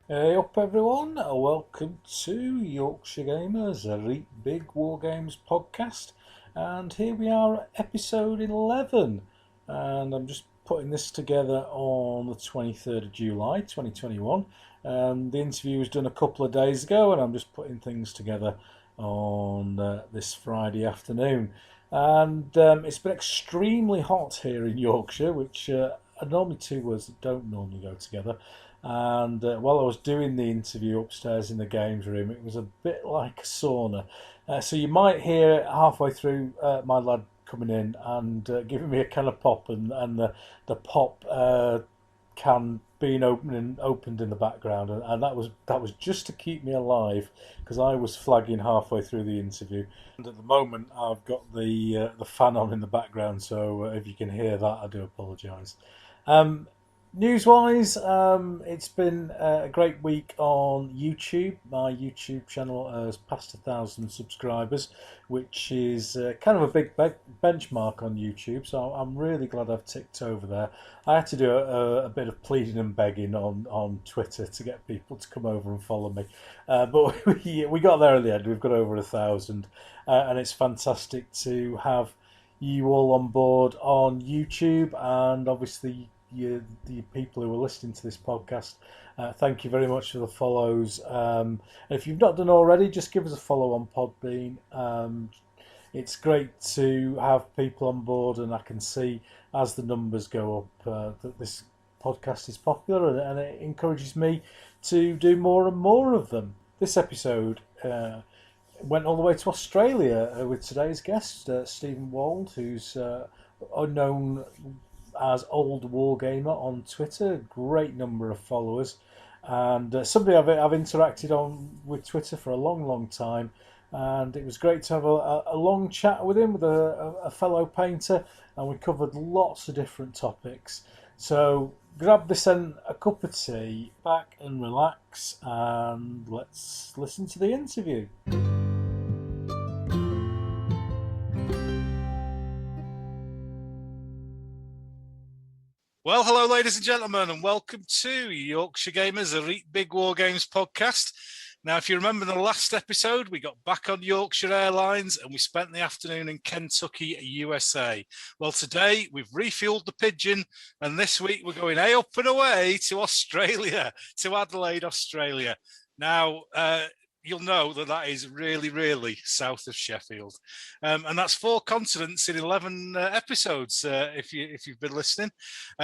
Hey up everyone, welcome to Yorkshire Gamers, a Big Wargames podcast, and here we are at episode 11, and I'm just putting this together on the 23rd of July 2021. The interview was done a couple of days ago, and I'm just putting things together on this Friday afternoon. And it's been extremely hot here in Yorkshire, which are normally two words that don't normally go together. And while I was doing the interview upstairs in the games room, it was a bit like a sauna. So you might hear halfway through my lad coming in and giving me a can of pop, and the pop can being opened in the background, and that was just to keep me alive because I was flagging halfway through the interview. And at the moment, I've got the fan on in the background, so if you can hear that, I do apologise. Um, News-wise, it's been a great week on YouTube. My YouTube channel has passed 1,000 subscribers, which is kind of a big benchmark on YouTube. So I'm really glad I've ticked over there. I had to do a bit of pleading and begging on Twitter to get people to come over and follow me, but we got there in the end. We've got over 1,000, and it's fantastic to have you all on board on YouTube, and obviously the people who are listening to this podcast. Thank you very much for the follows. And if you've not done already, just give us a follow on Podbean. It's great to have people on board, and I can see as the numbers go up that this podcast is popular, and it encourages me to do more and more of them. This episode went all the way to Australia with today's guest, Steve Wold, who's unknown as Old Wargamer on Twitter. Great number of followers, and somebody I've interacted on with Twitter for a long time. And it was great to have a long chat with him, with a fellow painter, and we covered lots of different topics. So grab this and a cup of tea, back and relax, and let's listen to the interview. Well, hello, ladies and gentlemen, and welcome to Yorkshire Gamers, a Big War Games podcast. Now, if you remember the last episode, we got back on Yarkshire Airlines and we spent the afternoon in Kentucky, USA. Well, today we've refueled the Pigeon, and this week we're going up and away to Australia, to Adelaide, Australia. Now, you'll know that is really south of Sheffield, and that's 4 continents in 11 episodes. If you've been listening,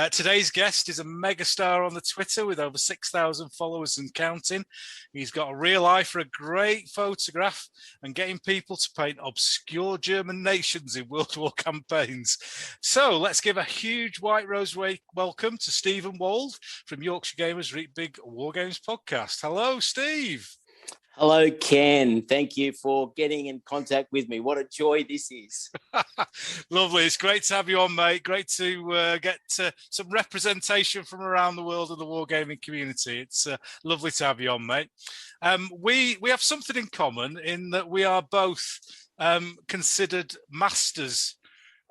today's guest is a megastar on the Twitter with over 6,000 followers and counting. He's got a real eye for a great photograph and getting people to paint obscure German nations in World War campaigns. So let's give a huge white rose welcome to Steve Wold from Yorkshire Gamers Big War Games podcast. Hello, Steve. Hello, Ken. Thank you for getting in contact with me. What a joy this is. Lovely. It's great to have you on, mate. Great to get some representation from around the world of the wargaming community. It's lovely to have you on, mate. We have something in common in that we are both considered masters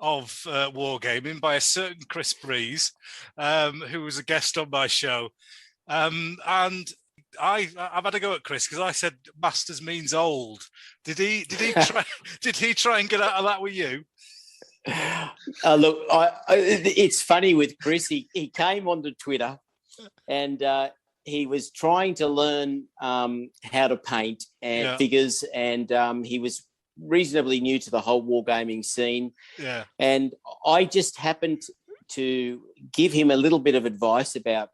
of wargaming by a certain Chris Breeze, who was a guest on my show. And I've had a go at Chris because I said masters means old. Did he try and get out of that with you? Look, it's funny with Chris. He came onto Twitter and he was trying to learn how to paint and figures, and he was reasonably new to the whole wargaming scene. Yeah. And I just happened to give him a little bit of advice about,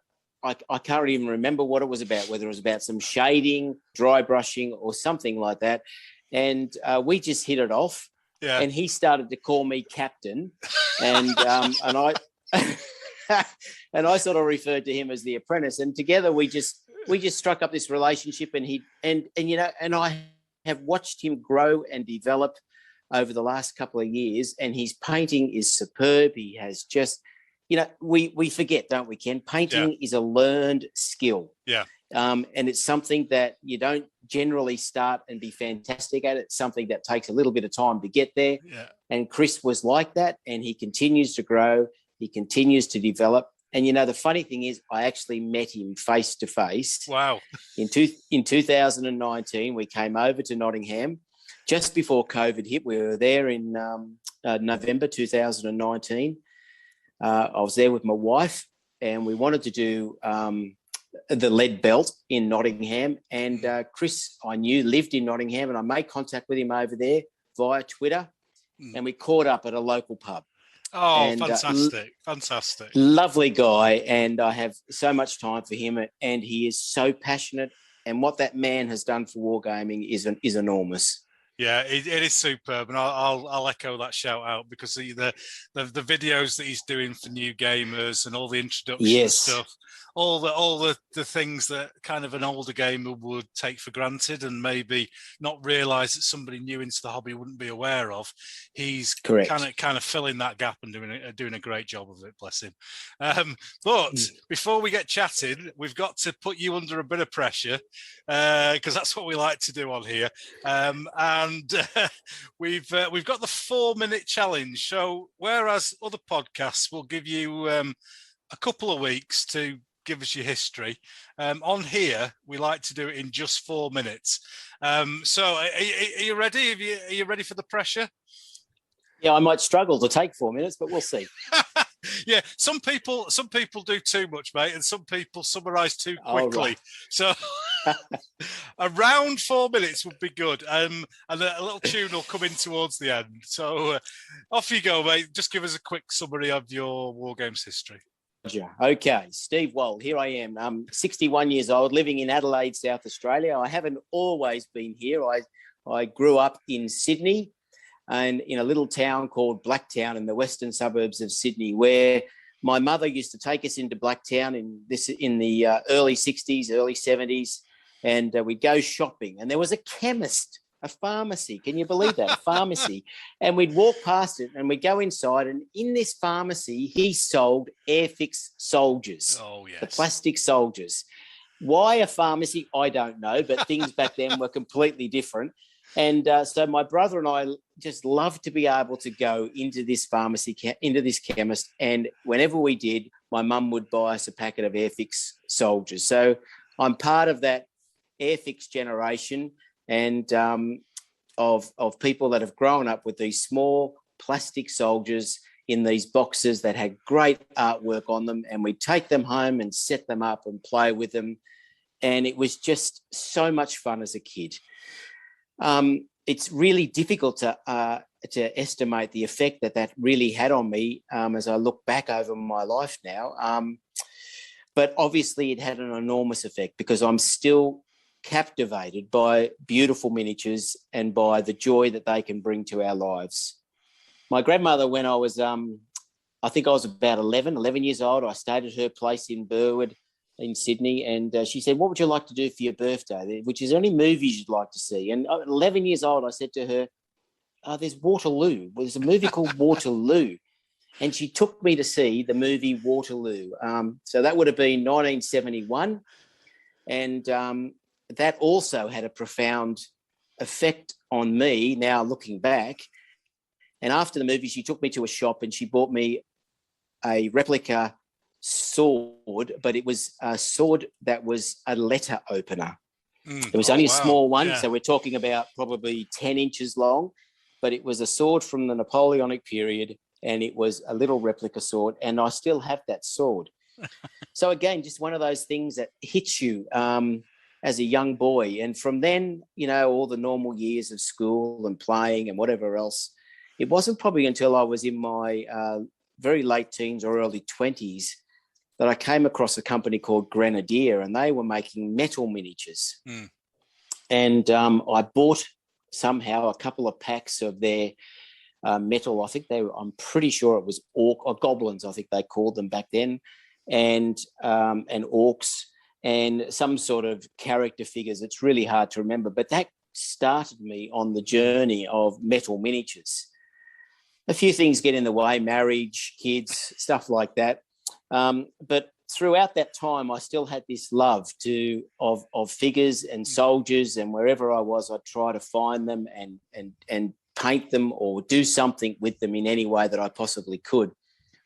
I can't even remember what it was about, whether it was about some shading, dry brushing, or something like that. And we just hit it off. Yeah. And he started to call me captain, and I and I sort of referred to him as the apprentice. And together we just struck up this relationship. And I have watched him grow and develop over the last couple of years. And his painting is superb. He has just, we forget, don't we, Ken? Painting is a learned skill. Yeah. And it's something that you don't generally start and be fantastic at. It's something that takes a little bit of time to get there. Yeah. And Chris was like that, and he continues to grow. He continues to develop. And you know, the funny thing is, I actually met him face to face. Wow! In 2019, we came over to Nottingham just before COVID hit. We were there in November 2019. I was there with my wife, and we wanted to do the lead belt in Nottingham. And Chris, I knew, lived in Nottingham, and I made contact with him over there via Twitter, and we caught up at a local pub. Oh, and, fantastic. Lovely guy, and I have so much time for him, and he is so passionate, and what that man has done for wargaming is enormous. Yeah, it is superb, and I'll echo that shout out, because the videos that he's doing for new gamers and all the introduction stuff, all the things that kind of an older gamer would take for granted and maybe not realise that somebody new into the hobby wouldn't be aware of. He's kind of filling that gap and doing a great job of it. Bless him. But before we get chatting, we've got to put you under a bit of pressure, because that's what we like to do on here. And we've got the 4-minute challenge. So whereas other podcasts will give you a couple of weeks to give us your history, on here we like to do it in just 4 minutes. So are you ready? Are you ready for the pressure? Yeah, I might struggle to take 4 minutes, but we'll see. Yeah, some people do too much, mate, and some people summarise too quickly. Right. So around 4 minutes would be good, and a little tune will come in towards the end. So off you go, mate. Just give us a quick summary of your Wargames history. Okay, Steve Wold, here I am. I'm 61 years old, living in Adelaide, South Australia. I haven't always been here. I grew up in Sydney, and in a little town called Blacktown in the western suburbs of Sydney, where my mother used to take us into Blacktown in the early 60s, early 70s, and we'd go shopping. And there was a chemist, a pharmacy. Can you believe that? A pharmacy. And we'd walk past it, and we'd go inside, and in this pharmacy, he sold Airfix soldiers. Oh, yes. The plastic soldiers. Why a pharmacy? I don't know, but things back then were completely different. And so my brother and I just loved to be able to go into this pharmacy, into this chemist. And whenever we did, my mum would buy us a packet of Airfix soldiers. So I'm part of that Airfix generation, and of people that have grown up with these small plastic soldiers in these boxes that had great artwork on them. And we'd take them home and set them up and play with them. And it was just so much fun as a kid. It's really difficult to estimate the effect that really had on me as I look back over my life now. But obviously it had an enormous effect, because I'm still captivated by beautiful miniatures and by the joy that they can bring to our lives. My grandmother, when I was, I think I was about 11 years old, I stayed at her place in Burwood in Sydney, and she said, "What would you like to do for your birthday? Which is there any movies you'd like to see?" And at 11 years old, I said to her, "There's Waterloo. There's a movie called Waterloo." And she took me to see the movie Waterloo. So that would have been 1971. And that also had a profound effect on me now looking back. And after the movie, she took me to a shop and she bought me a replica sword, but it was a sword that was a letter opener. It was only a small one, so we're talking about probably 10 inches long, but it was a sword from the Napoleonic period, and it was a little replica sword, and I still have that sword. So again, just one of those things that hits you as a young boy. And from then, all the normal years of school and playing and whatever else, it wasn't probably until I was in my very late teens or early 20s that I came across a company called Grenadier, and they were making metal miniatures. And I bought somehow a couple of packs of their metal. I think I'm pretty sure it was orc or goblins, I think they called them back then, and orcs and some sort of character figures. It's really hard to remember, but that started me on the journey of metal miniatures. A few things get in the way, marriage, kids, stuff like that. But throughout that time, I still had this love of figures and soldiers, and wherever I was, I'd try to find them and paint them or do something with them in any way that I possibly could.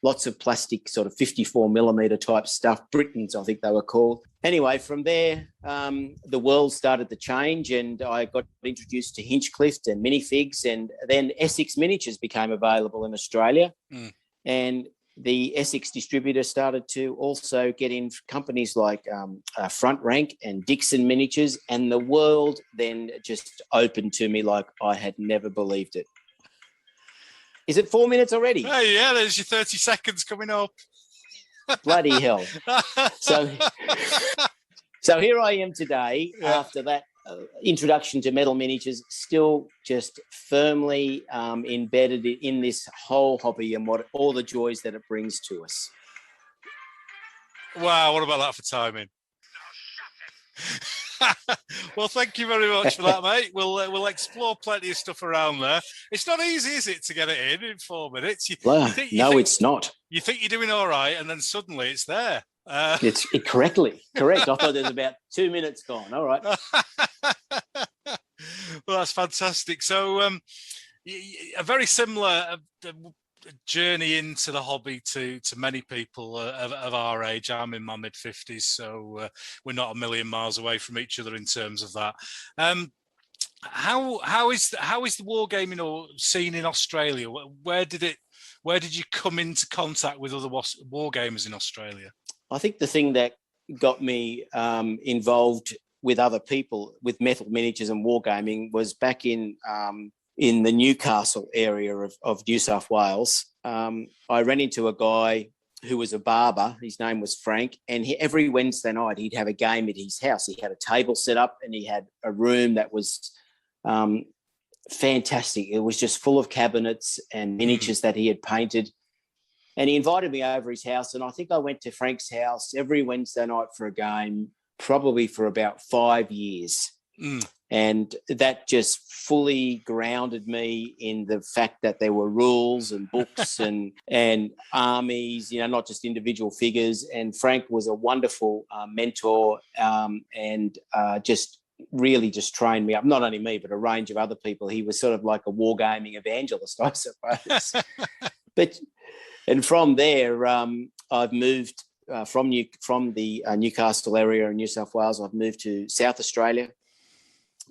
lots of plastic, sort of 54 millimeter type stuff, Britons, I think they were called. Anyway, from there, the world started to change, and I got introduced to Hinchcliffe and minifigs, and then Essex Miniatures became available in Australia. And the Essex distributor started to also get in companies like Front Rank and Dixon Miniatures, and the world then just opened to me like I had never believed it. Is it 4 minutes already? Hey, yeah, there's your 30 seconds coming up. Bloody hell. So here I am today, after that introduction to metal miniatures, still just firmly embedded in this whole hobby and what all the joys that it brings to us. Wow, what about that for timing? Well, thank you very much for that, mate. We'll explore plenty of stuff around there. It's not easy, is it, to get it in 4 minutes? It's not. You think you're doing all right, and then suddenly it's there. It's correct. I thought there's about 2 minutes gone. All right. Well, that's fantastic. So, a very similar journey into the hobby to many people of our age. I'm in my mid-50s, so we're not a million miles away from each other in terms of that. How is the wargaming scene in Australia? Where did you come into contact with other wargamers in Australia? I think the thing that got me involved with other people with metal miniatures and wargaming was back in the Newcastle area of New South Wales. I ran into a guy who was a barber. His name was Frank, and every Wednesday night he'd have a game at his house. He had a table set up, and he had a room that was fantastic. It was just full of cabinets and miniatures that he had painted. And he invited me over his house, and I think I went to Frank's house every Wednesday night for a game, probably for about 5 years. And that just fully grounded me in the fact that there were rules and books and armies, not just individual figures. And Frank was a wonderful mentor and just really just trained me up, not only me, but a range of other people. He was sort of like a wargaming evangelist, I suppose. And from there, I've moved from the Newcastle area in New South Wales. I've moved to South Australia,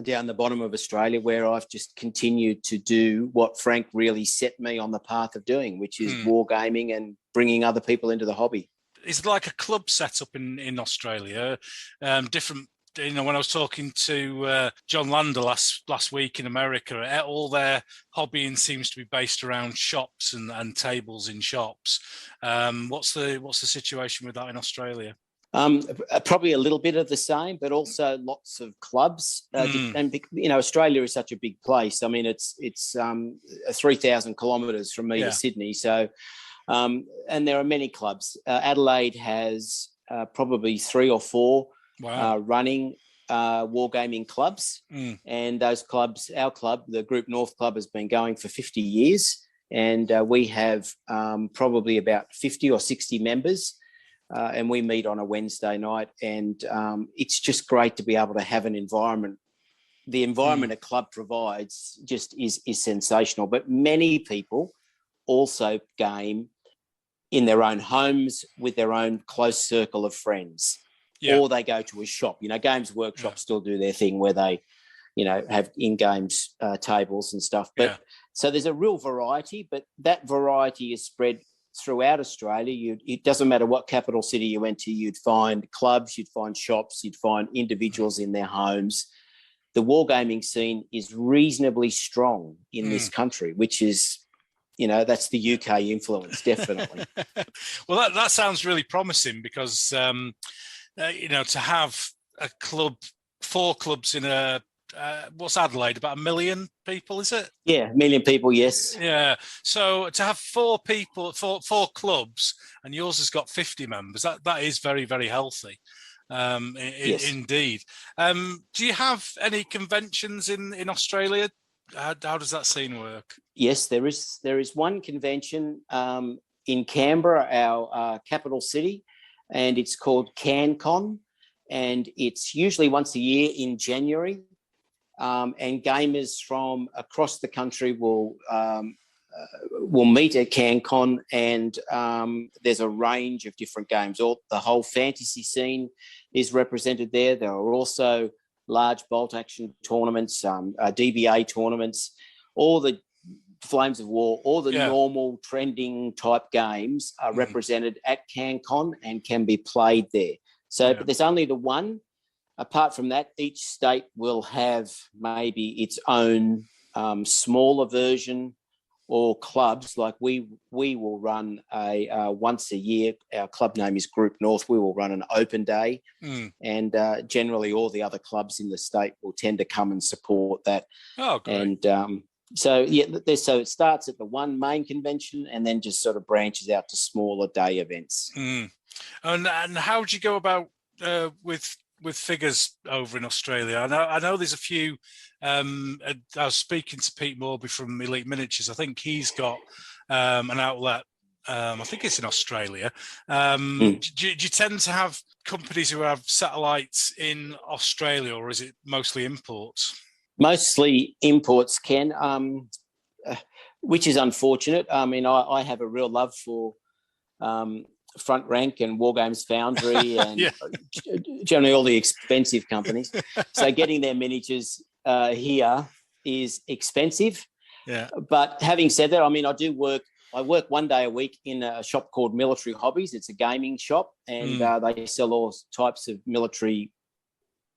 down the bottom of Australia, where I've just continued to do what Frank really set me on the path of doing, which is wargaming and bringing other people into the hobby. Is like a club set up in Australia? Different. When I was talking to John Lander last week in America, all their hobbying seems to be based around shops and tables in shops. What's the situation with that in Australia? Probably a little bit of the same, but also lots of clubs. And Australia is such a big place. I mean, it's 3,000 kilometres from me to Sydney. So, and there are many clubs. Adelaide has probably 3 or 4. Wow. Running wargaming clubs, and those clubs, our club, the Group North Club, has been going for 50 years, and we have probably about 50 or 60 members, and we meet on a Wednesday night, and it's just great to be able to have an environment. The environment a club provides just is sensational, but many people also game in their own homes with their own close circle of friends. Yeah. Or they go to a shop. Games Workshop still do their thing where they, have in-games tables and stuff. But so there's a real variety, but that variety is spread throughout Australia. It doesn't matter what capital city you went to, you'd find clubs, you'd find shops, you'd find individuals in their homes. The wargaming scene is reasonably strong in this country, which is, that's the UK influence, definitely. Well, that sounds really promising because... to have a club, 4 clubs in what's Adelaide, about 1 million people, is it? Yeah, 1 million people, yes. Yeah. So to have 4 clubs, and yours has got 50 members, that is very, very healthy. Yes. Indeed. Do you have any conventions in Australia? How does that scene work? Yes, there is one convention in Canberra, our capital city, and it's called CanCon, and it's usually once a year in January, and gamers from across the country will will meet at CanCon, and there's a range of different games. The whole fantasy scene is represented there. There are also large bolt action tournaments, DBA tournaments, all the Flames of War, all the normal trending type games are represented at CanCon and can be played there. So, but there's only the one. Apart from that, each state will have maybe its own smaller version or clubs. Like we will run a once a year. Our club name is Group North. We will run an open day, and generally all the other clubs in the state will tend to come and support that. Oh, great. And so it starts at the one main convention and then just sort of branches out to smaller day events. And how do you go about with figures over in Australia? I know there's a few. I was speaking to Pete Morby from Elite Miniatures. I think he's got an outlet. I think it's in Australia. Do you tend to have companies who have satellites in Australia, or is it mostly imports? Mostly imports, Ken, which is unfortunate. I mean, I have a real love for Front Rank and Wargames Foundry and generally all the expensive companies. So getting their miniatures here is expensive. Yeah. But having said that, I mean, I work one day a week in a shop called Military Hobbies. It's a gaming shop, and they sell all types of military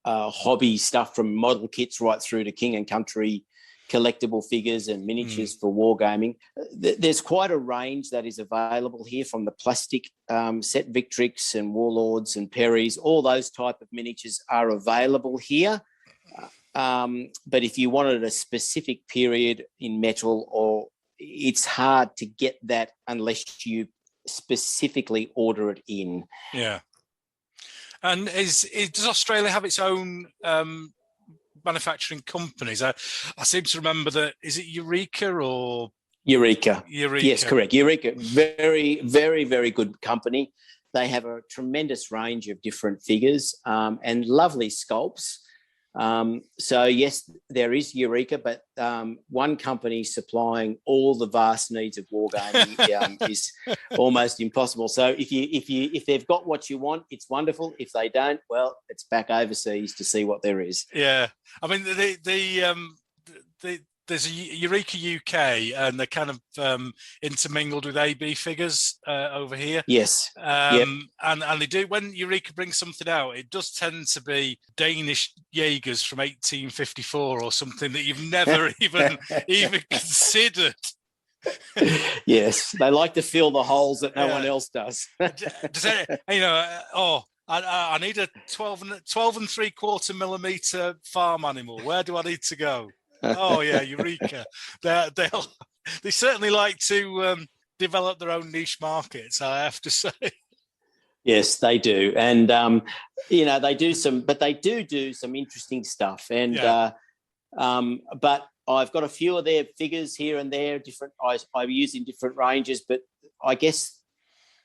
hobby stuff, from model kits right through to King and Country collectible figures and miniatures for wargaming. There's quite a range that is available here, from the plastic set Victrix and Warlords and Perrys. All those type of miniatures are available here. But if you wanted a specific period in metal, it's hard to get that unless you specifically order it in. Yeah. And does Australia have its own manufacturing companies? I seem to remember that, is it Eureka or? Eureka. Yes, correct. Eureka, very, very, very good company. They have a tremendous range of different figures and lovely sculpts. So yes, there is Eureka, but one company supplying all the vast needs of wargaming is almost impossible. So if they've got what you want, it's wonderful. If they don't, well, it's back overseas to see what there is. Yeah, I mean there's a Eureka UK, and they're kind of intermingled with AB figures over here. Yes. And they do, when Eureka brings something out, it does tend to be Danish Jaegers from 1854 or something that you've never even considered. Yes, they like to fill the holes that no one else does. I need a 12 and 3/4 millimeter farm animal. Where do I need to go? Oh yeah, Eureka. They certainly like to develop their own niche markets, I have to say. Yes, they do, and they do some interesting stuff. And but I've got a few of their figures here and there. I use in different ranges, but I guess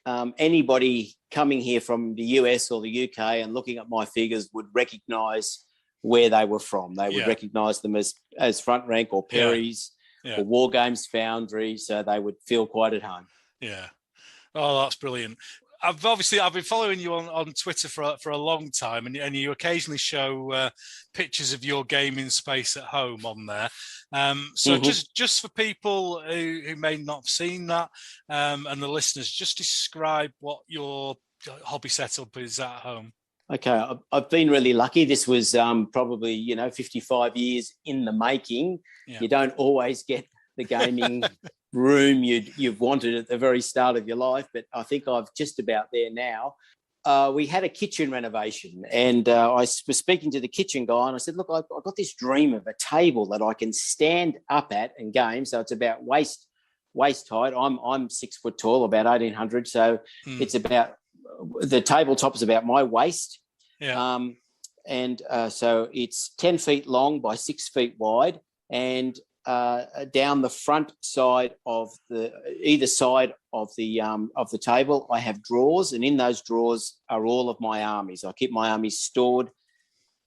anybody coming here from the US or the UK and looking at my figures would recognise where they were from. They would recognise them as Front Rank or Perry's or Wargames Foundry, so they would feel quite at home. Yeah. Oh, that's brilliant. I've been following you on Twitter for a long time, and you occasionally show pictures of your gaming space at home on there. So just for people who may not have seen that, and the listeners, just describe what your hobby setup is at home. Okay, I've been really lucky. This was probably 55 years in the making. Yeah. You don't always get the gaming room you've wanted at the very start of your life, but I think I'm just about there now. We had a kitchen renovation, and I was speaking to the kitchen guy, and I said, look, I've got this dream of a table that I can stand up at and game. So it's about waist height. I'm 6 foot tall, about 1800. So it's about, the tabletop is about my waist. Yeah. So it's 10 feet long by 6 feet wide, and down the front side of either side of the table, I have drawers, and in those drawers are all of my armies. I keep my armies stored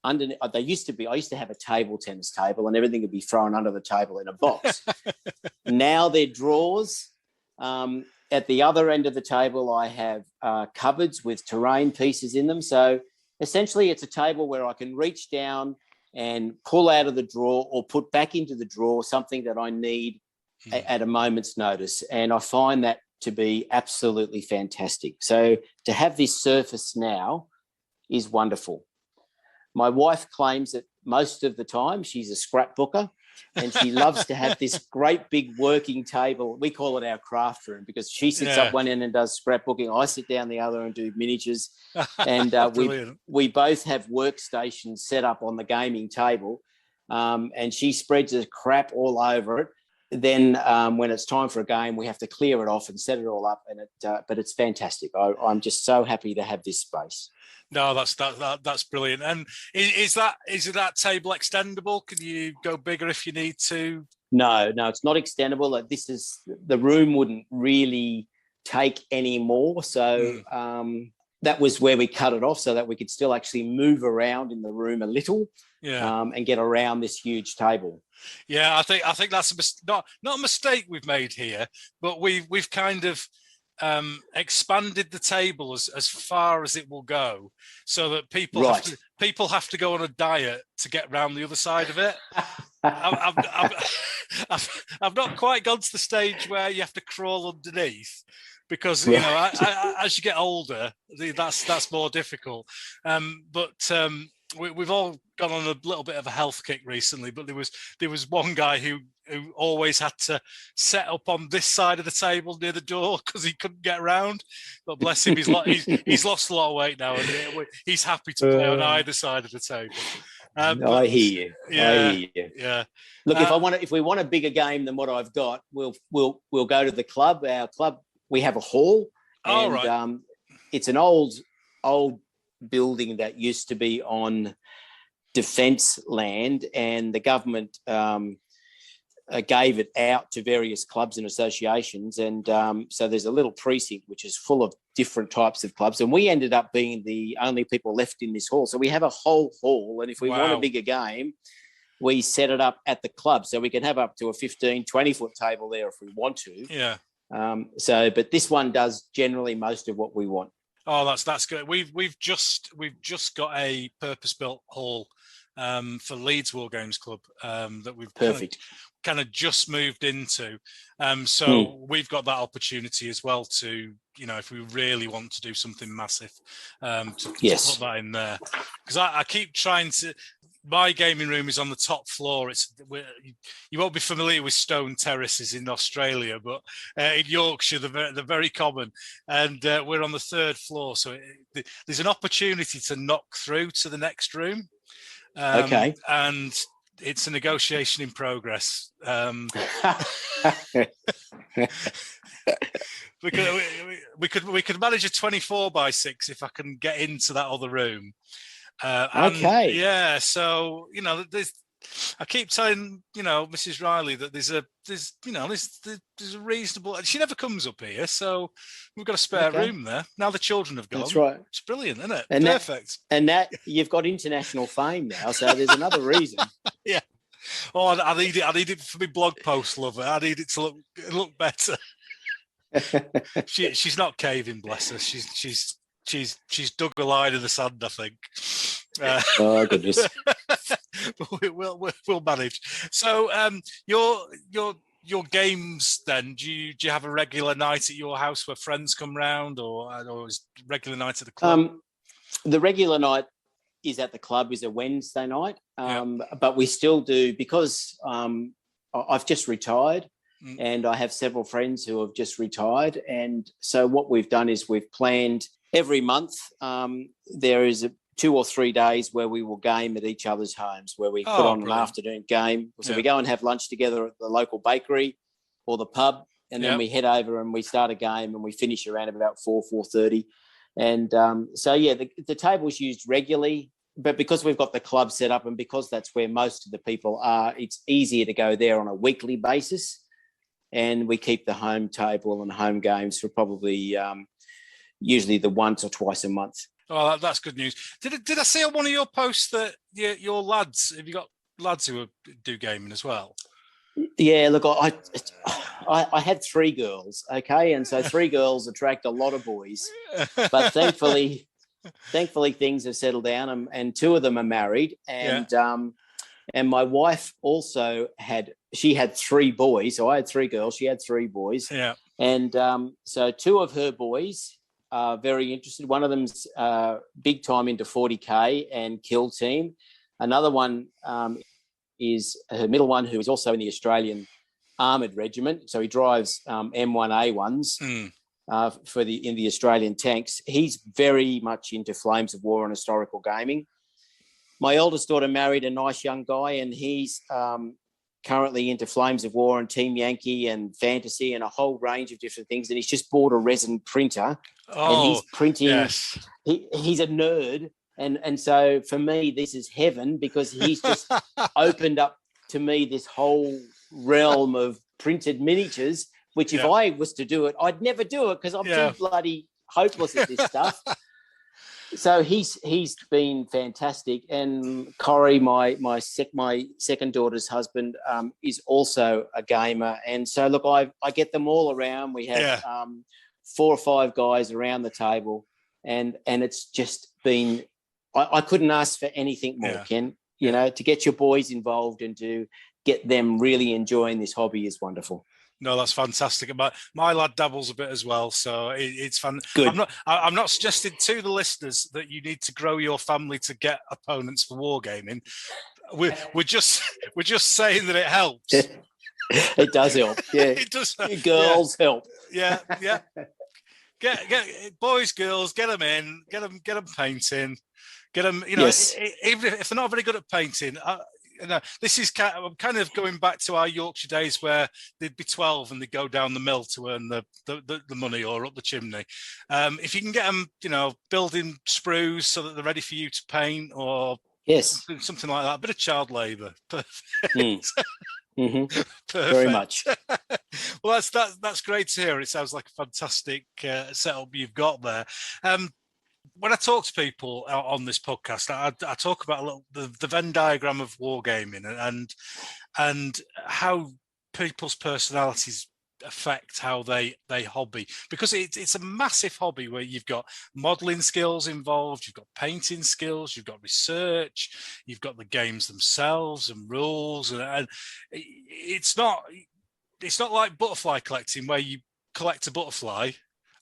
underneath. I used to have a table tennis table, and everything would be thrown under the table in a box. Now they're drawers. At the other end of the table, I have cupboards with terrain pieces in them. So essentially, it's a table where I can reach down and pull out of the drawer or put back into the drawer something that I need at a moment's notice. And I find that to be absolutely fantastic. So to have this surface now is wonderful. My wife claims that most of the time she's a scrapbooker, and she loves to have this great big working table. We call it our craft room because she sits up one end and does scrapbooking. I sit down the other and do miniatures. And we both have workstations set up on the gaming table, and she spreads the crap all over it. Then when it's time for a game, we have to clear it off and set it all up. And but it's fantastic. I'm just so happy to have this space. No, that's brilliant. And is that table extendable? Can you go bigger if you need to? No, it's not extendable. The room wouldn't really take any more. So that was where we cut it off so that we could still actually move around in the room a little, and get around this huge table. Yeah, I think that's not a mistake we've made here, but we've kind of expanded the table as far as it will go, so that people have to go on a diet to get round the other side of it. I've not quite gone to the stage where you have to crawl underneath, because as you get older, that's more difficult. We've all gone on a little bit of a health kick recently, but there was one guy who always had to set up on this side of the table near the door because he couldn't get around. But bless him, he's lost a lot of weight now, and he's happy to play on either side of the table. I hear you. Yeah. Look, if we want a bigger game than what I've got, we'll go to the club. Our club, we have a hall, and it's an old building that used to be on defence land, and the government gave it out to various clubs and associations, and so there's a little precinct which is full of different types of clubs, and we ended up being the only people left in this hall. So we have a whole hall, and if we want a bigger game, we set it up at the club, so we can have up to a 15-20 foot table there if we want to. But this one does generally most of what we want. Oh, that's good. We've just got a purpose-built hall for Leeds Wargames Club that we've kind of just moved into. So we've got that opportunity as well to, if we really want to do something massive, to put that in there. Because I keep trying to. My gaming room is on the top floor. You won't be familiar with stone terraces in Australia, but in Yorkshire they're very common, and we're on the third floor. So there's an opportunity to knock through to the next room. And it's a negotiation in progress. We could manage a 24x6 if I can get into that other room. So I keep telling Mrs. Riley that there's a reasonable. She never comes up here, so we've got a spare room there. Now the children have gone. That's right. It's brilliant, isn't it? And perfect. That you've got international fame now, so there's another reason. Yeah. Oh, I need it for my blog post, lover. I need it to look better. She's not caving, bless her. She's dug a line in the sand, I think. Oh goodness! We'll manage. So, your games then? Do you have a regular night at your house where friends come round, or is regular night at the club? The regular night is at the club is a Wednesday night, but we still do, because I've just retired. And I have several friends who have just retired, and so what we've done is we've planned every month. There is 2 or 3 days where we will game at each other's homes, where we put on an afternoon game. So we go and have lunch together at the local bakery or the pub, and then we head over and we start a game, and we finish around about 4:30. And the table's used regularly, but because we've got the club set up and because that's where most of the people are, it's easier to go there on a weekly basis. And we keep the home table and home games for probably usually the once or twice a month. Oh, that's good news. Did I see on one of your posts that your lads, have you got lads who do gaming as well? Yeah, look, I had 3 girls, okay, and so 3 girls attract a lot of boys, but thankfully things have settled down, and 2 of them are married, and my wife also had 3 boys, so I had 3 girls, she had 3 boys, and so 2 of her boys are very interested. One of them's big time into 40K and Kill Team. Another one is her middle one, who is also in the Australian Armoured Regiment. So he drives M1A1s in the Australian tanks. He's very much into Flames of War and historical gaming. My eldest daughter married a nice young guy, and he's currently into Flames of War and Team Yankee and fantasy and a whole range of different things. And he's just bought a resin printer, and he's printing. Yes. He's a nerd. And so for me, this is heaven, because he's just opened up to me this whole realm of printed miniatures, which if I was to do it, I'd never do it, because I'm too bloody hopeless at this stuff. So he's been fantastic. And Corey, my second daughter's husband, is also a gamer. And so, look, I get them all around. We have 4 or 5 guys around the table, and it's just been... I couldn't ask for anything more, Ken. You know, to get your boys involved and to get them really enjoying this hobby is wonderful. No, that's fantastic. My lad dabbles a bit as well, so it's fun. Good. I'm not suggesting to the listeners that you need to grow your family to get opponents for wargaming. We're just saying that it helps. It does help. Yeah, it does. Girls help. Yeah. Get boys, girls, get them in, get them painting. Get them, even if they're not very good at painting. This is kind of going back to our Yorkshire days, where they'd be 12 and they'd go down the mill to earn the money or up the chimney. If you can get them, building sprues so that they're ready for you to paint, or something like that, a bit of child labour. Perfect. Very much. Well, that's great to hear. It sounds like a fantastic setup you've got there. When I talk to people on this podcast, I talk about the Venn diagram of wargaming and how people's personalities affect how they hobby, because it's a massive hobby where you've got modeling skills involved, you've got painting skills, you've got research, you've got the games themselves and rules, and it's not like butterfly collecting, where you collect a butterfly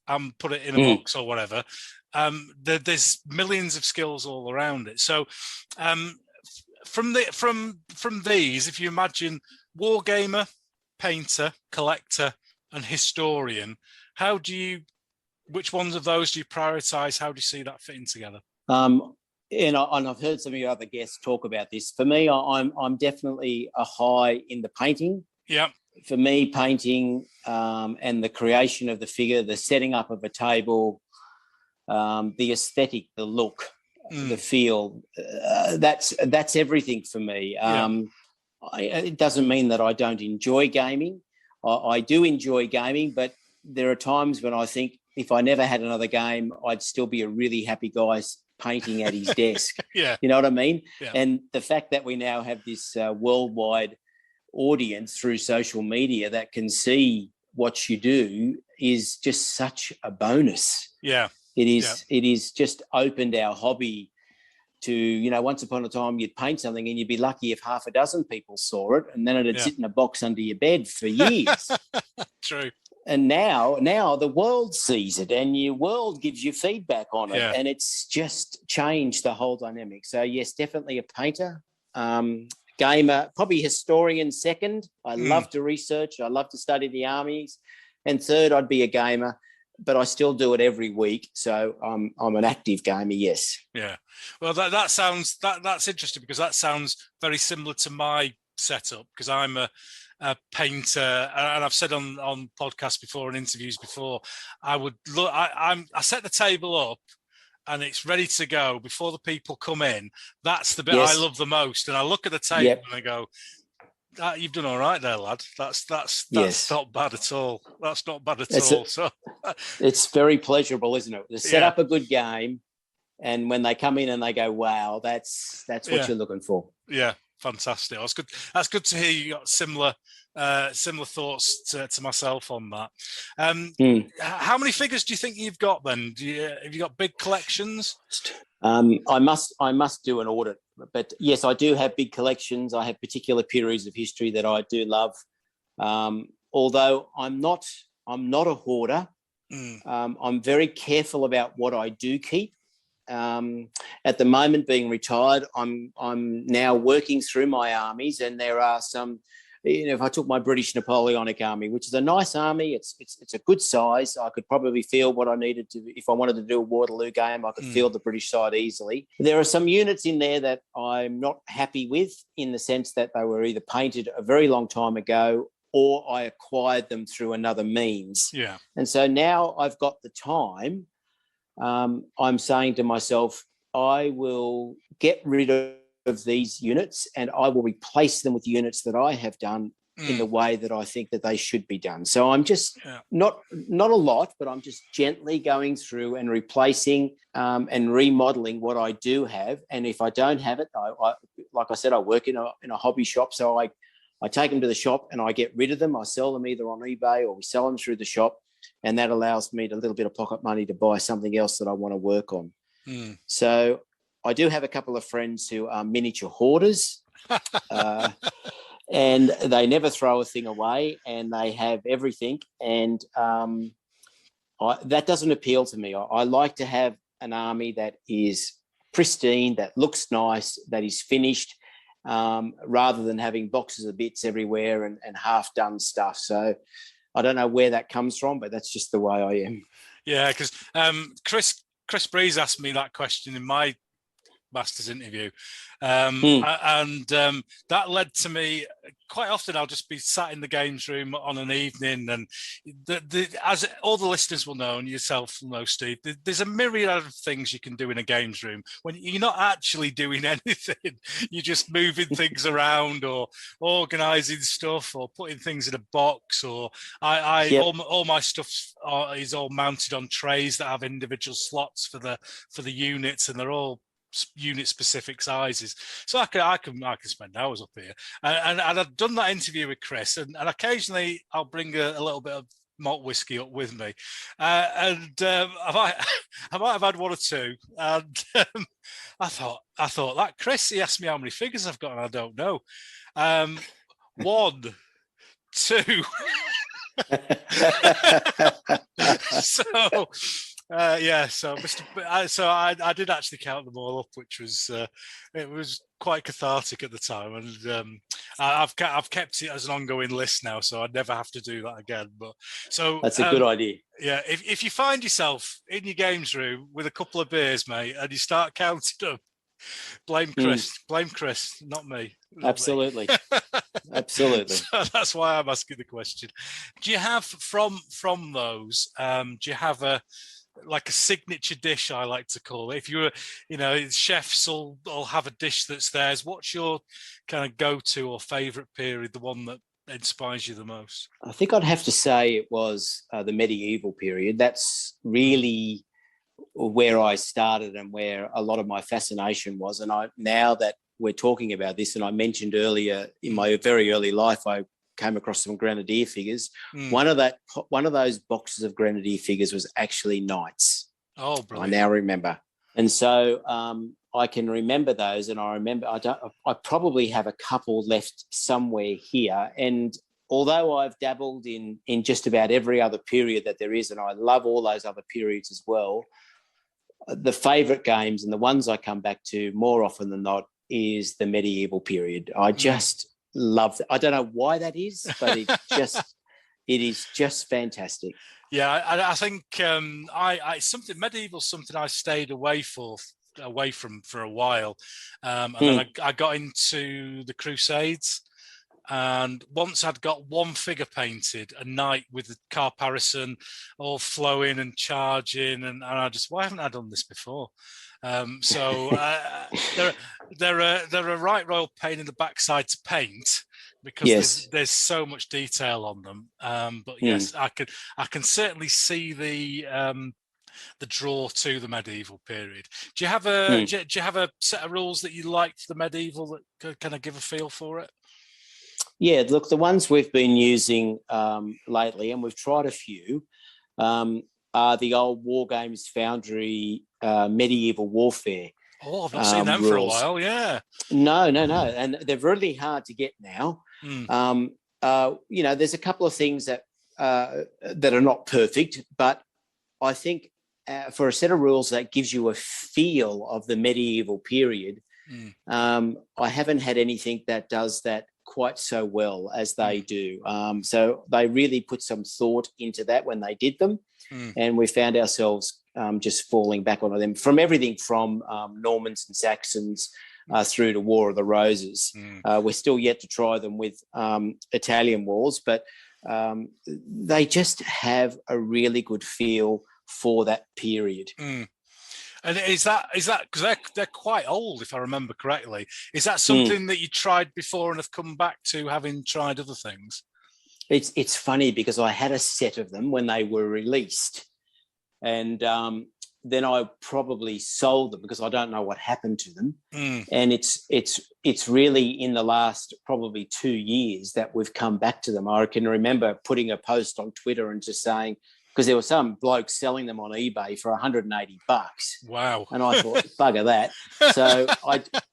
and put it in a box or whatever. There's millions of skills all around it. So from these, if you imagine wargamer, painter, collector, and historian, which ones of those do you prioritize? How do you see that fitting together? And I've heard some of your other guests talk about this. For me, I'm definitely a high in the painting. Yeah. For me, painting and the creation of the figure, the setting up of a table, the aesthetic, the look, the feel, that's everything for me. It doesn't mean that I don't enjoy gaming. I do enjoy gaming, but there are times when I think if I never had another game, I'd still be a really happy guy painting at his desk. Yeah. You know what I mean? Yeah. And the fact that we now have this worldwide audience through social media that can see what you do is just such a bonus. Yeah. It is just opened our hobby to, once upon a time you'd paint something and you'd be lucky if half a dozen people saw it, and then it'd sit in a box under your bed for years. True. And now the world sees it, and your world gives you feedback on it, and it's just changed the whole dynamic. So yes, definitely a painter, gamer, probably historian second. I love to research. I love to study the armies. And third, I'd be a gamer, but I still do it every week. So I'm an active gamer, yes. Yeah. Well, that's interesting, because that sounds very similar to my setup, because I'm a painter, and I've said on podcasts before and interviews before, I set the table up and it's ready to go before the people come in. That's the bit I love the most. And I look at the table and I go, you've done all right there, lad. That's not bad at all. That's not bad at all. So it's very pleasurable, isn't it? To set up a good game And when they come in and they go, wow, that's what you're looking for. Yeah, fantastic. That's good. That's good to hear you got similar thoughts to myself on that. How many figures do you think you've got then? Have you got big collections? I must do an audit, but yes, I do have big collections. I have particular periods of history that I do love. Although I'm not a hoarder. I'm very careful about what I do keep. At the moment, being retired, I'm now working through my armies, and there are some. If I took my British Napoleonic Army, which is a nice army, it's a good size. I could probably field what I needed to. If I wanted to do a Waterloo game, I could field the British side easily. There are some units in there that I'm not happy with, in the sense that they were either painted a very long time ago, or I acquired them through another means. Yeah. And so now I've got the time. I'm saying to myself, I will get rid of these units and I will replace them with units that I have done in the way that I think that they should be done. So I'm just not a lot, but I'm just gently going through and replacing and remodeling what I do have. And if I don't have it, I like I said, I work in a hobby shop, so I take them to the shop and I get rid of them. I sell them either on eBay or we sell them through the shop. And that allows me a little bit of pocket money to buy something else that I want to work on. So I do have a couple of friends who are miniature hoarders, and they never throw a thing away, and they have everything. And that doesn't appeal to me. I like to have an army that is pristine, that looks nice, that is finished, rather than having boxes of bits everywhere and half-done stuff. So I don't know where that comes from, but that's just the way I am. Yeah, because Chris Breeze asked me that question in my Masters interview, and that led to me. Quite often, I'll just be sat in the games room on an evening, and as all the listeners will know, and yourself will know, Steve, there's a myriad of things you can do in a games room when you're not actually doing anything. You're just moving things around, or organising stuff, or putting things in a box. Or all my stuff is all mounted on trays that have individual slots for the units, and they're all unit specific sizes, so I can spend hours up here, and I've done that interview with Chris, and occasionally I'll bring a little bit of malt whiskey up with me, and I might have had one or two, and I thought that Chris, he asked me how many figures I've got, and I don't know. 1, 2. So I did actually count them all up, which was it was quite cathartic at the time, and I've kept it as an ongoing list now, so I'd never have to do that again. But so that's a good idea. Yeah, if you find yourself in your games room with a couple of beers, mate, and you start counting them, blame Chris, not me. Absolutely. Absolutely. So that's why I'm asking the question. Do you have from those? Do you have a signature dish, I like to call it? If you're, chefs will have a dish that's theirs. What's your kind of go-to or favourite period? The one that inspires you the most? I think I'd have to say it was the medieval period. That's really where I started and where a lot of my fascination was. And now that we're talking about this, and I mentioned earlier in my very early life, I came across some Grenadier figures. One of those boxes of Grenadier figures was actually knights. Oh, brilliant. I now remember. And so I can remember those, and I remember I probably have a couple left somewhere here. And although I've dabbled in just about every other period that there is, and I love all those other periods as well, the favourite games and the ones I come back to more often than not is the medieval period. I just love that. I don't know why that is, but it is just fantastic. Yeah, I think something medieval, something I stayed away from for a while, and then I got into the Crusades. And once I'd got one figure painted, a knight with the caparison all flowing and charging, and I just, why haven't I done this before? So they're a right royal pain in the backside to paint, because there's so much detail on them. But yes, I can certainly see the the draw to the medieval period. Do you have a do you have a set of rules that you like for the medieval that could kind of give a feel for it? Yeah, look, the ones we've been using lately, and we've tried a few, are the old Wargames Foundry medieval warfare. Oh, I've not seen them rules for a while. Yeah. No, and they're really hard to get now. There's a couple of things that are not perfect, but I think for a set of rules that gives you a feel of the medieval period, I haven't had anything that does that quite so well as they do. So they really put some thought into that when they did them, and we found ourselves just falling back on them, from everything from Normans and Saxons through to War of the Roses. We're still yet to try them with Italian wars, but they just have a really good feel for that period. And is that because they're quite old, if I remember correctly? Is that something that you tried before and have come back to, having tried other things? It's funny because I had a set of them when they were released, and then I probably sold them because I don't know what happened to them. And it's really in the last probably 2 years that we've come back to them. I can remember putting a post on Twitter and just saying, because there was some bloke selling them on eBay for $180. Wow. And I thought, bugger that. So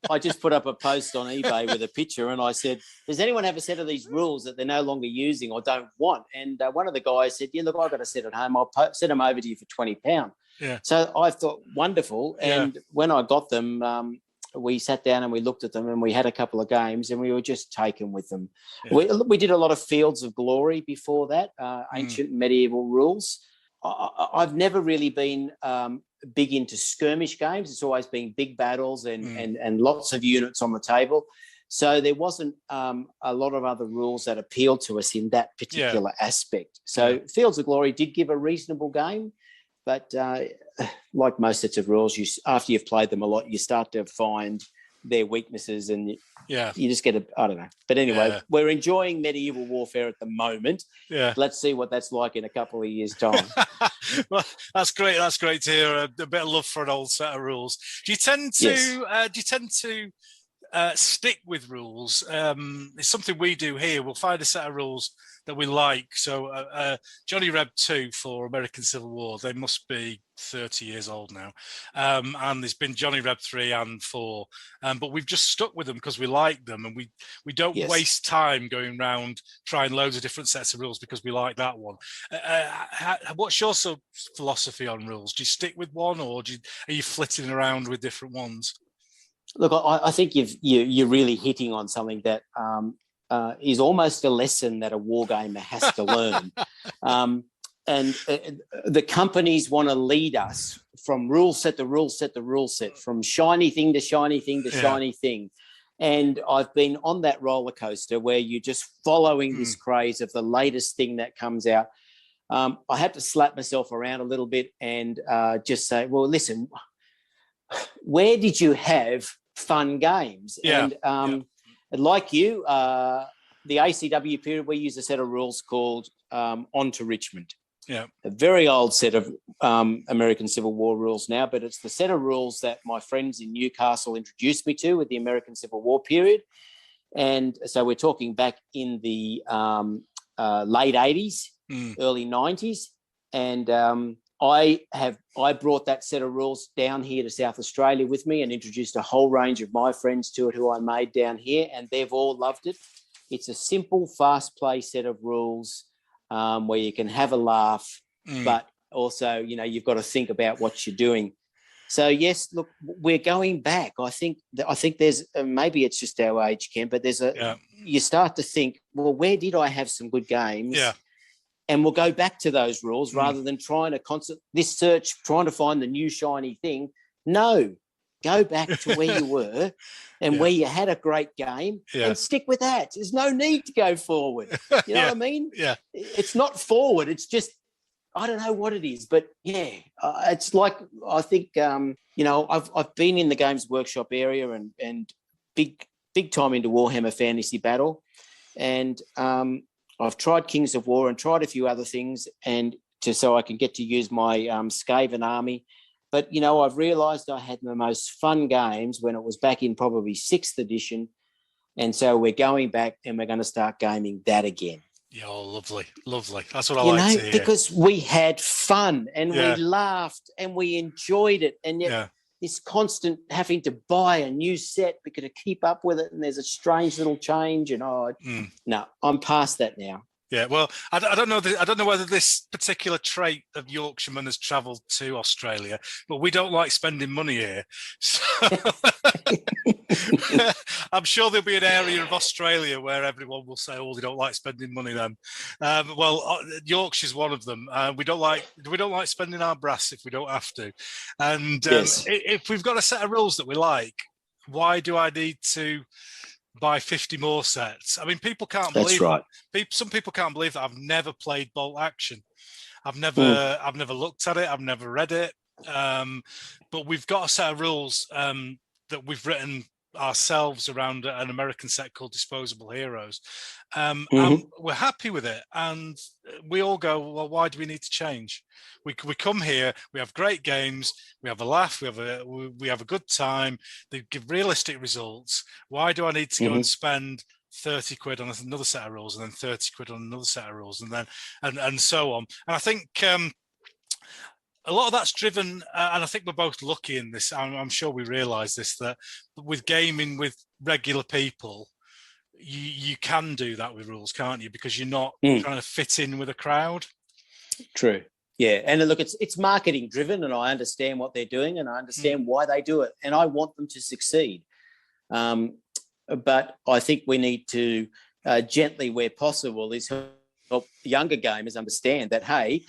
I just put up a post on eBay with a picture, and I said, does anyone have a set of these rules that they're no longer using or don't want? And one of the guys said, yeah, look, I've got a set at home. I'll send them over to you for £20. Yeah. So I thought, wonderful. And when I got them, we sat down and we looked at them, and we had a couple of games, and we were just taken with them. We did a lot of Fields of Glory before that, ancient medieval rules. I've never really been big into skirmish games. It's always been big battles and lots of units on the table. So there wasn't a lot of other rules that appealed to us in that particular aspect. So Fields of Glory did give a reasonable game, but like most sets of rules, after you've played them a lot, you start to find their weaknesses, and you just get I don't know. But anyway, we're enjoying medieval warfare at the moment. Yeah. Let's see what that's like in a couple of years' time. Well, that's great. That's great to hear. A bit of love for an old set of rules. Do you tend to stick with rules? It's something we do here. We'll find a set of rules that we like. So Johnny Reb 2 for American Civil War, they must be 30 years old now. And there's been Johnny Reb 3 and 4. But we've just stuck with them because we like them, and we don't waste time going around trying loads of different sets of rules because we like that one. What's your sort of philosophy on rules? Do you stick with one, or are you flitting around with different ones? Look, I think you're really hitting on something that is almost a lesson that a wargamer has to learn. And the companies want to lead us from rule set to rule set to rule set, from shiny thing to shiny thing to shiny thing. And I've been on that roller coaster where you're just following this craze of the latest thing that comes out. I had to slap myself around a little bit and just say, well, listen, where did you have fun games? And like you, the ACW period, we used a set of rules called On to Richmond. Yeah, a very old set of American Civil War rules now, but it's the set of rules that my friends in Newcastle introduced me to with the American Civil War period. And so we're talking back in the late 80s, early 90s. And I brought that set of rules down here to South Australia with me and introduced a whole range of my friends to it who I made down here, and they've all loved it. It's a simple, fast play set of rules where you can have a laugh, but also, you've got to think about what you're doing. So yes, look, we're going back. I think there's maybe it's just our age, Ken, but there's you start to think, well, where did I have some good games? Yeah. And we'll go back to those rules rather than trying to trying to find the new shiny thing. No, go back to where you were and where you had a great game and stick with that. There's no need to go forward. You know what I mean? Yeah. It's not forward. It's just, I don't know what it is, but it's like, I think, I've been in the Games Workshop area and big time into Warhammer Fantasy Battle. And, I've tried Kings of War and tried a few other things, and so I can get to use my Skaven army. But, you know, I've realised I had the most fun games when it was back in probably 6th edition. And so we're going back and we're going to start gaming that again. Yeah, oh, lovely. That's what I like to hear. Because we had fun and we laughed and we enjoyed it. And yet this constant having to buy a new set because to keep up with it, and there's a strange little change. And no, I'm past that now. Yeah, well, I don't know. I don't know whether this particular trait of Yorkshireman has travelled to Australia, but we don't like spending money here. So I'm sure there'll be an area of Australia where everyone will say, "Oh, they don't like spending money." Then, Yorkshire's one of them. We don't like spending our brass if we don't have to. And if we've got a set of rules that we like, why do I need to buy 50 more sets? I mean, people can't believe. That's right. Some people can't believe that I've never played Bolt Action. I've never looked at it. I've never read it. But we've got a set of rules that we've written ourselves around an American set called Disposable Heroes. And we're happy with it. And we all go, well, why do we need to change? We come here, we have great games, we have a laugh, we have a good time, they give realistic results. Why do I need to go and spend 30 quid on another set of rules and then 30 quid on another set of rules and then and so on? And I think a lot of that's driven, and I think we're both lucky in this, I'm sure we realise this, that with gaming with regular people, you can do that with rules, can't you? Because you're not trying to fit in with a crowd. True. Yeah, and look, it's marketing driven, and I understand what they're doing, and I understand why they do it, and I want them to succeed. But I think we need to gently, where possible, is help younger gamers understand that, hey,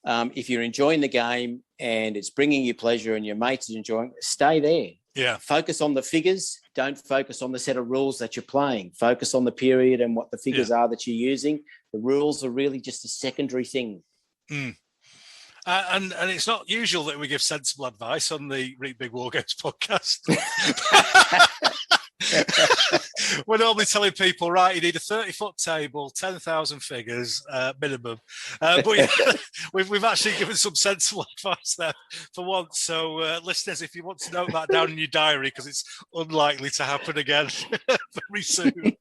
if you're enjoying the game and it's bringing you pleasure and your mates are enjoying it, stay there. Yeah. Focus on the figures. Don't focus on the set of rules that you're playing. Focus on the period and what the figures are that you're using. The rules are really just a secondary thing. And it's not usual that we give sensible advice on the Read Big Wargames podcast. We're normally telling people, right, you need a 30-foot table, 10,000 figures minimum. But we've actually given some sensible advice there for once. So, listeners, if you want to note that down in your diary, because it's unlikely to happen again very soon.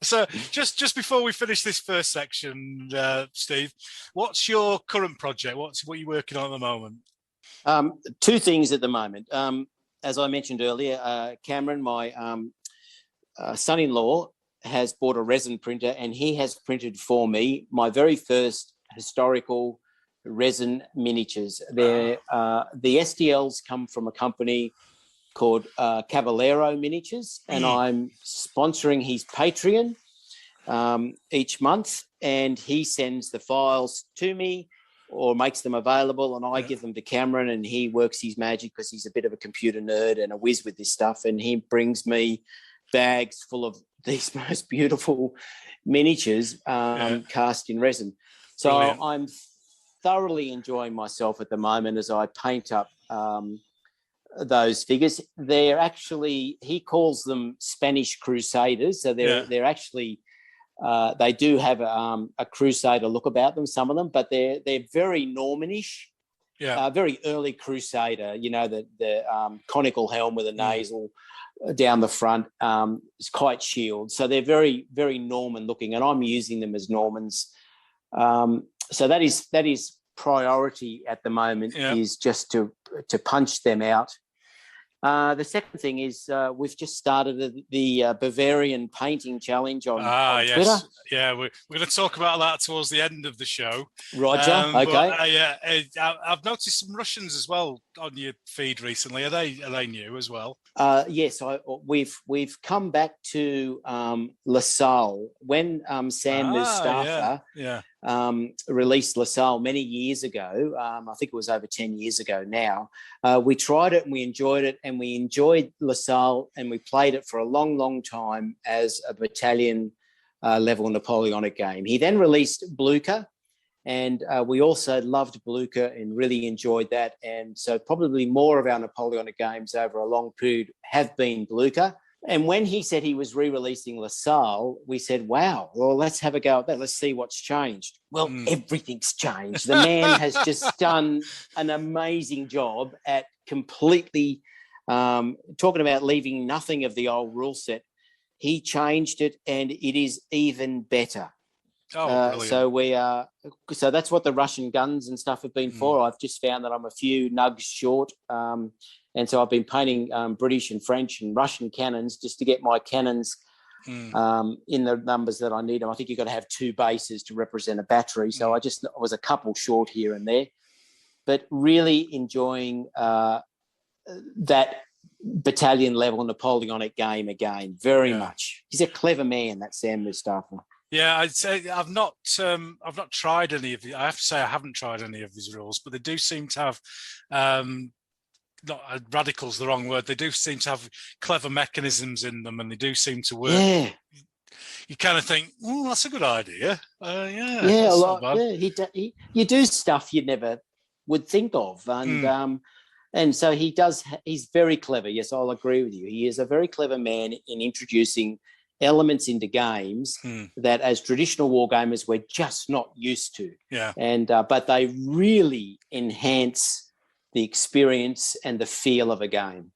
So just before we finish this first section, Steve, what's your current project? What are you working on at the moment? Two things at the moment. As I mentioned earlier, Cameron, my son-in-law, has bought a resin printer, and he has printed for me my very first historical resin miniatures. The STLs come from a company called Caballero Miniatures, and I'm sponsoring his Patreon each month, and he sends the files to me or makes them available, and I give them to Cameron, and he works his magic because he's a bit of a computer nerd and a whiz with this stuff, and he brings me bags full of these most beautiful miniatures cast in resin. So brilliant. I'm thoroughly enjoying myself at the moment as I paint up those figures. They're actually, he calls them Spanish Crusaders, so they're actually they do have a Crusader look about them, some of them, but they're very Normanish, very early Crusader. You know, the conical helm with a nasal down the front. It's quite shield, so they're very, very Norman looking, and I'm using them as Normans. So that is priority at the moment, is just to punch them out. The second thing is we've just started the Bavarian painting challenge on Twitter. Yes. Yeah, we're going to talk about that towards the end of the show. Roger. Okay. I've noticed some Russians as well on your feed recently. Are they new as well? Yes, we've come back to La Salle when Sam Mustafa released La Salle many years ago. I think it was over 10 years ago now. We tried it and we enjoyed it, and we enjoyed La Salle, and we played it for a long, long time as a battalion level Napoleonic game. He then released Blucher, and we also loved Blucher and really enjoyed that. And so probably more of our Napoleonic games over a long period have been Blucher. And when he said he was re-releasing LaSalle, we said, wow, well, let's have a go at that. Let's see what's changed. Well, everything's changed. The man has just done an amazing job at completely talking about leaving nothing of the old rule set. He changed it, and it is even better. So that's what the Russian guns and stuff have been for. I've just found that I'm a few nugs short. And so I've been painting British and French and Russian cannons just to get my cannons in the numbers that I need them. I think you've got to have 2 bases to represent a battery. So I was a couple short here and there, but really enjoying that battalion level Napoleonic game again, very much. He's a clever man, that Sam Mustafa. Yeah, I'd say I've not tried any of the. I have to say I haven't tried any of these rules, but they do seem to have. Not radical's the wrong word. They do seem to have clever mechanisms in them, and they do seem to work. Yeah. You kind of think, oh, that's a good idea. Yeah, a lot. Yeah, you do stuff you never would think of, and so he does. He's very clever. Yes, I'll agree with you. He is a very clever man in introducing elements into games that, as traditional war gamers, we're just not used to. Yeah, and but they really enhance the experience and the feel of a game.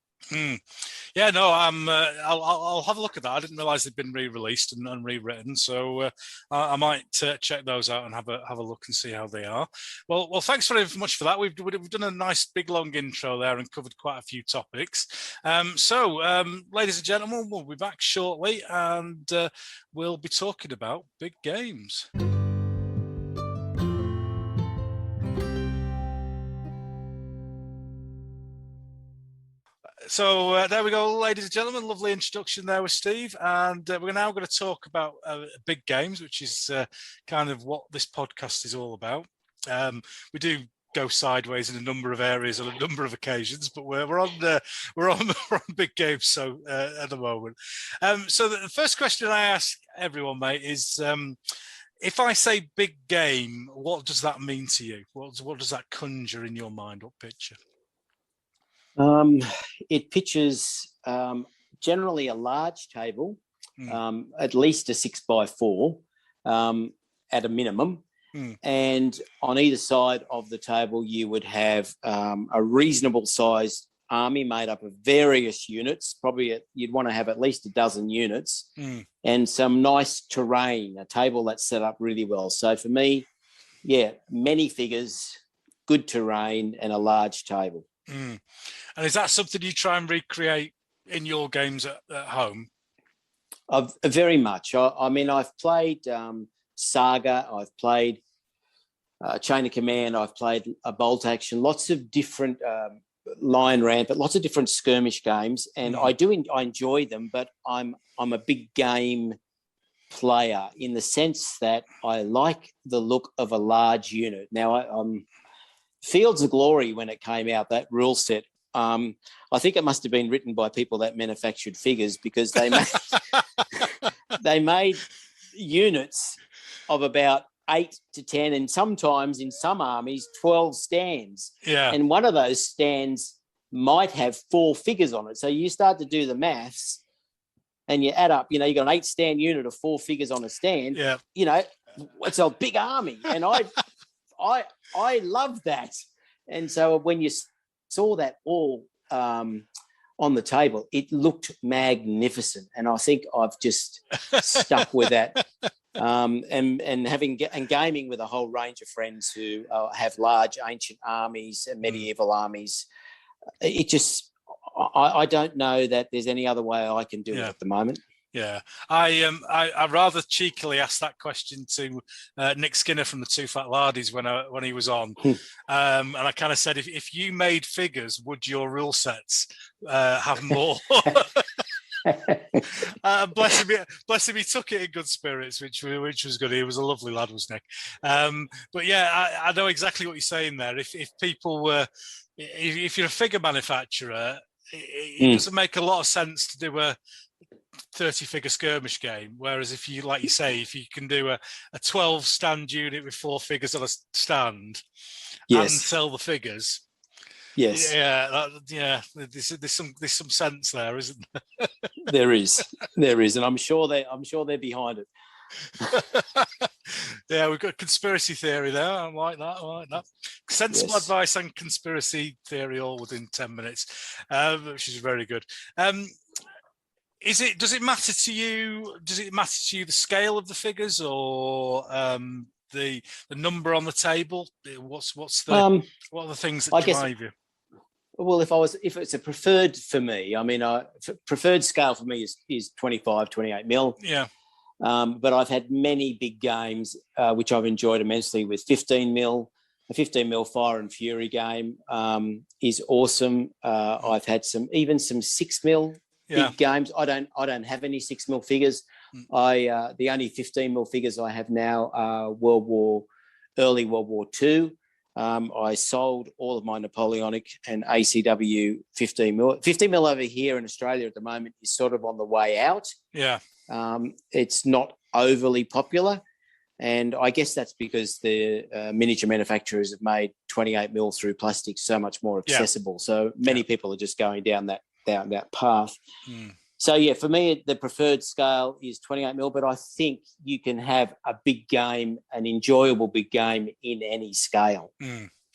Yeah, no, I'll have a look at that. I didn't realise they'd been re-released and rewritten, so I might check those out and have a look and see how they are. Well, thanks very much for that. We've done a nice big long intro there and covered quite a few topics. So, ladies and gentlemen, we'll be back shortly, and we'll be talking about big games. So there we go, ladies and gentlemen. Lovely introduction there with Steve, and we're now going to talk about big games, which is kind of what this podcast is all about. We do go sideways in a number of areas on a number of occasions, but we're on big games. So at the moment, so the first question I ask everyone, mate, is if I say big game, what does that mean to you? What does that conjure in your mind? What picture? It pictures generally a large table, at least a 6x4 at a minimum. And on either side of the table, you would have a reasonable sized army made up of various units. Probably you'd want to have at least a dozen units and some nice terrain, a table that's set up really well. So for me, many figures, good terrain, and a large table. And is that something you try and recreate in your games at home? Very much. I mean, I've played Saga, I've played Chain of Command, I've played a Bolt Action, lots of different line rampant, lots of different skirmish games, and I enjoy them. But I'm a big game player in the sense that I like the look of a large unit. Now, I'm Fields of Glory, when it came out, that rule set, I think it must have been written by people that manufactured figures, because they made units of about 8 to 10, and sometimes in some armies 12 stands. Yeah. And one of those stands might have 4 figures on it. So you start to do the maths and you add up, you got an 8-stand unit of 4 figures on a stand. Yeah. It's a big army. And I love that. And so when you saw that all on the table, it looked magnificent. And I think I've just stuck with that. And gaming with a whole range of friends who have large ancient armies and medieval armies. It just, I don't know that there's any other way I can do it at the moment. Yeah, I rather cheekily asked that question to Nick Skinner from the Two Fat Lardies when he was on, and I kind of said, if you made figures, would your rule sets have more? Bless him, he took it in good spirits, which was good. He was a lovely lad, was Nick. But yeah, I know exactly what you're saying there. If people were, if you're a figure manufacturer, it doesn't make a lot of sense to do a 30-figure skirmish game, whereas if you, like you say, if you can do a 12-stand unit with 4 figures on a stand and sell the figures, Yes. There's some sense there, isn't there? There is, and I'm sure they're behind it. Yeah, we've got a conspiracy theory there. I like that. Sensible advice and conspiracy theory all within 10 minutes, which is very good. Does it matter to you? Does it matter to you the scale of the figures or the number on the table? What are the things that drive you? Well, if it's a preferred for me, I mean, preferred scale for me is 25, 28 mil. Yeah. But I've had many big games which I've enjoyed immensely with 15 mil. A 15 mil Fire and Fury game is awesome. I've had some 6 mil big games. I don't have any 6 mil figures. The only 15 mil figures I have now are early World War II. I sold all of my Napoleonic and ACW 15 mil. 15 mil over here in Australia at the moment is sort of on the way out. Yeah. It's not overly popular. And I guess that's because the miniature manufacturers have made 28 mil through plastic so much more accessible. Yeah. So many people are just going down that path. So, yeah, for me, the preferred scale is 28 mil, but I think you can have a big game, an enjoyable big game in any scale.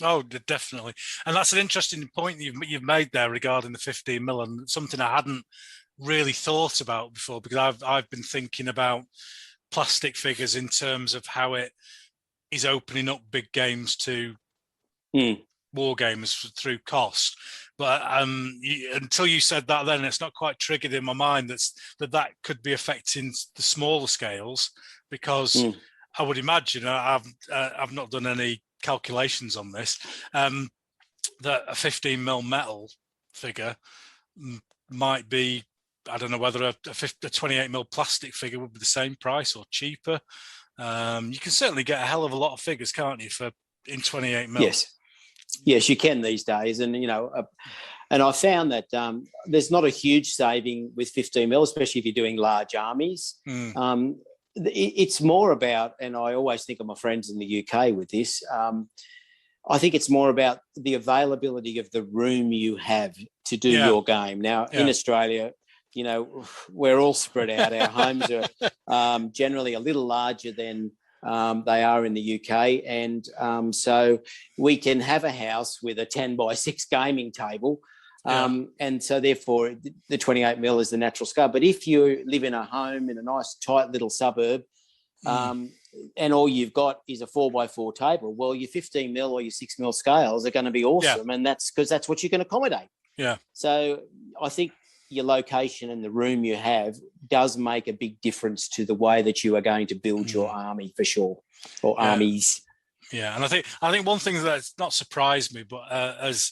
Oh, definitely. And that's an interesting point you've made there regarding the 15 mil, and something I hadn't really thought about before, because I've been thinking about plastic figures in terms of how it is opening up big games to war games through cost. But until you said that, then it's not quite triggered in my mind that could be affecting the smaller scales, because I would imagine, I've not done any calculations on this, that a 15 mil metal figure might be, I don't know whether a 28 mil plastic figure would be the same price or cheaper. You can certainly get a hell of a lot of figures, can't you, in 28 mil? Yes, you can these days. And, and I found that there's not a huge saving with 15 mil, especially if you're doing large armies. It's more about, and I always think of my friends in the UK with this, I think it's more about the availability of the room you have to do your game. Now, in Australia, we're all spread out. Our homes are generally a little larger than they are in the UK. And so we can have a house with a 10 by 6 gaming table. And so therefore the 28 mil is the natural scale. But if you live in a home in a nice tight little suburb, and all you've got is a 4 by 4 table, well, your 15 mil or your 6 mil scales are going to be awesome. And that's because that's what you can accommodate. Yeah. So I think your location and the room you have does make a big difference to the way that you are going to build your army, for sure, or armies. Yeah, and I think one thing that's not surprised me, but has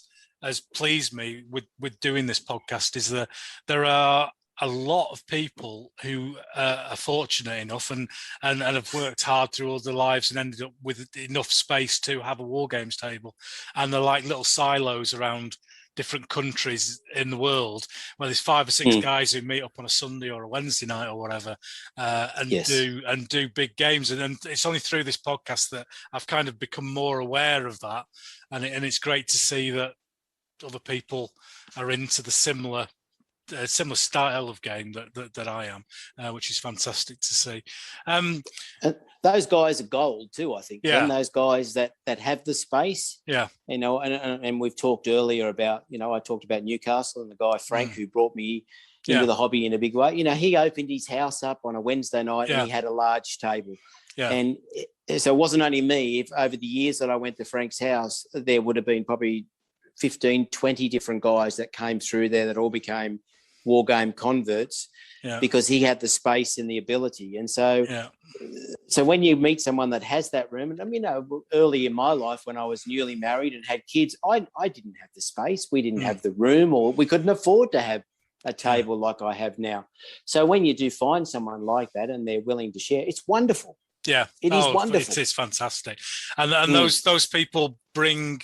pleased me with doing this podcast is that there are a lot of people who are fortunate enough and have worked hard through all their lives and ended up with enough space to have a war games table, and they're like little silos around different countries in the world where there's 5 or 6 guys who meet up on a Sunday or a Wednesday night or whatever and do big games. And it's only through this podcast that I've kind of become more aware of that. And it's great to see that other people are into the similar style of game that I am, which is fantastic to see. Those guys are gold too, I think. And those guys that have the space. Yeah. And we've talked earlier about, I talked about Newcastle and the guy Frank who brought me into the hobby in a big way. He opened his house up on a Wednesday night and he had a large table. Yeah. And so it wasn't only me. If over the years that I went to Frank's house, there would have been probably 15, 20 different guys that came through there that all became war game converts because he had the space and the ability. And so so when you meet someone that has that room, and early in my life when I was newly married and had kids, I didn't have the space. We didn't have the room, or we couldn't afford to have a table like I have now. So when you do find someone like that and they're willing to share, it's wonderful. Yeah. It is wonderful. It is fantastic. And those people bring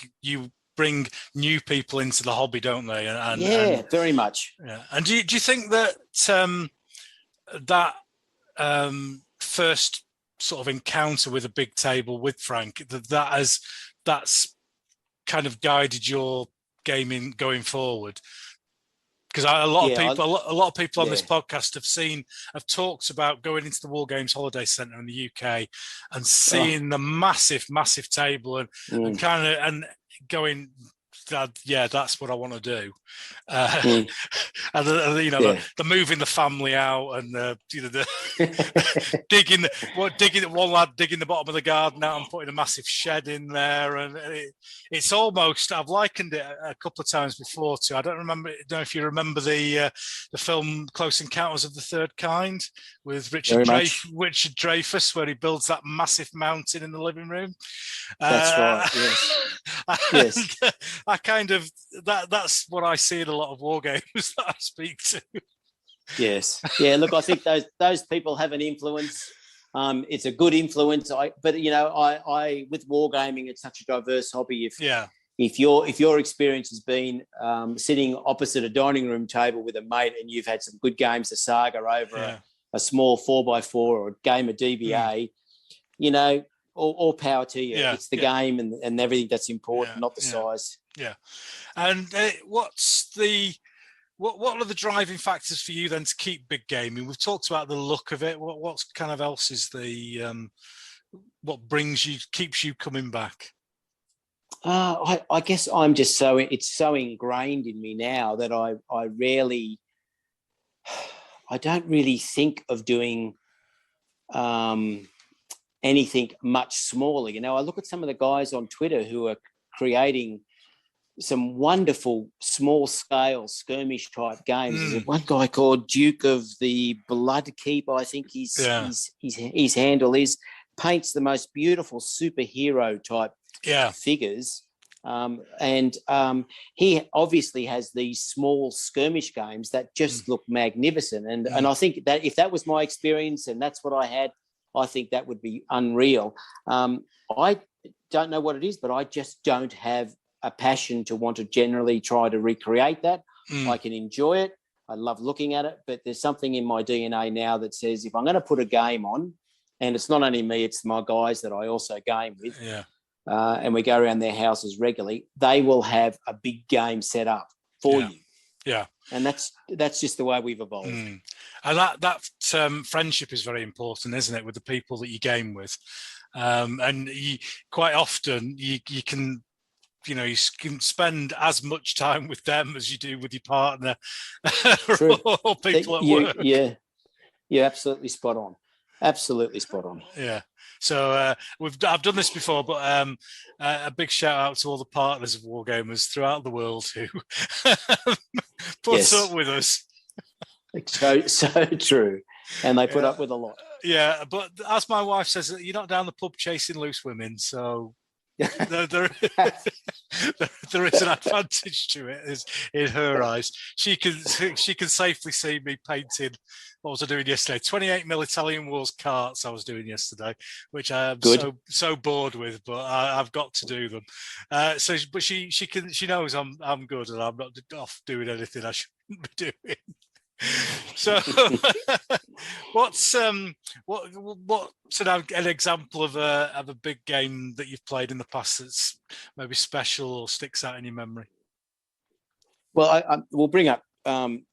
new people into the hobby, don't they? And very much. Yeah. And do you think that first sort of encounter with a big table with Frank, that's kind of guided your gaming going forward? Because a lot of people on this podcast have talked about going into the Wargames Holiday Centre in the UK and seeing the massive table and kind of and going, yeah, that's what I want to do. And the moving the family out and the digging one lad digging the bottom of the garden out and putting a massive shed in there, and it's almost, I've likened it a couple of times before to, I don't know if you remember the film Close Encounters of the Third Kind with Richard Dreyfuss, where he builds that massive mountain in the living room. That's right. Yes. I kind of that's what I see in a lot of war games that I speak to. Yes. Yeah, look, I think those people have an influence. It's a good influence. But I with wargaming, it's such a diverse hobby. If your experience has been sitting opposite a dining room table with a mate and you've had some good games of Saga over a small 4x4 or a game of DBA, all power to you. It's the game and everything that's important, not the size. Yeah. And what are the driving factors for you then to keep big gaming? We've talked about the look of it. What kind of else is what keeps you coming back? I guess I'm just it's so ingrained in me now that I don't really think of doing anything much smaller. I look at some of the guys on Twitter who are creating some wonderful small scale skirmish type games. There's one guy called Duke of the Bloodkeep, I think his handle is, paints the most beautiful superhero type figures. And he obviously has these small skirmish games that just look magnificent. And I think that if that was my experience and that's what I had, I think that would be unreal. I don't know what it is, but I just don't have a passion to want to generally try to recreate that. I can enjoy it. I love looking at it, but there's something in my DNA now that says if I'm going to put a game on, and it's not only me, it's my guys that I also game with, and we go around their houses regularly, they will have a big game set up for you. Yeah. And that's just the way we've evolved. And that friendship is very important, isn't it, with the people that you game with? And quite often you can spend as much time with them as you do with your partner or people at work. Yeah, you're absolutely spot on. Absolutely spot on. Yeah. So I've done this before, but a big shout out to all the partners of Wargamers throughout the world who put up with us. So true. And they put up with a lot. Yeah, but as my wife says, you're not down the pub chasing loose women, so there is an advantage to it in her eyes. She can safely see me painting. What was I doing yesterday? 28mm Italian Wars carts I was doing yesterday, which I am so bored with, but I've got to do them. But she knows I'm good and I'm not off doing anything I shouldn't be doing. So, what's an example of a big game that you've played in the past that's maybe special or sticks out in your memory? Well, we'll bring up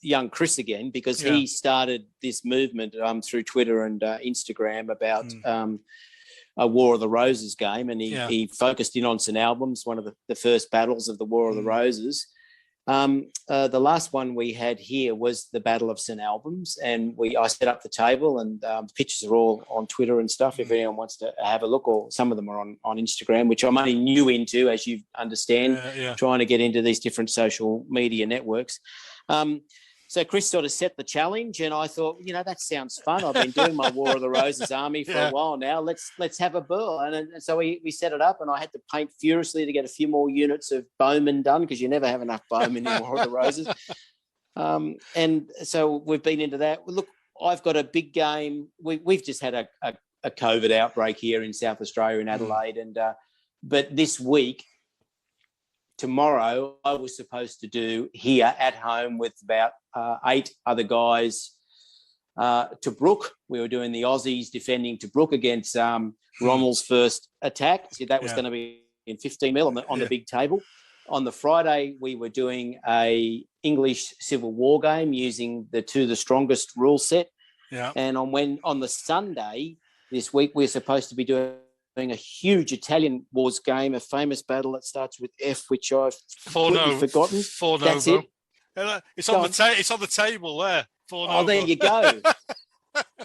young Chris again because he started this movement through Twitter and Instagram about a War of the Roses game, and he focused in on St Albans, one of the first battles of the War of the Roses. The last one we had here was the Battle of St Albans, and I set up the table, and the pictures are all on Twitter and stuff if anyone wants to have a look, or some of them are on Instagram, which I'm only new into, as you understand, trying to get into these different social media networks. So Chris sort of set the challenge, and I thought, that sounds fun. I've been doing my War of the Roses army for a while now. Let's have a burl. And so we set it up, and I had to paint furiously to get a few more units of bowmen done because you never have enough bowmen in War of the Roses. And so we've been into that. Look, I've got a big game. We've just had a COVID outbreak here in South Australia in Adelaide, and but this week, tomorrow, I was supposed to do here at home with about 8 other guys Tobruk. We were doing the Aussies defending Tobruk against Rommel's first attack. So that was going to be in 15mm on the big table. on the Friday, we were doing a English Civil War game using the strongest rule set. Yeah. And on the Sunday this week, we're supposed to be doing a huge Italian Wars game, a famous battle that starts with F, which I've completely forgotten. That's it. It's on the table there. There you go.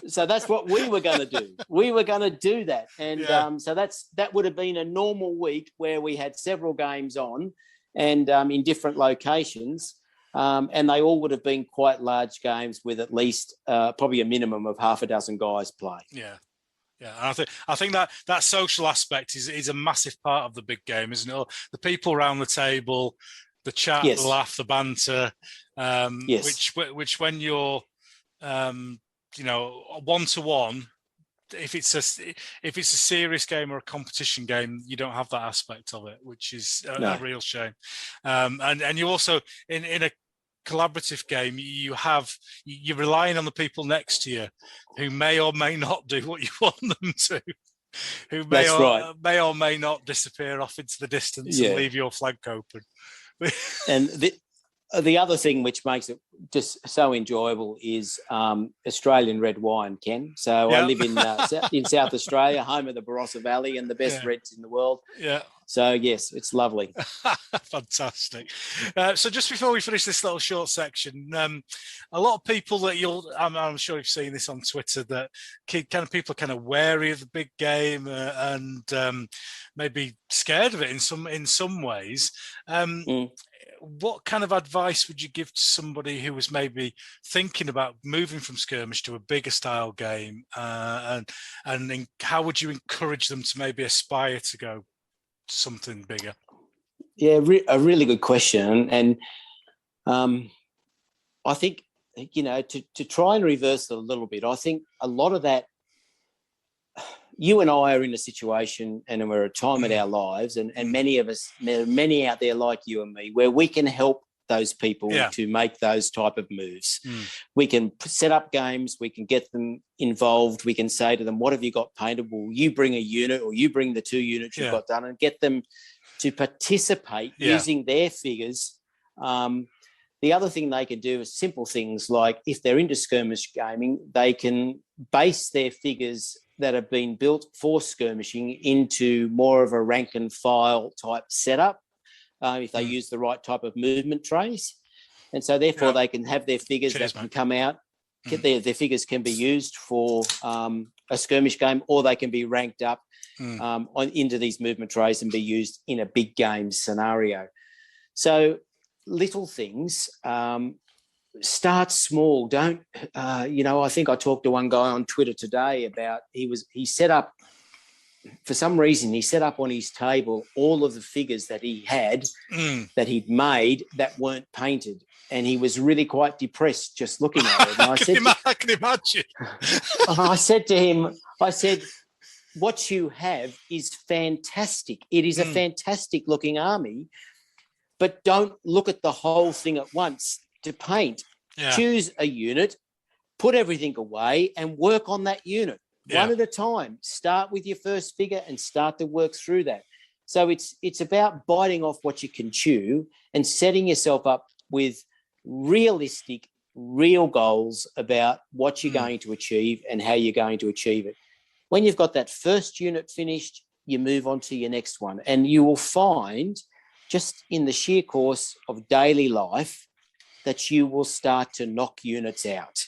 So that's what we were going to do. We were going to do that, and so that would have been a normal week where we had several games on, and in different locations, and they all would have been quite large games with at least probably a minimum of half a dozen guys play. Yeah. Yeah, and I think that social aspect is a massive part of the big game, isn't it? The people around the table, the chat, the laugh, the banter, which when you're one-to-one, if it's a serious game or a competition game, you don't have that aspect of it, which is a real shame. And you also in a collaborative game, you're relying on the people next to you who may or may not do what you want them to, who may or may not disappear off into the distance and leave your flank open. And the other thing which makes it just so enjoyable is Australian red wine, Ken. So I live in South Australia, home of the Barossa Valley and the best reds in the world. Yeah. So, yes, it's lovely. Fantastic. So just before we finish this little short section, a lot of people that I'm sure you've seen this on Twitter, that people are kind of wary of the big game and maybe scared of it in some ways. What kind of advice would you give to somebody who was maybe thinking about moving from skirmish to a bigger style game, and how would you encourage them to maybe aspire to go something bigger? Yeah, a really good question. And I think, to try and reverse it a little bit, I think a lot of that, you and I are in a situation and we're at a time in our lives, and many of us, many out there like you and me, where we can help those people to make those type of moves. We can set up games, we can get them involved, we can say to them, what have you got paintable? You bring a unit, or you bring the 2 units you've got done, and get them to participate using their figures. The other thing they can do is simple things like, if they're into skirmish gaming, they can base their figures that have been built for skirmishing into more of a rank and file type setup, if they use the right type of movement trays. And so therefore they can have their figures can come out, their figures can be used for a skirmish game, or they can be ranked up into these movement trays and be used in a big game scenario. So little things, start small. Don't, I think I talked to one guy on Twitter today about, he set up, for some reason, he set up on his table all of the figures that he had, that he'd made, that weren't painted. And he was really quite depressed just looking at it. And I can imagine. I said to him, what you have is fantastic. It is a fantastic looking army, but don't look at the whole thing at once. To paint, choose a unit, put everything away, and work on that unit one at a time. Start with your first figure and start to work through that. So it's about biting off what you can chew and setting yourself up with realistic, real goals about what you're going to achieve and how you're going to achieve it. When you've got that first unit finished, you move on to your next one, and you will find, just in the sheer course of daily life, that you will start to knock units out,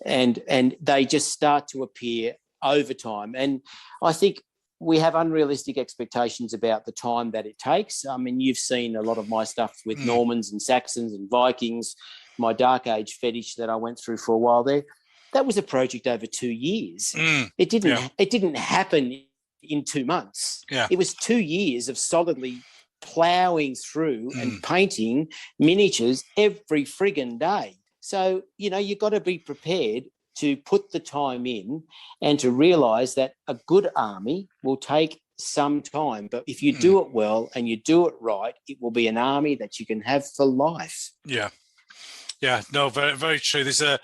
and they just start to appear over time. And I think we have unrealistic expectations about the time that it takes. I mean, you've seen a lot of my stuff with Normans and Saxons and Vikings, my Dark Age fetish that I went through for a while there. That was a project over 2 years. It didn't happen in 2 months. It was 2 years of solidly ploughing through and painting miniatures every friggin' day. So, you've got to be prepared to put the time in and to realise that a good army will take some time. But if you do it well and you do it right, it will be an army that you can have for life. Yeah, no, very, very true. There's a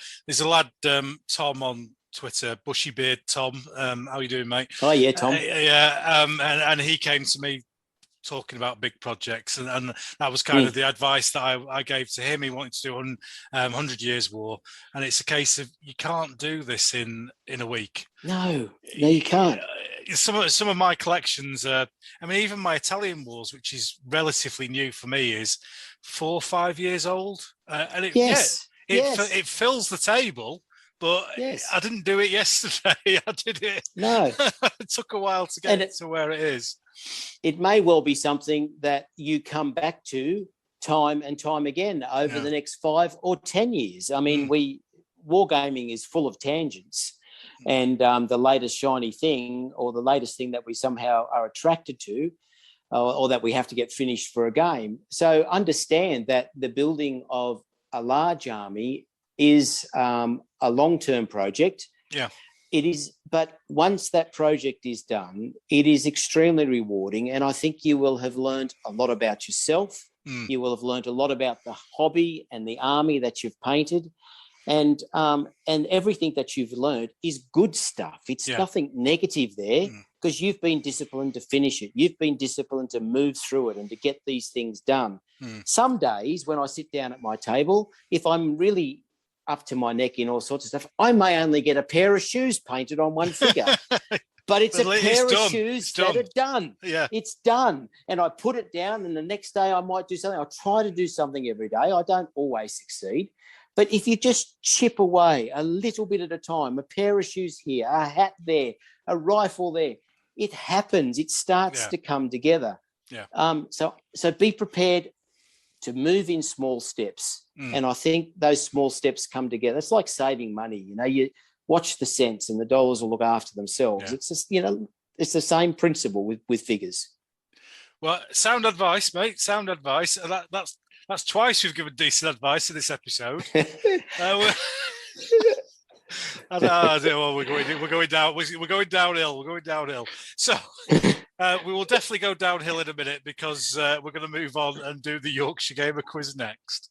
lad, Tom, on Twitter, Bushy Beard Tom. How you doing, mate? Oh, yeah, Tom. And he came to me talking about big projects, and that was kind of the advice that I gave to him. He wanted to do 100 Years' War, and it's a case of you can't do this in a week. No, you can't. Some of my collections, I mean, even my Italian Wars, which is relatively new for me, is 4 or 5 years old, and it fills the table. But I didn't do it yesterday. I did it. No, it took a while to get to where it is. It may well be something that you come back to time and time again over the next 5 or 10 years. I mean, wargaming is full of tangents, and the latest shiny thing or the latest thing that we somehow are attracted to, or that we have to get finished for a game. So understand that the building of a large army is a long-term project. Yeah. It is, but once that project is done, it is extremely rewarding, and I think you will have learned a lot about yourself. You will have learned a lot about the hobby and the army that you've painted, and everything that you've learned is good stuff. It's nothing negative there, because you've been disciplined to finish it. You've been disciplined to move through it and to get these things done. Some days when I sit down at my table, if I'm really up to my neck in all sorts of stuff, I may only get a pair of shoes painted on one figure, but it's a pair of shoes that are done. Yeah, it's done, and I put it down, and the next day I might do something. I try to do something every day. I don't always succeed, but if you just chip away a little bit at a time, a pair of shoes here, a hat there, a rifle there, it happens. It starts to come together. Yeah. So be prepared to move in small steps. And I think those small steps come together. It's like saving money. You watch the cents and the dollars will look after themselves. Yeah. It's just, it's the same principle with figures. Well, sound advice, mate. Sound advice. That's twice we've given decent advice in this episode. Well, we're going downhill. We're going downhill. So we will definitely go downhill in a minute, because we're going to move on and do the Yorkshire Gamer Quiz next.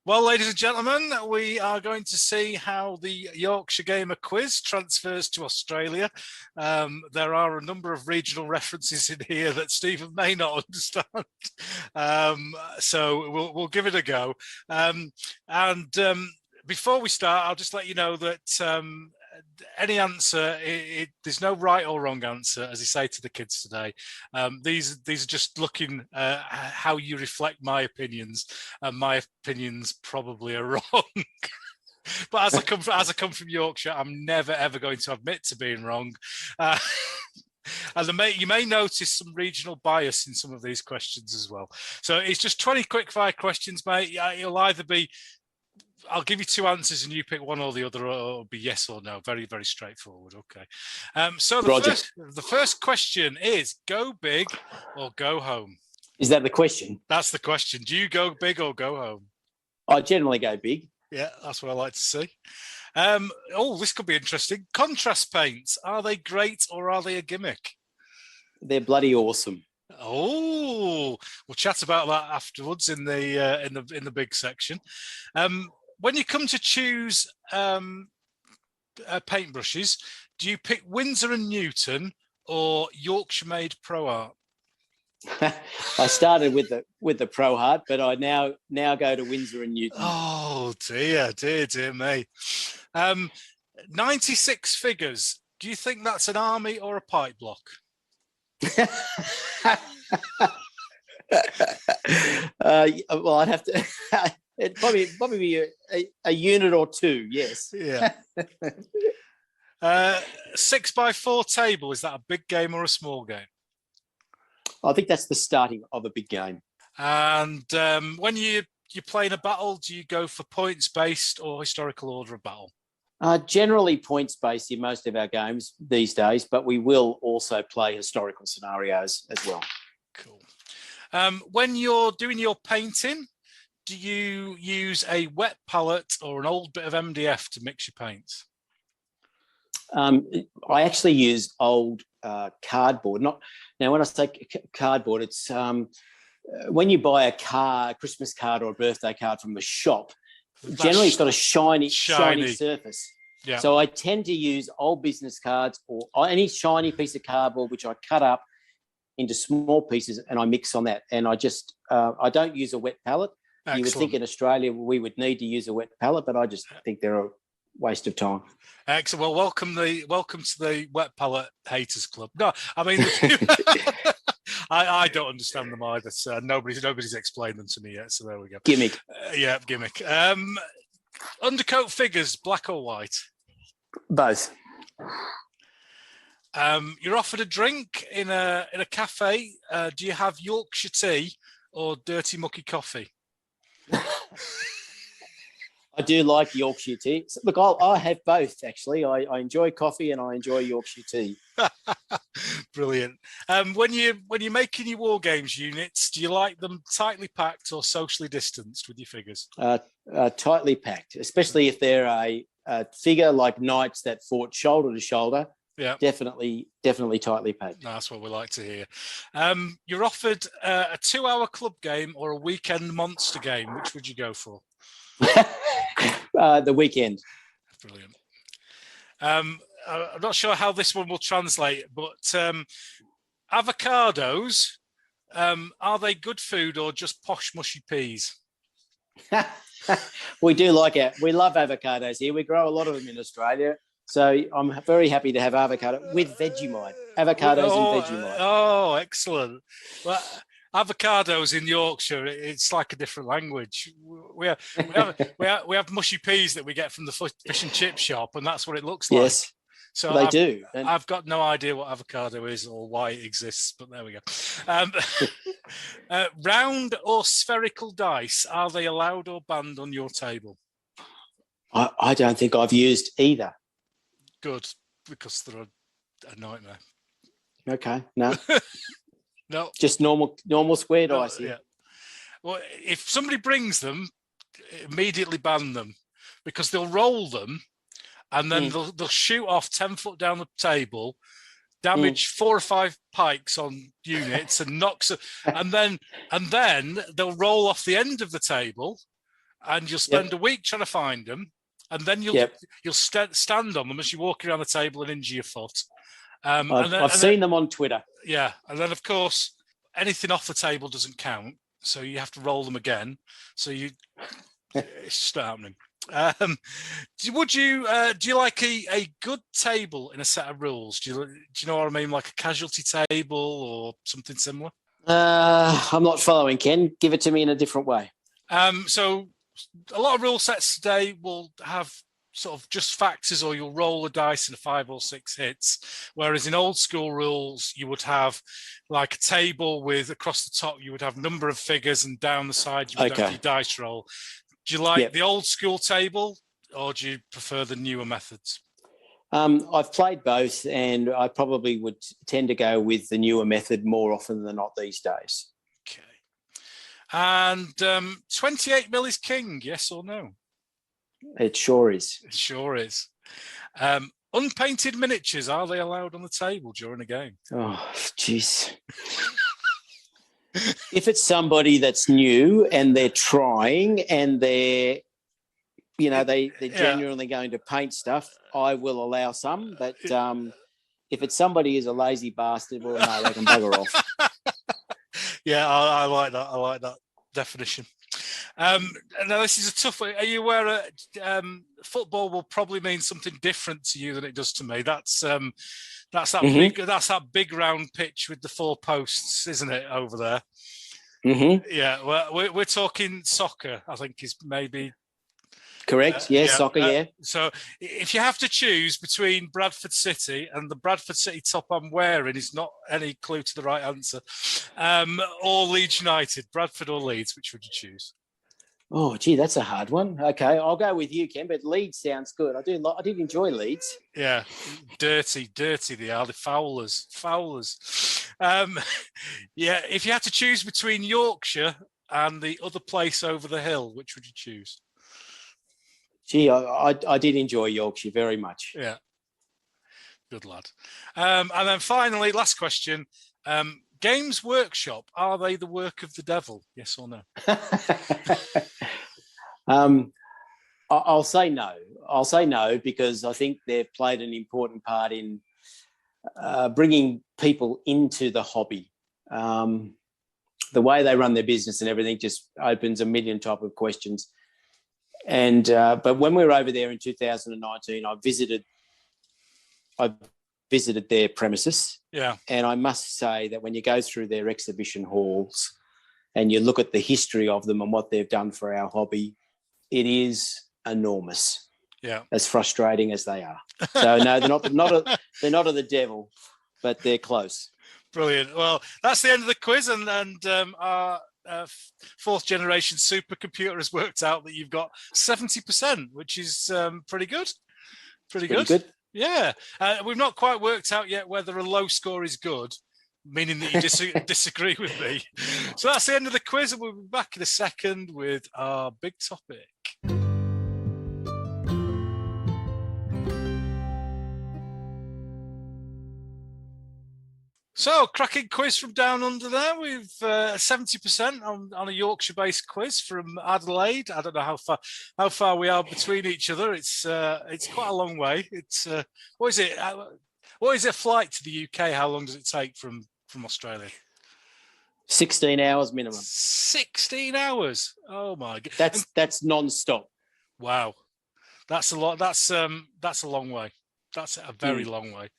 Well, ladies and gentlemen, we are going to see how the Yorkshire Gamer Quiz transfers to Australia. There are a number of regional references in here that Stephen may not understand. So we'll give it a go. Before we start, I'll just let you know that any answer, there's no right or wrong answer, as I say to the kids today. These are just looking how you reflect my opinions, and my opinions probably are wrong. But as I come from Yorkshire, I'm never ever going to admit to being wrong. And you may notice some regional bias in some of these questions as well. So it's just 20 quickfire questions, mate. It'll either be, I'll give you 2 answers and you pick one or the other, or it'll be yes or no. Very, very straightforward. Okay. So the first question is, go big or go home? Is that the question? That's the question. Do you go big or go home? I generally go big. Yeah, that's what I like to see. This could be interesting. Contrast paints, are they great or are they a gimmick? They're bloody awesome. Oh, we'll chat about that afterwards in the big section. When you come to choose paintbrushes, do you pick Winsor & Newton or Yorkshire-made Pro Art? I started with the Pro Art, but I now go to Winsor & Newton. Oh dear me. 96 figures. Do you think that's an army or a pipe block? Well, I'd have to. It'd probably be a unit or 2. Yes. Yeah. 6x4 table. Is that a big game or a small game? I think that's the starting of a big game. And when you're playing a battle, do you go for points based or historical order of battle? Generally points based in most of our games these days, but we will also play historical scenarios as well. Cool. When you're doing your painting, do you use a wet palette or an old bit of MDF to mix your paints? I actually use old cardboard. Now, when I say cardboard, it's when you buy a Christmas card or a birthday card from a shop, generally it's got a shiny surface. Yeah. So I tend to use old business cards or any shiny piece of cardboard, which I cut up into small pieces and I mix on that. And I just, I don't use a wet palette. Excellent. You would think in Australia we would need to use a wet palette, but I just think they're a waste of time. Excellent. Well, welcome to the wet palette haters club. No, I mean, I don't understand them either. So nobody's explained them to me yet. So there we go. Gimmick. Yeah, gimmick. Undercoat figures, black or white? Both. You're offered a drink in a cafe. Do you have Yorkshire tea or dirty mucky coffee? I do like Yorkshire tea. Look, I have both actually. I enjoy coffee and I enjoy Yorkshire tea. Brilliant. When you're making your war games units, do you like them tightly packed or socially distanced with your figures? Tightly packed, especially if they're a figure like knights that fought shoulder to shoulder. Yeah, definitely tightly packed. That's what we like to hear. You're offered a 2-hour club game or a weekend monster game. Which would you go for? The weekend. Brilliant. I'm not sure how this one will translate, but avocados, are they good food or just posh mushy peas? We do like it. We love avocados here. We grow a lot of them in Australia. So I'm very happy to have avocado with Vegemite. Avocados and Vegemite. Oh, excellent. Well, avocados in Yorkshire, it's like a different language. We have mushy peas that we get from the fish and chip shop, and that's what it looks like. Yes, so they do. And I've got no idea what avocado is or why it exists, but there we go. Round or spherical dice, are they allowed or banned on your table? I don't think I've used either. Good, because they're a nightmare. Okay, no. No, just normal square dice. Yeah. Well, if somebody brings them, immediately ban them because they'll roll them, and then they'll shoot off 10 foot down the table, damage 4 or 5 pikes on units, and knocks, and then they'll roll off the end of the table, and you'll spend a week trying to find them, and then you'll stand on them as you walk around the table and injure your foot. I've seen them on Twitter. Yeah, and then of course anything off the table doesn't count, so you have to roll them again. So it's just not happening. Do you like a good table in a set of rules? Do you know what I mean, like a casualty table or something similar? I'm not following, Ken. Give it to me in a different way. So a lot of rule sets today will have sort of just factors, or you'll roll a dice and 5 or 6 hits. Whereas in old school rules, you would have like a table with across the top, you would have number of figures, and down the side, you would have your dice roll. Do you like the old school table, or do you prefer the newer methods? I've played both, and I probably would tend to go with the newer method more often than not these days. Okay. And 28 mil is king, yes or no? It sure is. It sure is. Unpainted miniatures, are they allowed on the table during a game? Oh, jeez. If it's somebody that's new and they're trying and they're genuinely going to paint stuff, I will allow some. But if it's somebody who's a lazy bastard, well, no, they can bugger off. Yeah, I like that. I like that definition. Now, this is a tough one. Are you aware football will probably mean something different to you than it does to me? That's that big round pitch with the 4 posts, isn't it, over there? Mm-hmm. Yeah, well, we're talking soccer, I think is maybe correct. Soccer. So if you have to choose between Bradford City, and the Bradford City top I'm wearing is not any clue to the right answer, or Leeds United, Bradford or Leeds, which would you choose? Oh, gee, that's a hard one. Okay, I'll go with you, Ken, but Leeds sounds good. I did enjoy Leeds. Yeah, dirty they are. The foulers. Yeah, if you had to choose between Yorkshire and the other place over the hill, which would you choose? Gee, I did enjoy Yorkshire very much. Yeah, good lad. And then finally, last question. Games Workshop, are they the work of the devil? Yes or no? I'll say no. I'll say no because I think they've played an important part in bringing people into the hobby. The way they run their business and everything just opens a million type of questions. And but when we were over there in 2019, I visited their premises. Yeah. And I must say that when you go through their exhibition halls and you look at the history of them and what they've done for our hobby, it is enormous. Yeah. As frustrating as they are. So no, they're not of the devil, but they're close. Brilliant. Well, that's the end of the quiz, and our fourth generation supercomputer has worked out that you've got 70%, which is pretty good. Pretty good. Yeah. We've not quite worked out yet whether a low score is good, meaning that you disagree with me. So that's the end of the quiz, and we'll be back in a second with our big topic. So, cracking quiz from down under there. We've 70% on a Yorkshire-based quiz from Adelaide. I don't know how far we are between each other. It's quite a long way. It's what is it? What is a flight to the UK? How long does it take from Australia? 16 hours minimum. 16 hours. Oh my god. That's non-stop. Wow, that's a lot. That's a long way. That's a very long way.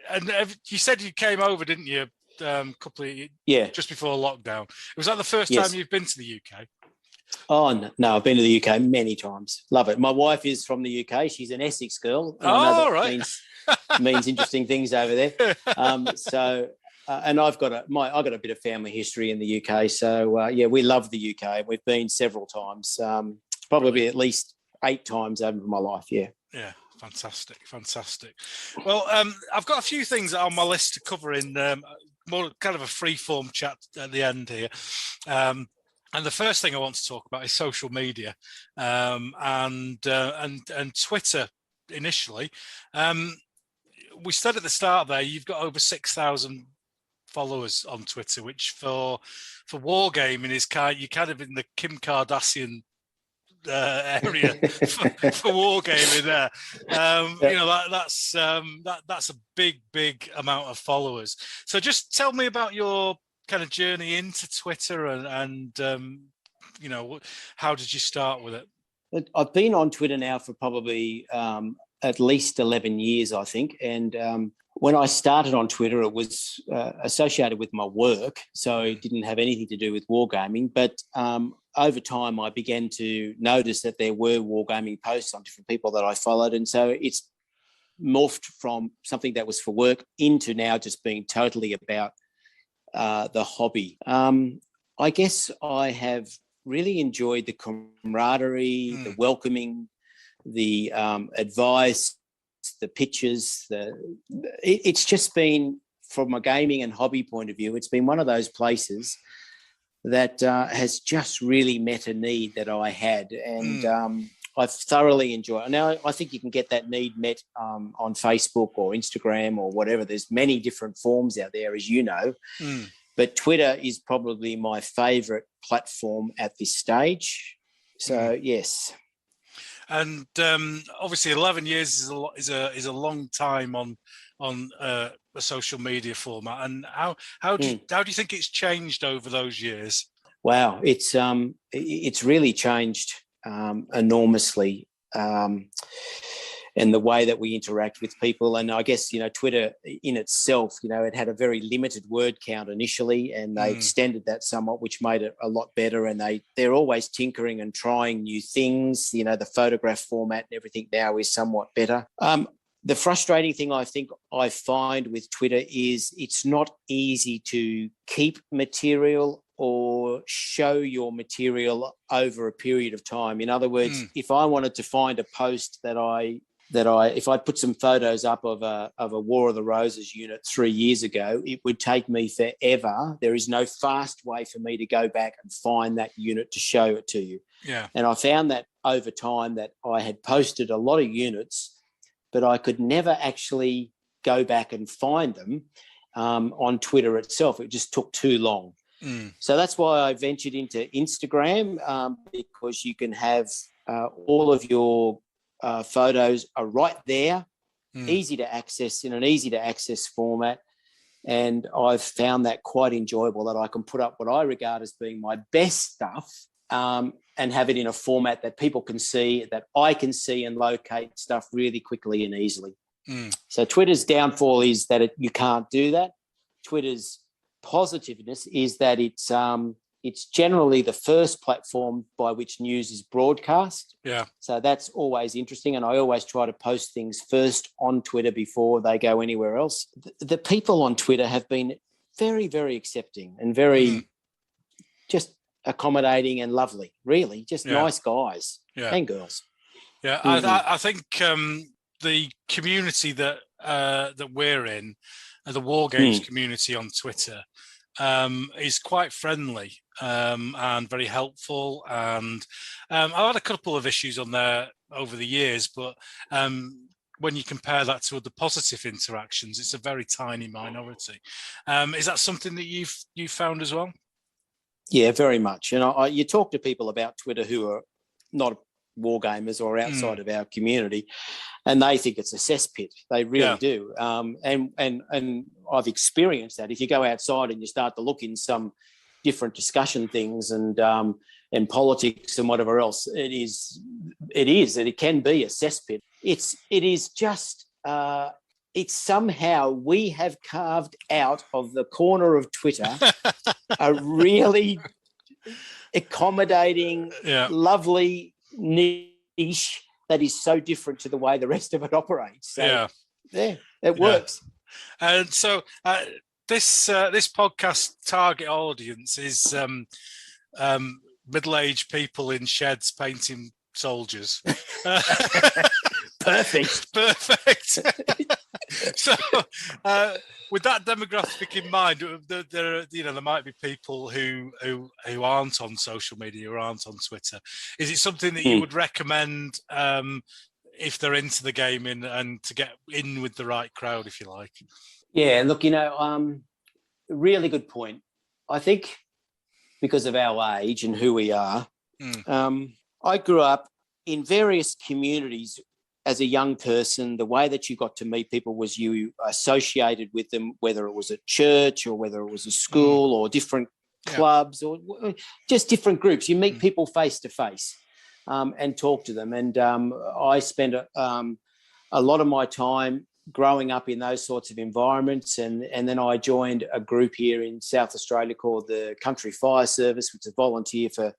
And you said you came over, didn't you? Just before lockdown. Was that the first time you've been to the UK? Oh no, I've been to the UK many times. Love it. My wife is from the UK. She's an Essex girl. And I know that means interesting things over there. And I've got a bit of family history in the UK. So we love the UK. We've been several times. Probably at least 8 times over my life. Yeah. Yeah. Fantastic. Well, I've got a few things on my list to cover in more kind of a free-form chat at the end here. And the first thing I want to talk about is social media and Twitter initially. We said at the start there, you've got over 6,000 followers on Twitter, which for wargaming is you're kind of in the Kim Kardashian area for wargaming there. That's a big amount of followers. So just tell me about your kind of journey into Twitter and how did you start with it? I've been on Twitter now for probably at least 11 years, I think. And when I started on Twitter, it was associated with my work, so it didn't have anything to do with wargaming. But over time, I began to notice that there were wargaming posts on different people that I followed. And so it's morphed from something that was for work into now just being totally about the hobby. I guess I have really enjoyed the camaraderie, the welcoming, the advice, the pictures. It's just been, from a gaming and hobby point of view, it's been one of those places that has just really met a need that I had, and I've thoroughly enjoyed it. Now, I think you can get that need met on Facebook or Instagram or whatever. There's many different forms out there, as you know, but Twitter is probably my favourite platform at this stage. So, yes. And obviously, 11 years is a long time on a social media format. And how do you think it's changed over those years? Wow, it's really changed enormously, and the way that we interact with people. And I guess Twitter in itself, it had a very limited word count initially, and they extended that somewhat, which made it a lot better. And they're always tinkering and trying new things. The photograph format and everything now is somewhat better. The frustrating thing I think I find with Twitter is it's not easy to keep material or show your material over a period of time. In other words, if I wanted to find a post if I put some photos up of a War of the Roses unit 3 years ago, it would take me forever. There is no fast way for me to go back and find that unit to show it to you. Yeah. And I found that over time that I had posted a lot of units, but I could never actually go back and find them on Twitter itself. It just took too long. So that's why I ventured into Instagram, because you can have all of your photos are right there, easy to access in an easy to access format. And I've found that quite enjoyable, that I can put up what I regard as being my best stuff and have it in a format that people can see, that I can see and locate stuff really quickly and easily. So Twitter's downfall is that you can't do that. Twitter's positiveness is that it's generally the first platform by which news is broadcast. Yeah. So that's always interesting. And I always try to post things first on Twitter before they go anywhere else. The people on Twitter have been very, very accepting and very just accommodating and lovely, really. Just nice guys and girls. Yeah, I think the community that we're in, the Wargames community on Twitter, is quite friendly and very helpful. And I've had a couple of issues on there over the years, but when you compare that to other positive interactions, it's a very tiny minority. Is that something that you've found as well? Yeah, very much. And you talk to people about Twitter who are not wargamers or outside of our community, and they think it's a cesspit. They really do. And I've experienced that. If you go outside and you start to look in some different discussion things and politics and whatever else, it can be a cesspit. It is just it's somehow we have carved out of the corner of Twitter a really accommodating, lovely niche that is so different to the way the rest of it operates. So, it works. And so this podcast target audience is middle-aged people in sheds painting soldiers. Perfect. So, with that demographic in mind, there might be people who aren't on social media or aren't on Twitter. Is it something that you would recommend if they're into the gaming and to get in with the right crowd, if you like? Yeah, look, really good point. I think because of our age and who we are, I grew up in various communities as a young person. The way that you got to meet people was you associated with them, whether it was at church or whether it was a school or different clubs or just different groups. You meet people face to face and talk to them. And I spent a lot of my time growing up in those sorts of environments. And then I joined a group here in South Australia called the Country Fire Service, which is a volunteer for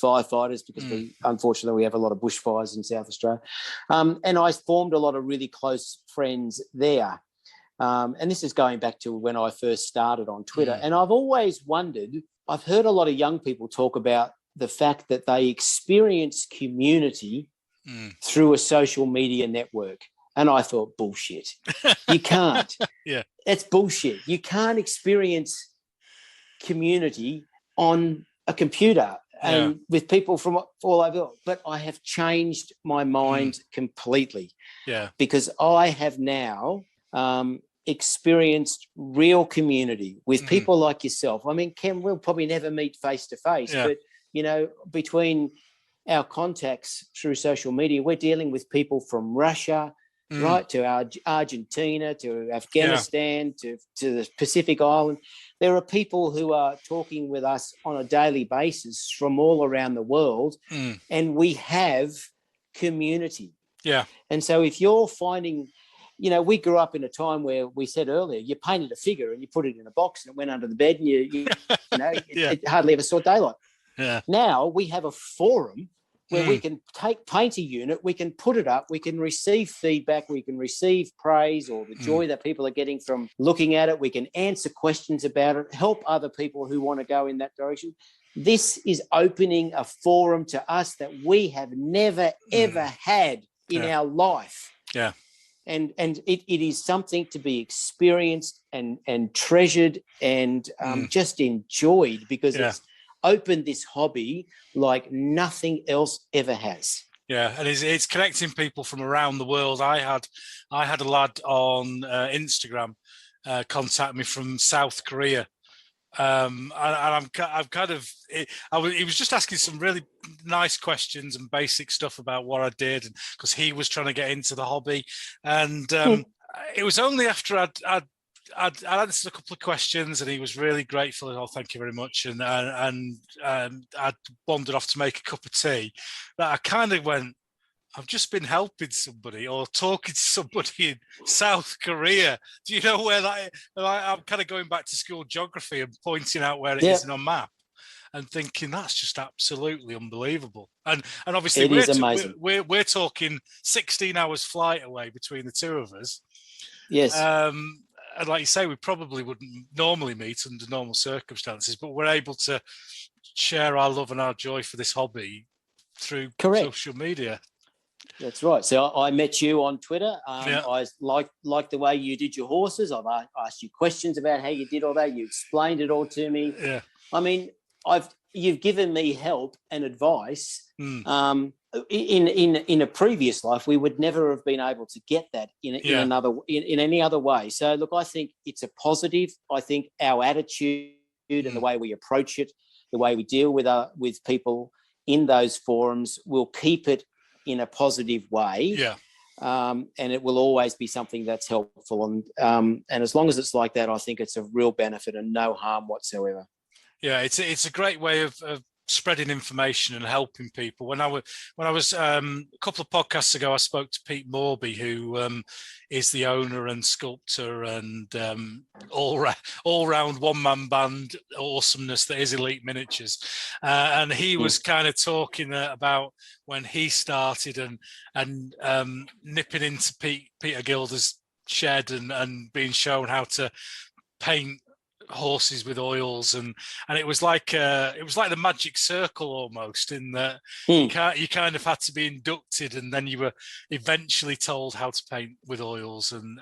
firefighters, because unfortunately we have a lot of bushfires in South Australia. And I formed a lot of really close friends there. And this is going back to when I first started on Twitter. And I've always wondered, I've heard a lot of young people talk about the fact that they experience community through a social media network. And I thought, bullshit. You can't. It's bullshit. You can't experience community on a computer and with people from all over. But I have changed my mind completely. Because I have now experienced real community with people like yourself. I mean, Ken, we'll probably never meet face to face, but between our contacts through social media, we're dealing with people from Russia, right, to Argentina, to Afghanistan, to the Pacific Island. There are people who are talking with us on a daily basis from all around the world, and we have community. And so if you're finding, we grew up in a time where we said earlier, you painted a figure and you put it in a box and it went under the bed and it hardly ever saw daylight. Now we have a forum where we can paint a unit, we can put it up, we can receive feedback, we can receive praise or the joy that people are getting from looking at it. We can answer questions about it, help other people who want to go in that direction. This is opening a forum to us that we have never, ever had in our life. And it is something to be experienced and treasured and just enjoyed, because it's opened this hobby like nothing else ever has. And it's connecting people from around the world. I had a lad on Instagram contact me from South Korea I'm kind of. He was just asking some really nice questions and basic stuff about what I did, because he was trying to get into the hobby, and it was only after I'd answered a couple of questions, and he was really grateful. Oh, thank you very much. And I'd wandered off to make a cup of tea, that I kind of went, I've just been helping somebody or talking to somebody in South Korea. Do you know where that is? I'm kind of going back to school geography and pointing out where it is in a map and thinking that's just absolutely unbelievable. And obviously it is amazing. We're talking 16 hours flight away between the two of us. Yes. And like you say, we probably wouldn't normally meet under normal circumstances, but we're able to share our love and our joy for this hobby through social media. That's right. So I met you on Twitter. I like the way you did your horses. I've asked you questions about how you did all that. You explained it all to me. Yeah. I mean, you've given me help and advice. In a previous life, we would never have been able to get that in any other way. So look, I think it's a positive. I think our attitude and the way we approach it, the way we deal with people in those forums, will keep it in a positive way. Yeah. And it will always be something that's helpful. And as long as it's like that, I think it's a real benefit and no harm whatsoever. Yeah, it's a great way of spreading information and helping people. When I was a couple of podcasts ago, I spoke to Pete Morby, who is the owner and sculptor and all round one man band awesomeness that is Elite Miniatures, and he was kind of talking about when he started and nipping into Peter Gilder's shed and being shown how to paint horses with oils, and it was like the magic circle almost, in that you kind of had to be inducted and then you were eventually told how to paint with oils, and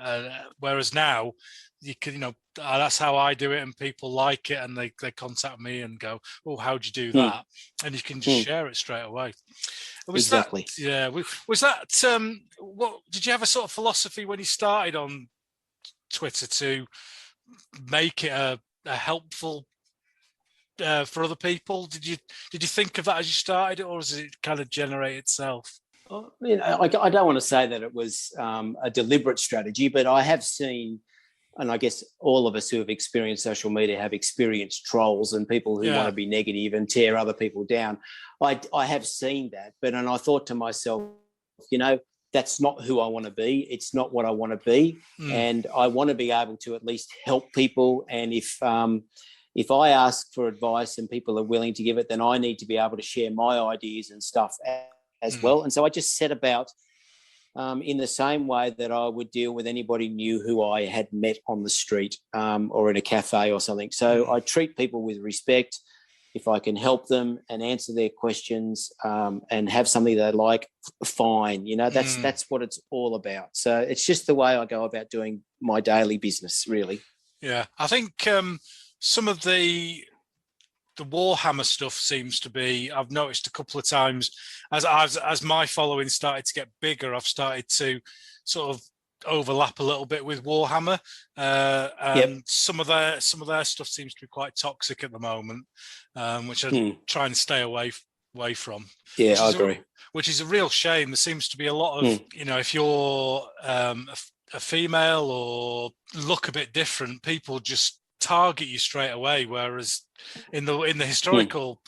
whereas now you can, that's how I do it, and people like it, and they contact me and go, oh, how'd you do that? And you can just share it straight away. Exactly. Was that what did you have a sort of philosophy when you started on Twitter to make it a helpful for other people? Did you think of that as you started it, or does it kind of generate itself? I mean, I don't want to say that it was a deliberate strategy, but I have seen, and I guess all of us who have experienced social media have experienced trolls and people who want to be negative and tear other people down. I have seen that, and I thought to myself, that's not who I want to be. It's not what I want to be. And I want to be able to at least help people. And if I ask for advice and people are willing to give it, then I need to be able to share my ideas and stuff as well. And so I just set about in the same way that I would deal with anybody new who I had met on the street or in a cafe or something. So I treat people with respect. If I can help them and answer their questions and have something they like, fine. That's what it's all about. So it's just the way I go about doing my daily business, really. Yeah, I think some of the Warhammer stuff seems to be, I've noticed a couple of times as my following started to get bigger, I've started to sort of overlap a little bit with Warhammer, and some of their stuff seems to be quite toxic at the moment, which I try and stay away from. Yeah, I agree. Which is a real shame. There seems to be a lot of if you're a female or look a bit different, people just target you straight away. Whereas in the historical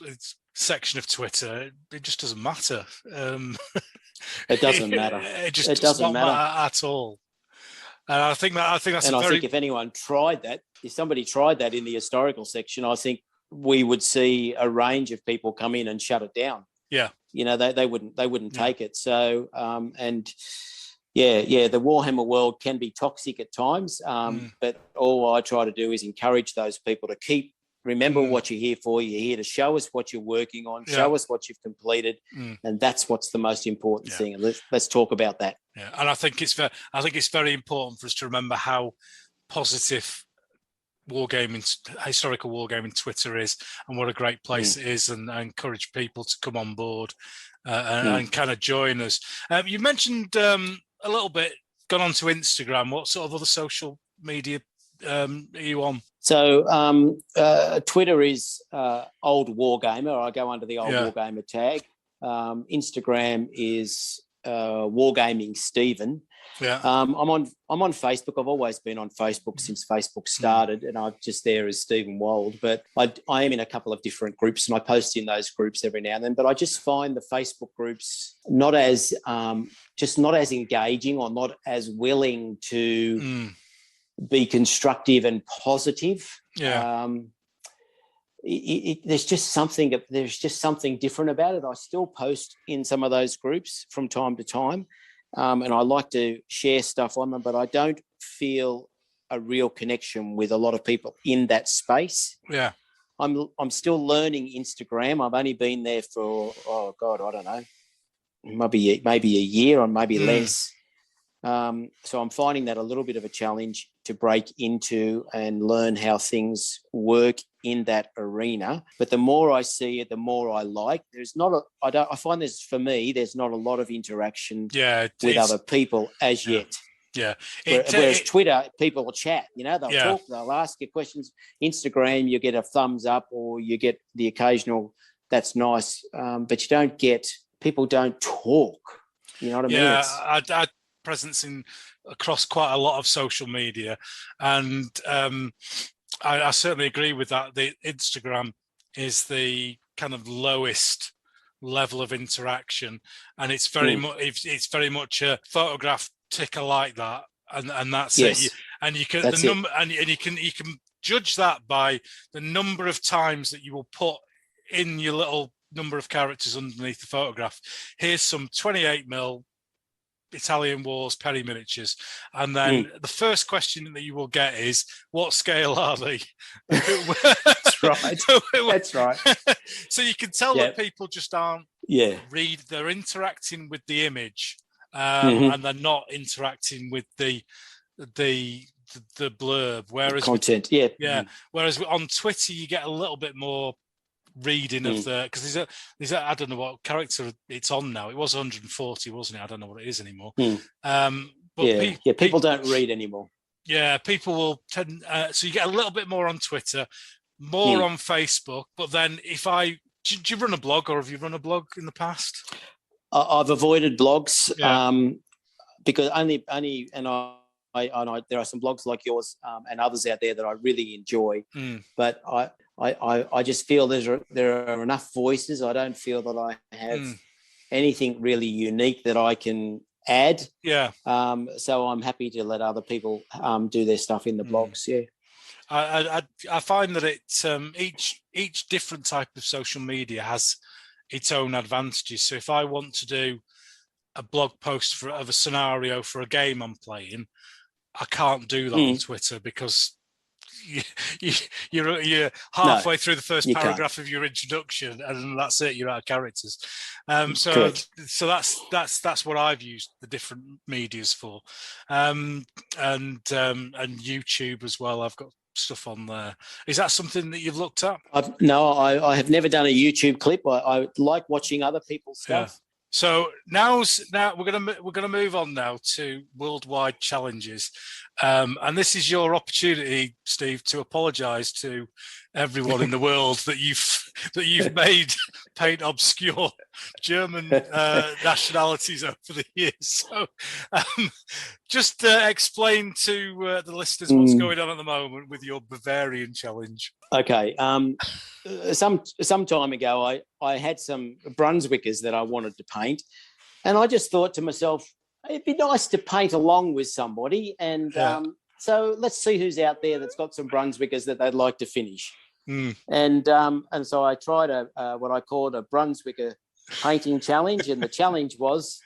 section of Twitter, it just doesn't matter. It doesn't matter. It doesn't matter at all. And I think that's. And I think if anyone tried that, if somebody tried that in the historical section, I think we would see a range of people come in and shut it down. Yeah, they wouldn't take it. So the Warhammer world can be toxic at times, but all I try to do is encourage those people to remember what you're here for. You're here to show us what you're working on, show us what you've completed, and that's what's the most important thing. And let's talk about that. Yeah, and I think it's very important for us to remember how positive historical wargaming Twitter is, and what a great place it is, and I encourage people to come on board and kind of join us. You mentioned a little bit gone onto Instagram. What sort of other social media are you on? So Twitter is Old Wargamer. I go under the Old Wargamer tag. Instagram is Wargaming Stephen. Yeah. I'm on Facebook. I've always been on Facebook since Facebook started, and I'm just there as Stephen Wold. But I am in a couple of different groups, and I post in those groups every now and then. But I just find the Facebook groups not as engaging, or not as willing to be constructive and positive. Yeah. There's just something different about it. I still post in some of those groups from time to time, and I like to share stuff on them, but I don't feel a real connection with a lot of people in that space. Yeah. I'm still learning Instagram. I've only been there for I don't know, maybe a year or maybe less. So I'm finding that a little bit of a challenge to break into and learn how things work in that arena. But the more I see it, the more I like. There's not a lot of interaction with other people as yet. Yeah. Whereas Twitter, people will chat, they'll talk, they'll ask you questions. Instagram, you get a thumbs up, or you get the occasional, that's nice. But people don't talk. You know what I mean? Yeah, I presence across quite a lot of social media, and I certainly agree with that. The Instagram is the kind of lowest level of interaction, and it's very much a photograph ticker like that, and that's it. And you can you can judge that by the number of times that you will put in your little number of characters underneath the photograph. Here's some 28mm Italian Wars Perry miniatures, and then the first question that you will get is, what scale are they? That's right. That's right. So you can tell that people just aren't they're interacting with the image, and they're not interacting with the blurb, whereas content. Whereas on Twitter you get a little bit more reading of the, because there's I don't know what character it's on now. It was 140, wasn't it? I don't know what it is anymore. But people don't read anymore. Yeah, people will tend. So you get a little bit more on Twitter, more on Facebook. But then do you run a blog, or have you run a blog in the past? I've avoided blogs because only and I there are some blogs like yours and others out there that I really enjoy, but I just feel there are enough voices. I don't feel that I have anything really unique that I can add. Yeah. So I'm happy to let other people do their stuff in the blogs. Yeah. I find that each different type of social media has its own advantages. So if I want to do a blog post of a scenario for a game I'm playing, I can't do that on Twitter, because you're halfway through the first paragraph of your introduction, and that's it. You're out of characters. So that's what I've used the different medias for, and YouTube as well. I've got stuff on there. Is that something that you've looked at? I have never done a YouTube clip. I like watching other people's stuff. So now we're gonna move on now to worldwide challenges, and this is your opportunity, Steve, to apologise to everyone in the world that you've made paint obscure German nationalities over the years. So just explain to the listeners what's going on at the moment with your Bavarian challenge. Okay. Some time ago, I had some Brunswickers that I wanted to paint, and I just thought to myself, it'd be nice to paint along with somebody, and so let's see who's out there that's got some Brunswickers that they'd like to finish. And so I tried what I called a Brunswicker painting challenge, and the challenge was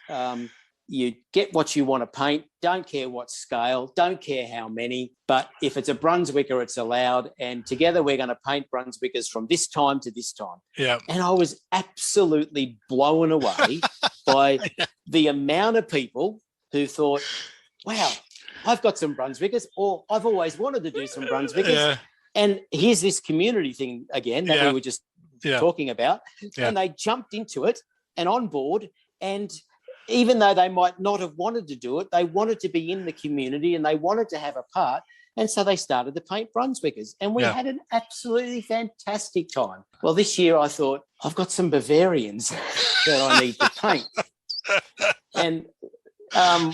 you get what you want to paint, don't care what scale, don't care how many, but if it's a Brunswicker, it's allowed, and together we're going to paint Brunswickers from this time to this time. Yeah. And I was absolutely blown away by the amount of people who thought, wow, I've got some Brunswickers, or I've always wanted to do some Brunswickers. Yeah. And here's this community thing again that we were just talking about. Yeah. And they jumped into it and on board, and even though they might not have wanted to do it, they wanted to be in the community and they wanted to have a part. And so they started to paint Brunswickers, and we had an absolutely fantastic time. Well, this year I thought, I've got some Bavarians that I need to paint. And I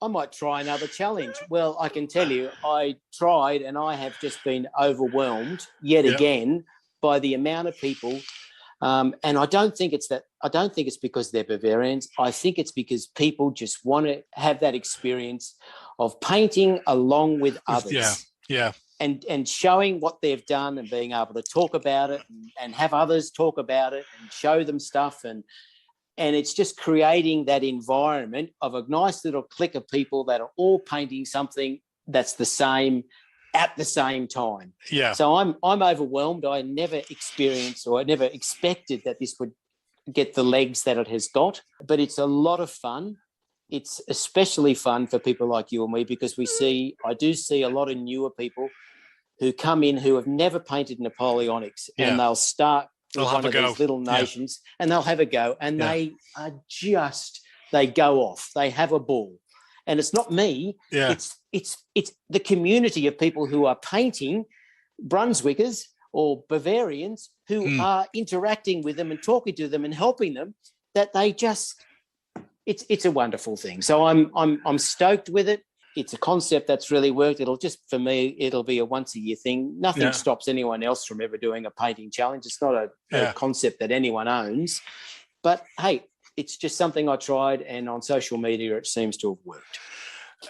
might try another challenge. Well, I can tell you, I tried, and I have just been overwhelmed yet again by the amount of people. And I don't think it's that. I don't think it's because they're Bavarians. I think it's because people just want to have that experience of painting along with others. And showing what they've done and being able to talk about it and have others talk about it and show them stuff. And it's just creating that environment of a nice little clique of people that are all painting something that's the same at the same time. Yeah. So I'm overwhelmed. I never experienced, or I never expected that this would get the legs that it has got. But it's a lot of fun. It's especially fun for people like you and me, because I do see a lot of newer people who come in who have never painted Napoleonics, and they'll start with one of these little nations and they'll have a go, and they go off. They have a ball. And it's not me. Yeah. It's the community of people who are painting Brunswickers or Bavarians who are interacting with them and talking to them and helping them, that they just it's a wonderful thing. So I'm stoked with it. It's a concept that's really worked. For me, it'll be a once a year thing. Nothing stops anyone else from ever doing a painting challenge. It's not a concept that anyone owns. But hey, it's just something I tried, and on social media it seems to have worked.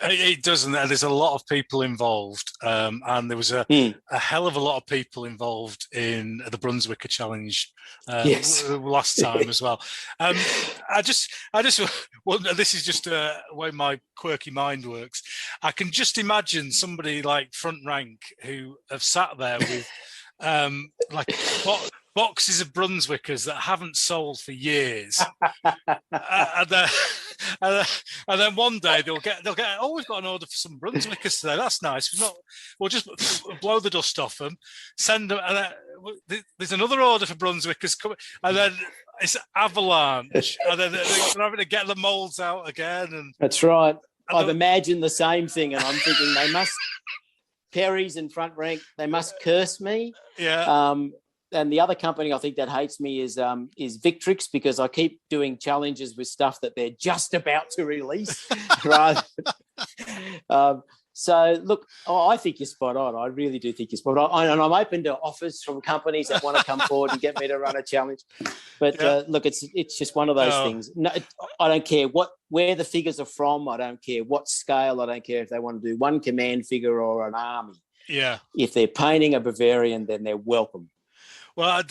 It doesn't. There's a lot of people involved, and there was a hell of a lot of people involved in the Brunswicker challenge last time as well. I just, well, this is just the way my quirky mind works. I can just imagine somebody like Front Rank who have sat there with like boxes of Brunswickers that haven't sold for years, and then one day they'll get. Oh, we've got an order for some Brunswickers today. That's nice. We'll just blow the dust off them, send them, and there's another order for Brunswickers coming, and then it's avalanche, and then they're having to get the molds out again. And that's right. I've imagined the same thing, and I'm thinking they must. Perry's in Front Rank, they must curse me. Yeah. And the other company I think that hates me is Victrix, because I keep doing challenges with stuff that they're just about to release. Rather, so look, I think you're spot on. I really do think you're spot on, and I'm open to offers from companies that want to come forward and get me to run a challenge. But look, it's just one of those things. No, I don't care where the figures are from. I don't care what scale. I don't care if they want to do one command figure or an army. Yeah. If they're painting a Bavarian, then they're welcome. Well, I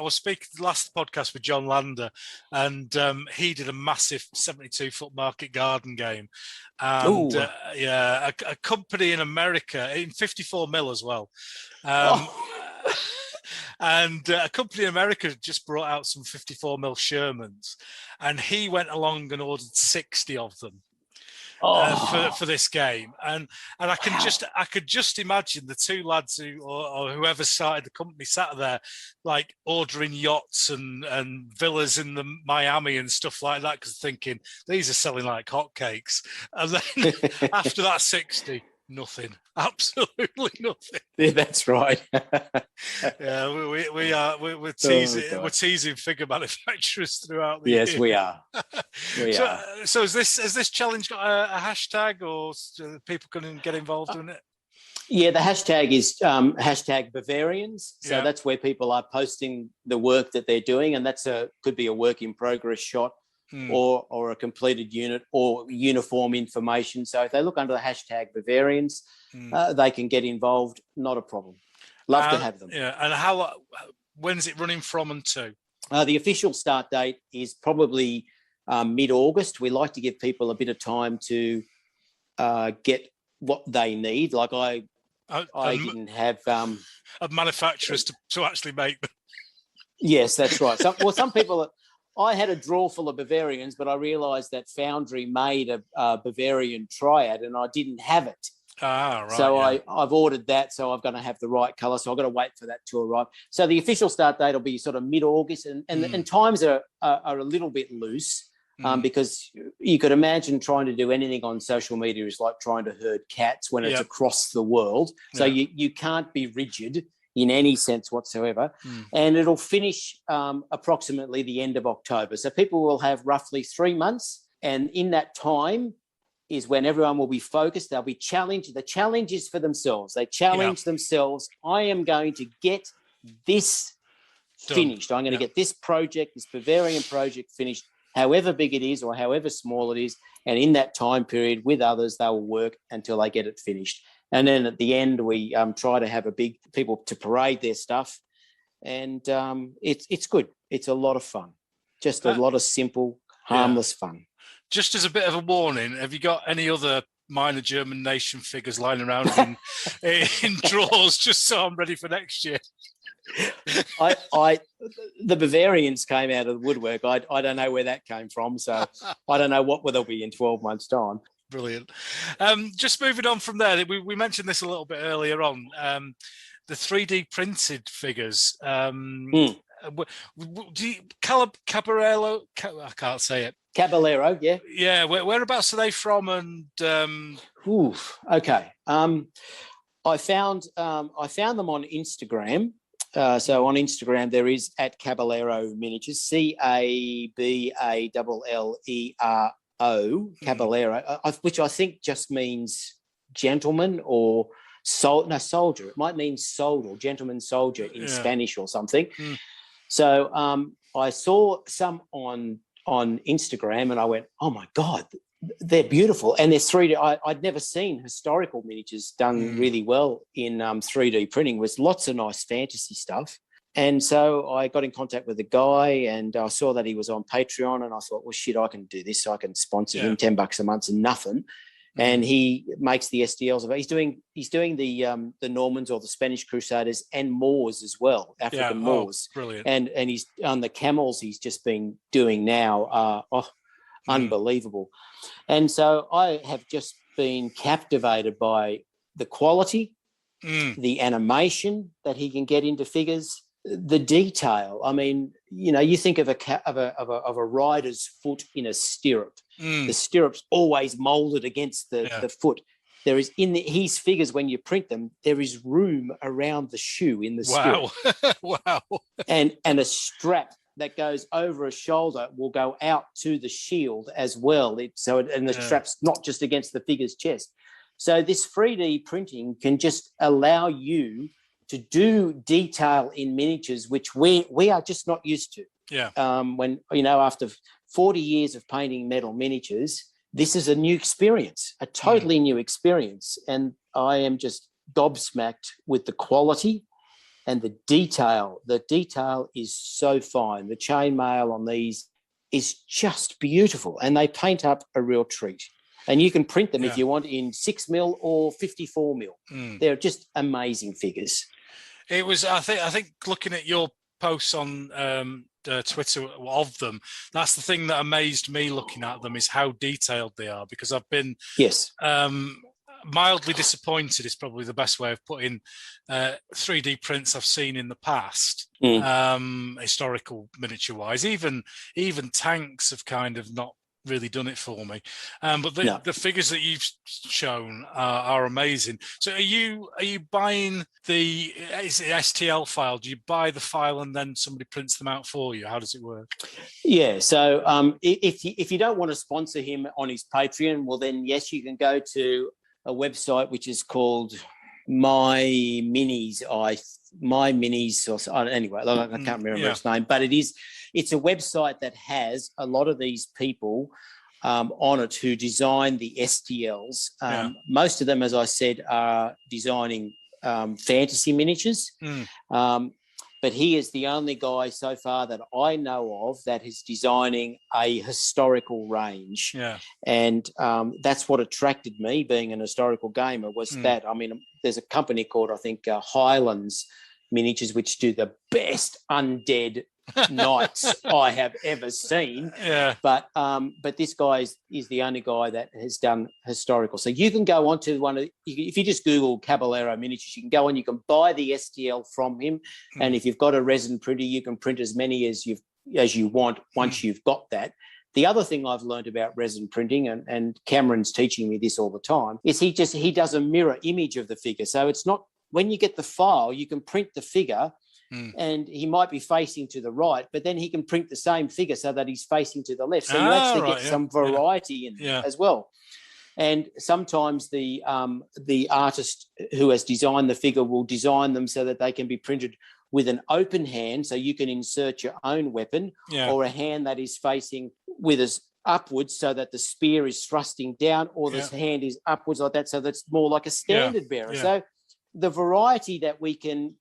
was speaking last podcast with John Lander, and he did a massive 72-foot market garden game, and a company in America in 54 mil as well, and a company in America just brought out some 54 mil Shermans, and he went along and ordered 60 of them. For this game, and I could just imagine the two lads or whoever started the company sat there like ordering yachts and villas in the Miami and stuff like that, because thinking these are selling like hotcakes, and then after that 60. Nothing, absolutely nothing. Yeah, that's right. Yeah, we're teasing. We're teasing figure manufacturers throughout the year. Yes, we are. So has this challenge got a hashtag, or people can get involved in it? Yeah, the hashtag is hashtag Bavarians. So that's where people are posting the work that they're doing, and could be a work in progress shot. Or a completed unit or uniform information. So if they look under the hashtag Bavarians, they can get involved. Not a problem. Love to have them. Yeah. And when's it running from and to? The official start date is probably mid-August. We like to give people a bit of time to get what they need. Like I didn't have manufacturers to actually make them. Yes, that's right. Some people. I had a drawer full of Bavarians, but I realised that Foundry made a Bavarian triad, and I didn't have it. Right. So I've ordered that, so I'm going to have the right colour. So I've got to wait for that to arrive. So the official start date will be sort of mid-August, and times are a little bit loose. because you could imagine trying to do anything on social media is like trying to herd cats when it's across the world. So you can't be rigid in any sense whatsoever. And it'll finish approximately the end of October. So people will have roughly 3 months. And in that time is when everyone will be focused. They'll be challenged. The challenge is for themselves. They challenge themselves. I am going to get this finished. I'm going to get this project, this Bavarian project finished, however big it is or however small it is. And in that time period with others, they will work until they get it finished. And then at the end, we try to have people to parade their stuff. And it's good. It's a lot of fun. Just a lot of simple, harmless fun. Just as a bit of a warning, have you got any other minor German nation figures lying around in drawers, just so I'm ready for next year? The Bavarians came out of the woodwork. I don't know where that came from, so I don't know what they'll be in 12 months' time. Brilliant. Just moving on from there, we mentioned this a little bit earlier on. The 3D printed figures. Caballero? I can't say it. Caballero, yeah. Yeah. Whereabouts are they from? And okay. I found them on Instagram. So on Instagram, there is at Caballero Miniatures, Caballero, Caballero, which I think just means gentleman or soldier. It might mean soldier, gentleman soldier in Spanish or something. So I saw some on Instagram and I went, oh my God, they're beautiful. And they're 3D. I'd never seen historical miniatures done really well in 3D printing. With lots of nice fantasy stuff. And so I got in contact with the guy and I saw that he was on Patreon and I thought, well, shit, I can do this. I can sponsor him $10 a month and nothing. And he makes the STLs. He's doing the Normans or the Spanish Crusaders and Moors as well, African Moors. Brilliant. And he's on the camels he's just been doing now. Unbelievable. And so I have just been captivated by the quality, the animation that he can get into figures, the detail. I mean, you think of a rider's foot in a stirrup. The stirrup's always molded against the foot. There is his figures, when you print them, there is room around the shoe in the stirrup. Wow. And a strap that goes over a shoulder will go out to the shield as well. The strap's not just against the figure's chest. So this 3D printing can just allow you to do detail in miniatures, which we are just not used to. Yeah. When, after 40 years of painting metal miniatures, this is a new experience, a totally new experience. And I am just gobsmacked with the quality and the detail. The detail is so fine. The chainmail on these is just beautiful. And they paint up a real treat. And you can print them if you want in 6mm or 54mm. They're just amazing figures. It was, I think looking at your posts on Twitter of them, that's the thing that amazed me looking at them, is how detailed they are, because I've been mildly disappointed is probably the best way of putting 3D prints I've seen in the past, historical miniature wise. Even tanks have kind of not really done it for me, but the figures that you've shown are amazing. So are you buying the STL file? Do you buy the file and then somebody prints them out for you? How does it work? Yeah, so if you don't want to sponsor him on his Patreon, well then yes, you can go to a website which is called My Minis. Anyway, I can't remember its name, but it's a website that has a lot of these people on it who design the STLs. Most of them, as I said, are designing fantasy miniatures. But he is the only guy so far that I know of that is designing a historical range. Yeah. And that's what attracted me, being an historical gamer, was that. I mean, there's a company called, I think, Highlands Miniatures, which do the best undead knights I have ever seen. Yeah. But this guy is the only guy that has done historical. So you can go onto if you just Google Caballero Miniatures, you can go on, you can buy the STL from him. And if you've got a resin printer, you can print as many as you want once you've got that. The other thing I've learned about resin printing, and Cameron's teaching me this all the time, is he does a mirror image of the figure. So it's not, when you get the file, you can print the figure and he might be facing to the right, but then he can print the same figure so that he's facing to the left. So you actually get some variety in as well. And sometimes the artist who has designed the figure will design them so that they can be printed with an open hand, so you can insert your own weapon, or a hand that is facing with us upwards so that the spear is thrusting down, or the hand is upwards like that, so that's more like a standard bearer. So the variety that 3D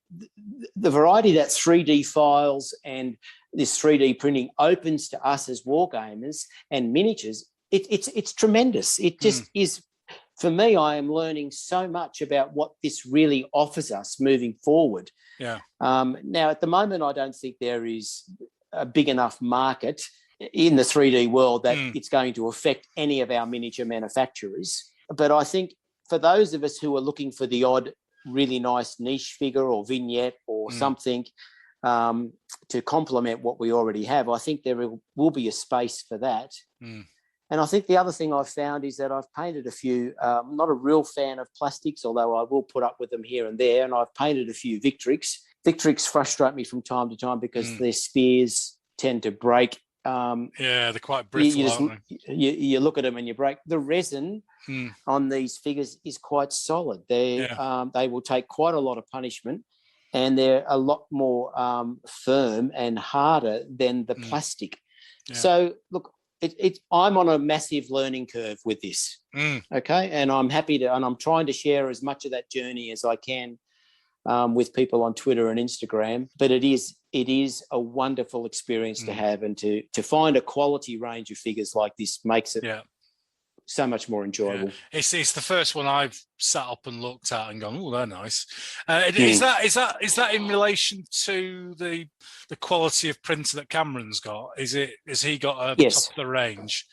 files and this 3D printing opens to us as wargamers and miniatures, it's tremendous. It just is. For me, I am learning so much about what this really offers us moving forward. Yeah. Now, at the moment, I don't think there is a big enough market in the 3D world that it's going to affect any of our miniature manufacturers. But I think for those of us who are looking for the odd really nice niche figure or vignette or something to complement what we already have, I think there will be a space for that. And I think the other thing I've found is that I've painted a few, I'm not a real fan of plastics, although I will put up with them here and there, and I've painted a few Victrix. Victrix frustrate me from time to time because their spears tend to break. They're quite brittle, aren't they? You look at them and you break. The resin on these figures is quite solid. They will take quite a lot of punishment, and they're a lot more firm and harder than the plastic. So, look, I'm on a massive learning curve with this, okay? And I'm happy to, and I'm trying to share as much of that journey as I can with people on Twitter and Instagram. But it is a wonderful experience to have, and to find a quality range of figures like this makes it so much more enjoyable. It's the first one I've sat up and looked at and gone, oh, they're nice. Is that in relation to the quality of printer that Cameron's got? Has he got a top of the range?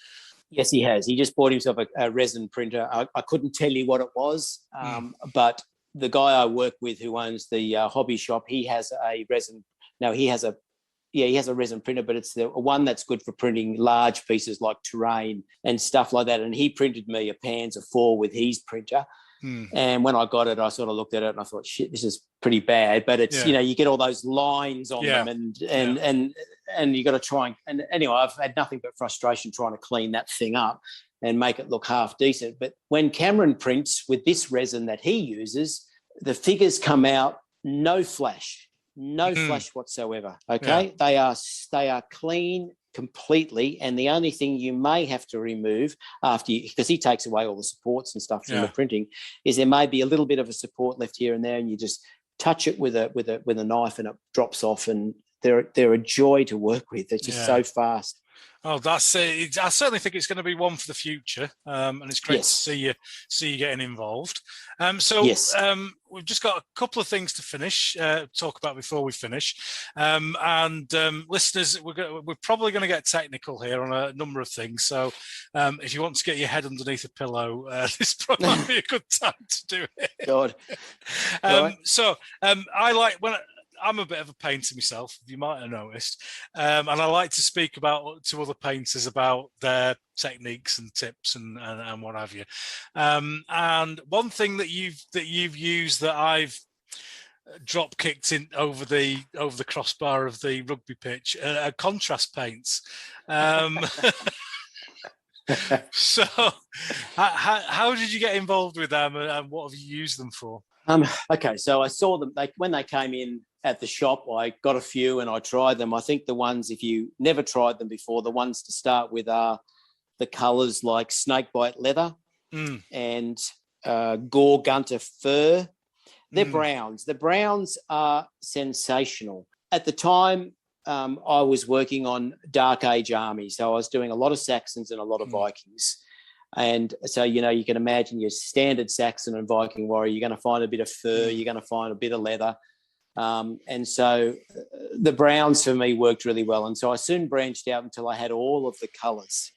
Yes, he has. He just bought himself a resin printer. I couldn't tell you what it was, but the guy I work with who owns the hobby shop, he has a resin. Now he has a resin printer, but it's the one that's good for printing large pieces like terrain and stuff like that. And he printed me a Panzer IV with his printer. And when I got it, I sort of looked at it and I thought, shit, this is pretty bad. But it's, you get all those lines on them and you got to try and anyway, I've had nothing but frustration trying to clean that thing up and make it look half decent. But when Cameron prints with this resin that he uses, the figures come out no flash whatsoever. Okay, they are clean completely, and the only thing you may have to remove after, because he takes away all the supports and stuff from the printing, is there may be a little bit of a support left here and there, and you just touch it with a knife and it drops off, and they're a joy to work with. They're just so fast. Oh, that's it. I certainly think it's going to be one for the future, and it's great to see you getting involved. We've just got a couple of things to talk about before we finish. Listeners, we're probably going to get technical here on a number of things. So if you want to get your head underneath a pillow, this probably might be a good time to do it. God. I like when. I'm a bit of a painter myself, you might have noticed, and I like to speak to other painters about their techniques and tips and what have you. And one thing that you've used that I've drop kicked in over the crossbar of the rugby pitch, contrast paints. So, how did you get involved with them, and what have you used them for? Okay, so I saw them when they came in at the shop. I got a few and I tried them. I think the ones, if you never tried them before, the ones to start with are the colours like snakebite leather and gore gunter fur. They're browns. The browns are sensational. At the time, I was working on Dark Age Army, so I was doing a lot of Saxons and a lot of Vikings. And so, you can imagine your standard Saxon and Viking warrior, you're going to find a bit of fur, you're going to find a bit of leather. And so the browns for me worked really well. And so I soon branched out until I had all of the colours.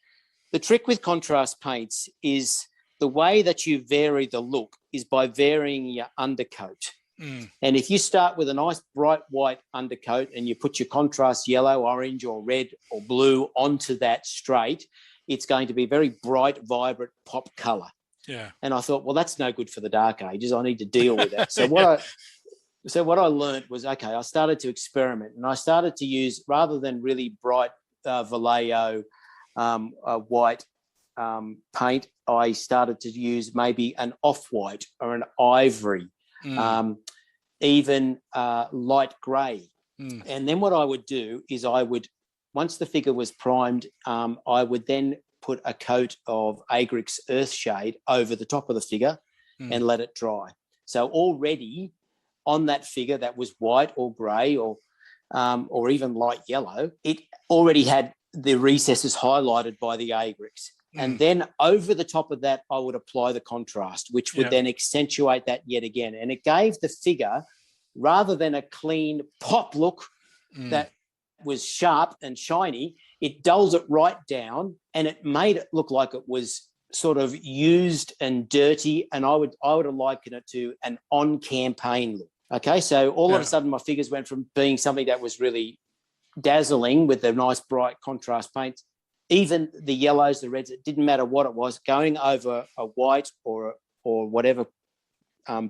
The trick with contrast paints is the way that you vary the look is by varying your undercoat. And if you start with a nice bright white undercoat and you put your contrast yellow, orange or red or blue onto that straight, it's going to be very bright, vibrant pop colour. Yeah. And I thought, well, that's no good for the dark ages. I need to deal with that. So what I learned was, okay, I started to experiment, and I started to use, rather than really bright Vallejo white paint, I started to use maybe an off-white or an ivory, even light grey. And then what I would do is once the figure was primed, I would then put a coat of Agrix Earthshade over the top of the figure and let it dry. So already on that figure that was white or grey or even light yellow, it already had the recesses highlighted by the Agrix. And then over the top of that, I would apply the contrast, which would then accentuate that yet again. And it gave the figure, rather than a clean pop look that was sharp and shiny, it dulled it right down, and it made it look like it was sort of used and dirty. And I would have likened it to an on-campaign look. Okay, so all of a sudden my figures went from being something that was really dazzling with the nice bright contrast paints, even the yellows, the reds, it didn't matter what it was, going over a white or whatever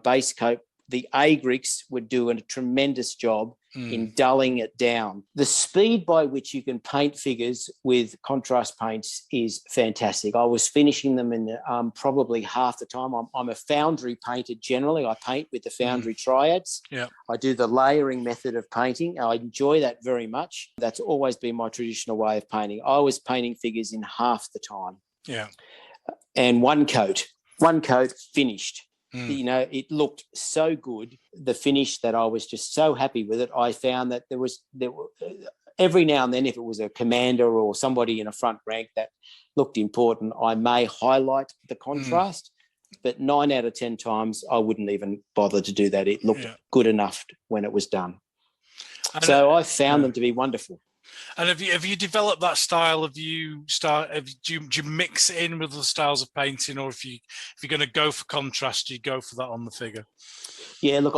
base coat, the Agrix would do a tremendous job in dulling it down. The speed by which you can paint figures with contrast paints is fantastic. I was finishing them in probably half the time. I'm a foundry painter generally. I paint with the foundry triads. Yeah. I do the layering method of painting. I enjoy that very much. That's always been my traditional way of painting. I was painting figures in half the time. Yeah. And one coat finished. You know, it looked so good, the finish, that I was just so happy with it. I found that there were every now and then, if it was a commander or somebody in a front rank that looked important, I may highlight the contrast, but 9 out of 10 times I wouldn't even bother to do that. It looked good enough when it was done. So I found them to be wonderful. And have you developed that style? Do you mix it in with the styles of painting, or if you're going to go for contrast, you go for that on the figure? Yeah, look,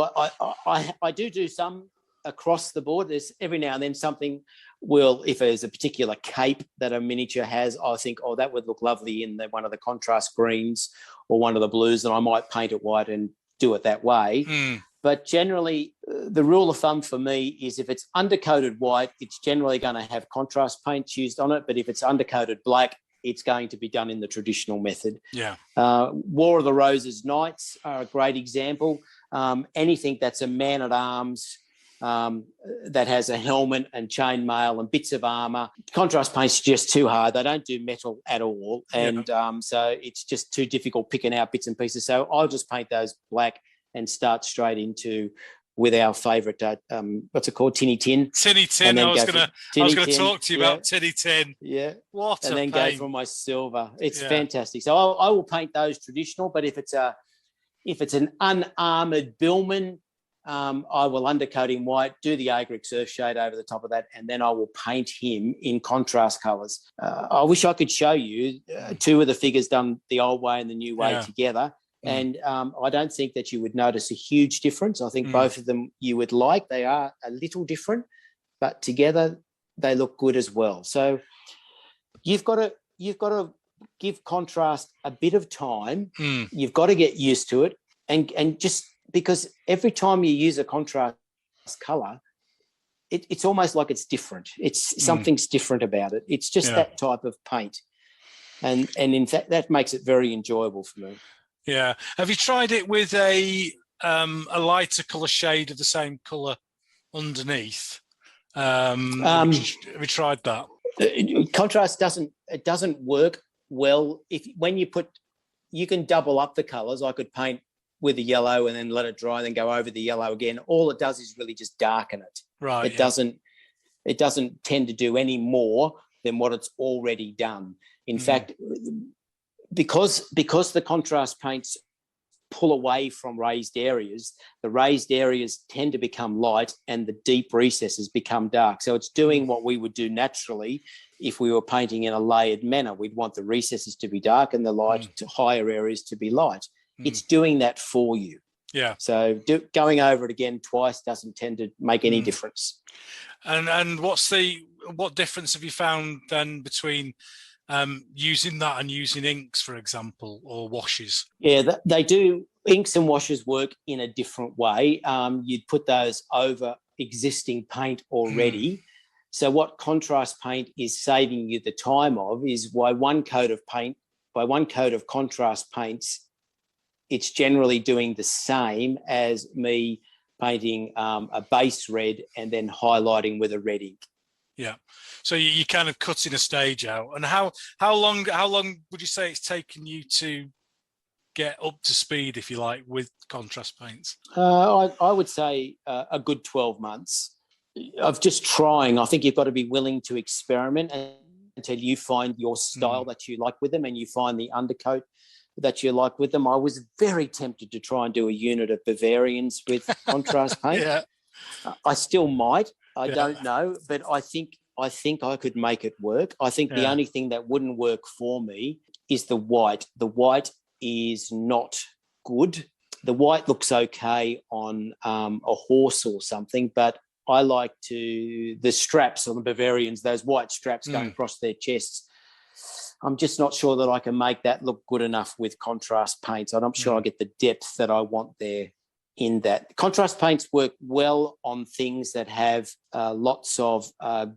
I do some across the board. There's every now and then something will, if there's a particular cape that a miniature has, I think, oh, that would look lovely in one of the contrast greens or one of the blues, and I might paint it white and do it that way. But generally, the rule of thumb for me is if it's undercoated white, it's generally going to have contrast paints used on it. But if it's undercoated black, it's going to be done in the traditional method. Yeah. War of the Roses Knights are a great example. Anything that's a man-at-arms that has a helmet and chainmail and bits of armour, contrast paints are just too hard. They don't do metal at all. And so it's just too difficult picking out bits and pieces. So I'll just paint those black and start straight into with our favourite, what's it called, Tinny Tin. Tinny Tin. I was going to talk to you about Tinny Tin. Yeah. What and a then pain. go for my silver. It's fantastic. So I will paint those traditional, but if it's an unarmoured billman, I will undercoat him white, do the Agrix Earthshade over the top of that, and then I will paint him in contrast colours. I wish I could show you two of the figures done the old way and the new way together. And I don't think that you would notice a huge difference. I think both of them you would like. They are a little different, but together they look good as well. So you've got to give contrast a bit of time. You've got to get used to it, and just because every time you use a contrast colour, it's almost like it's different. It's something's different about it. It's just that type of paint, and in fact that makes it very enjoyable for me. Yeah. Have you tried it with a lighter colour shade of the same colour underneath? Have you tried that? Contrast doesn't work well. You can double up the colours. I could paint with the yellow and then let it dry and then go over the yellow again. All it does is really just darken it. Right. It doesn't tend to do any more than what it's already done. In fact, because the contrast paints pull away from raised areas, the raised areas tend to become light and the deep recesses become dark. So it's doing what we would do naturally if we were painting in a layered manner. We'd want the recesses to be dark and the light to higher areas to be light. It's doing that for you. Yeah. So going over it again twice doesn't tend to make any difference. And what difference have you found then between using that and using inks, for example, or washes? Yeah, they do. Inks and washes work in a different way. You'd put those over existing paint already. So what contrast paint is saving you the time of is by one coat of contrast paints, it's generally doing the same as me painting a base red and then highlighting with a red ink. Yeah. So you kind of cutting a stage out. And how long would you say it's taken you to get up to speed, if you like, with contrast paints? I would say a good 12 months of just trying. I think you've got to be willing to experiment until you find your style that you like with them, and you find the undercoat that you like with them. I was very tempted to try and do a unit of Bavarians with contrast paint. Yeah. I still might. I don't know, but I think I could make it work. I think the only thing that wouldn't work for me is the white. The white is not good. The white looks okay on a horse or something, but I like the straps on the Bavarians, those white straps going across their chests. I'm just not sure that I can make that look good enough with contrast paints. I'm not sure I get the depth that I want there in that. Contrast paints work well on things that have lots of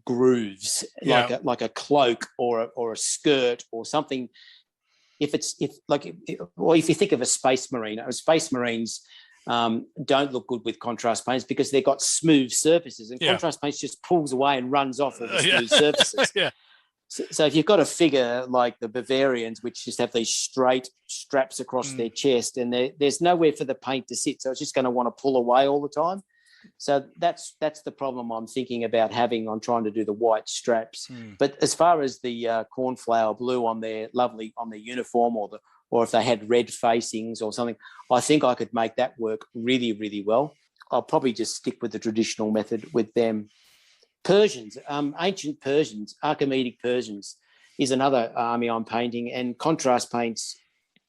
grooves, like a cloak or a skirt or something. If you think of a space marine, space marines don't look good with contrast paints because they've got smooth surfaces, and contrast paints just pulls away and runs off all the smooth surfaces. So if you've got a figure like the Bavarians, which just have these straight straps across their chest, and there's nowhere for the paint to sit, so it's just going to want to pull away all the time. So that's the problem I'm thinking about having on trying to do the white straps. But as far as the cornflower blue on their uniform, or if they had red facings or something, I think I could make that work really, really well. I'll probably just stick with the traditional method with them. Persians, ancient Persians, Archimedes Persians is another army I'm painting, and contrast paints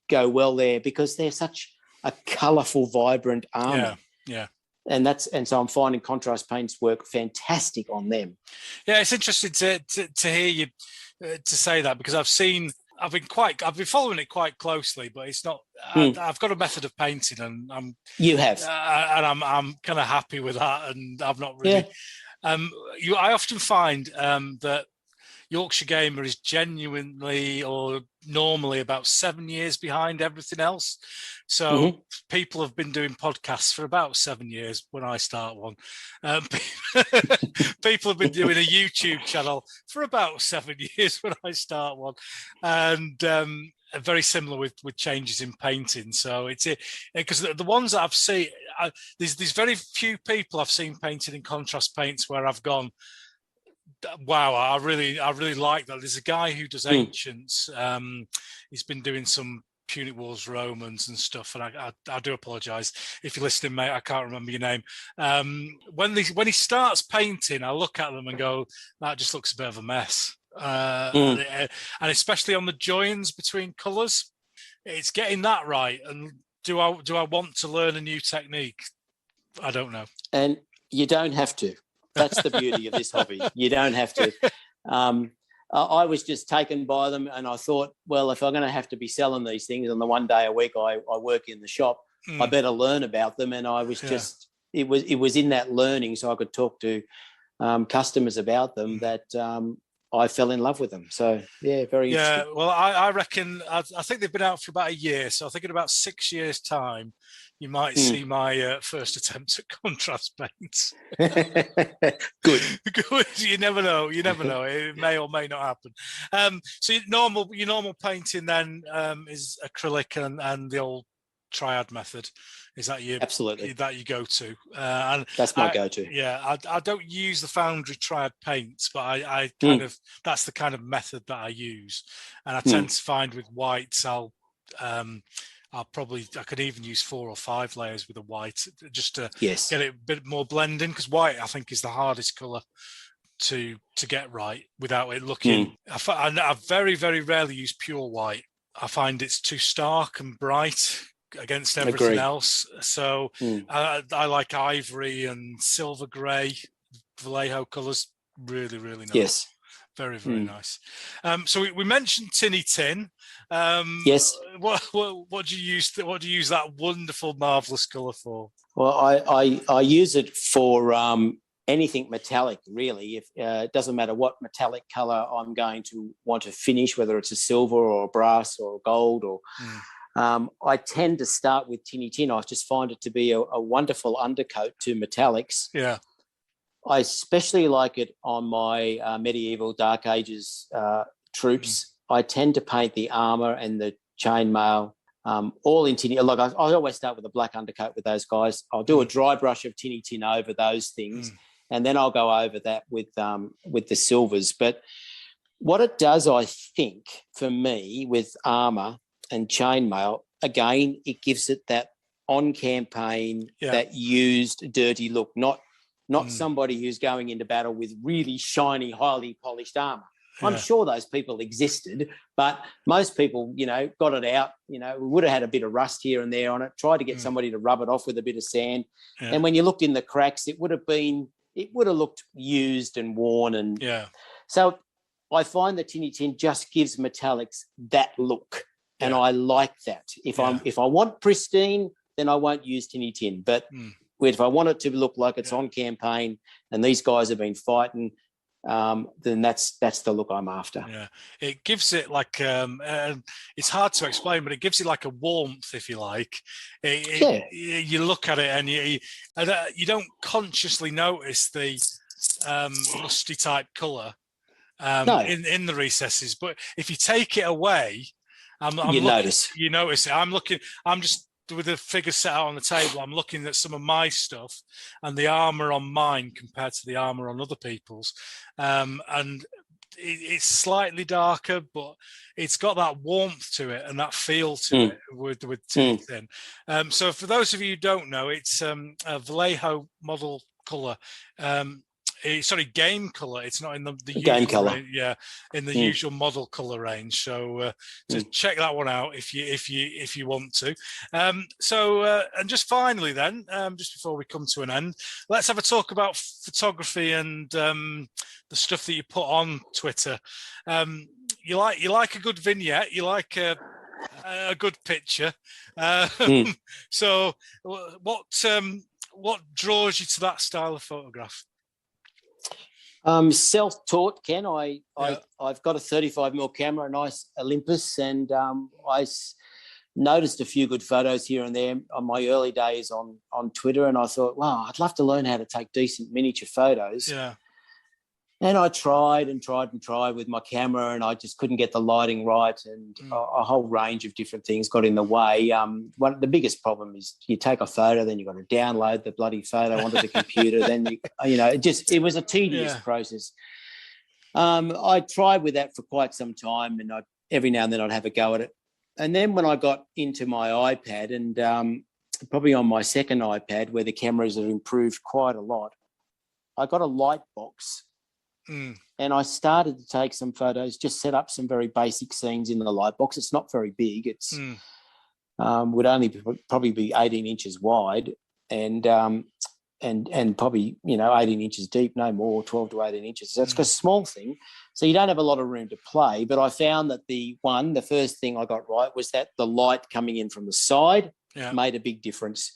go well there because they're such a colourful, vibrant army. Yeah. And so I'm finding contrast paints work fantastic on them. Yeah, it's interesting to hear you to say that, because I've been following it quite closely, but it's not. I've got a method of painting, and you have, and I'm kind of happy with that, and I've not really. Yeah. I often find that Yorkshire Gamer is genuinely or normally about 7 years behind everything else. So people have been doing podcasts for about 7 years when I start one. People have been doing a YouTube channel for about 7 years when I start one. And very similar with changes in painting. So it's because the ones that I've seen, there's very few people I've seen painted in contrast paints where I've gone, wow, I really like that. There's a guy who does ancients. He's been doing some Punic Wars Romans and stuff, and I do apologise if you're listening, mate. I can't remember your name. When he starts painting, I look at them and go, that just looks a bit of a mess. And especially on the joins between colours, it's getting that right. And do I want to learn a new technique? I don't know. And you don't have to. That's the beauty of this hobby. You don't have to. I was just taken by them, and I thought, well, if I'm going to have to be selling these things on the 1 day a week I work in the shop, I better learn about them. And I was just, it was in that learning, so I could talk to customers about them, that I fell in love with them. So yeah, very interesting. Yeah, well, I reckon I think they've been out for about a year, so I think in about 6 years' time, you might see my first attempt at contrast paints. Good. You never know. It may or may not happen. So your normal painting then is acrylic and the old triad method. Is that absolutely that you go to? And that's my go-to. Yeah, I don't use the Foundry triad paints, but I kind of, that's the kind of method that I use. And I tend to find with whites, I could even use 4 or 5 layers with a white just to get it a bit more blending, because white I think is the hardest colour to get right without it looking. I very, very rarely use pure white. I find it's too stark and bright, against everything else. So I like ivory and silver grey, Vallejo colours. Really, really nice. Yes. Very, very nice. So we mentioned Tinny Tin. Yes. What do you use? What do you use that wonderful, marvelous colour for? Well, I use it for anything metallic, really. If it doesn't matter what metallic colour I'm going to want to finish, whether it's a silver or a brass or a gold, or I tend to start with Tinny Tin. I just find it to be a wonderful undercoat to metallics. Yeah. I especially like it on my medieval Dark Ages troops. I tend to paint the armour and the chainmail all in tinny. Like I always start with a black undercoat with those guys. I'll do a dry brush of Tinny Tin over those things, and then I'll go over that with the silvers. But what it does, I think, for me with armour and chainmail, again, it gives it that on-campaign, that used, dirty look, not somebody who's going into battle with really shiny, highly polished armour. I'm sure those people existed, but most people, got it out. We would have had a bit of rust here and there on it, tried to get somebody to rub it off with a bit of sand. Yeah. And when you looked in the cracks, it would have looked used and worn. And so I find that Tinny Tin just gives metallics that look. Yeah. And I like that. If I want pristine, then I won't use Tinny Tin. But if I want it to look like it's on campaign and these guys have been fighting, then that's the look I'm after. Yeah, it gives it like it's hard to explain, but it gives it like a warmth, if you like. You look at it and you don't consciously notice the rusty type colour in the recesses, but if you take it away, you notice it. I'm just with the figure set out on the table, I'm looking at some of my stuff and the armor on mine compared to the armor on other people's, and it's slightly darker, but it's got that warmth to it and that feel to it with Tinny Tin. So for those of you who don't know, it's a Vallejo model color. Game color. It's not in the game color. In the usual model color range. So check that one out if you want to. And just finally, then, just before we come to an end, let's have a talk about photography and the stuff that you put on Twitter. You like a good vignette. You like a good picture. So what draws you to that style of photograph? Self-taught, Ken. I've got a 35mm camera, a nice Olympus, and I noticed a few good photos here and there on my early days on Twitter, and I thought, wow, I'd love to learn how to take decent miniature photos. Yeah. And I tried with my camera, and I just couldn't get the lighting right, and a whole range of different things got in the way. The biggest problem is you take a photo, then you've got to download the bloody photo onto the computer. Then it was a tedious process. I tried with that for quite some time, and every now and then I'd have a go at it. And then when I got into my iPad, and probably on my second iPad, where the cameras have improved quite a lot, I got a light box. And I started to take some photos, just set up some very basic scenes in the light box. It's not very big. It's would only probably be 18 inches wide and probably 18 inches deep, no more, 12 to 18 inches. So it's a small thing. So you don't have a lot of room to play. But I found that the first thing I got right was that the light coming in from the side made a big difference.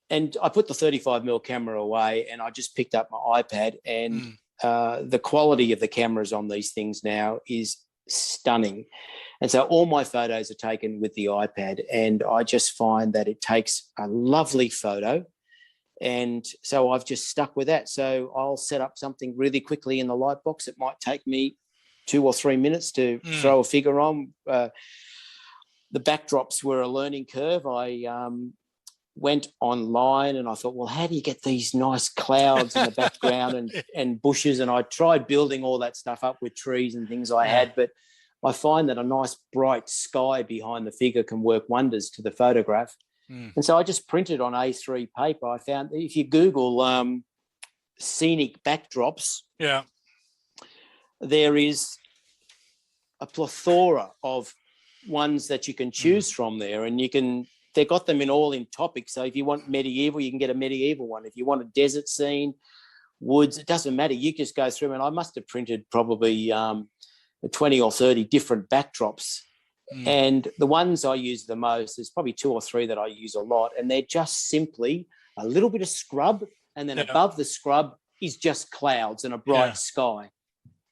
And I put the 35mm camera away, and I just picked up my iPad, and the quality of the cameras on these things now is stunning. And so all my photos are taken with the iPad, and I just find that it takes a lovely photo. And so I've just stuck with that. So I'll set up something really quickly in the light box. It might take me 2 or 3 minutes to throw a figure on. The backdrops were a learning curve. I went online and I thought, well, how do you get these nice clouds in the background and bushes? And I tried building all that stuff up with trees and things I had, but I find that a nice bright sky behind the figure can work wonders to the photograph. And so I just printed on A3 paper. I found that if you Google scenic backdrops, there is a plethora of ones that you can choose from there, and they've got them in topics. So if you want medieval, you can get a medieval one. If you want a desert scene, woods, it doesn't matter. You just go through, and I must have printed probably 20 or 30 different backdrops. And the ones I use the most, there's probably 2 or 3 that I use a lot, and they're just simply a little bit of scrub, and then above the scrub is just clouds and a bright sky.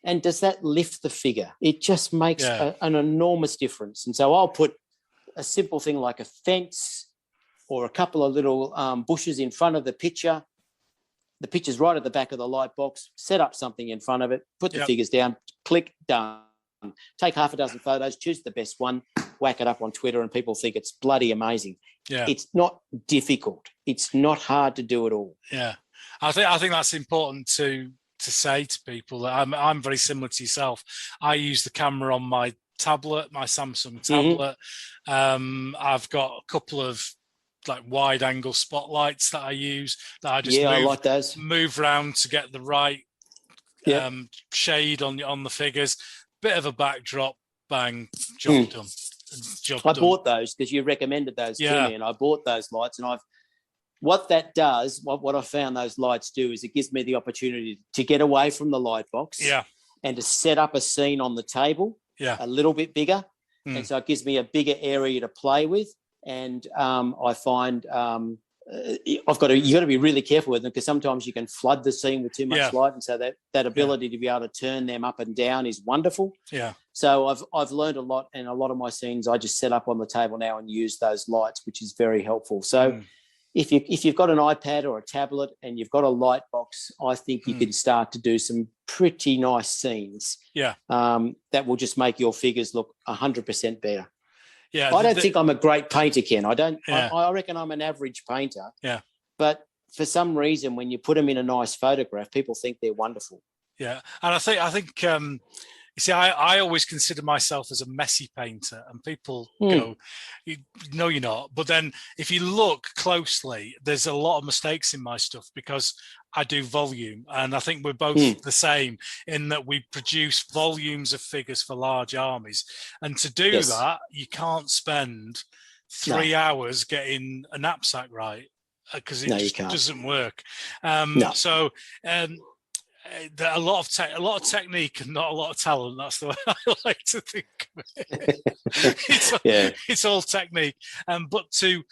And does that lift the figure? It just makes an enormous difference. And so I'll put a simple thing like a fence or a couple of little bushes in front of the picture. The picture's right at the back of the light box. Set up something in front of it, put the figures down, click, done. Take half a dozen photos, choose the best one, whack it up on Twitter, and people think it's bloody amazing. Yeah. It's not difficult. It's not hard to do at all. Yeah. I think that's important to say to people that I'm very similar to yourself. I use the camera on my tablet, my Samsung tablet. I've got a couple of like wide angle spotlights that I use that I just I like those. Move around to get the right shade on the figures. Bit of a backdrop, bang, job done. I bought those because you recommended those to me, and I bought those lights. And what that does, what I found those lights do, is it gives me the opportunity to get away from the light box, and to set up a scene on the table, a little bit bigger, and so it gives me a bigger area to play with. And I find you got to be really careful with them, because sometimes you can flood the scene with too much light, and so that ability to be able to turn them up and down is wonderful. So I've learned a lot, and a lot of my scenes I just set up on the table now and use those lights, which is very helpful. So if you've got an iPad or a tablet and you've got a light box, I think you can start to do some pretty nice scenes that will just make your figures look 100% better. Yeah, I don't think I'm a great painter, Ken. I don't. I reckon I'm an average painter. Yeah. But for some reason, when you put them in a nice photograph, people think they're wonderful. Yeah, and I think you see, I always consider myself as a messy painter, and people go, "No, you're not." But then, if you look closely, there's a lot of mistakes in my stuff because I do volume, and I think we're both the same in that we produce volumes of figures for large armies. And to do that, you can't spend 3 hours getting a knapsack right, because it just doesn't work. So a lot of technique and not a lot of talent. That's the way I like to think of it. It's all technique. But to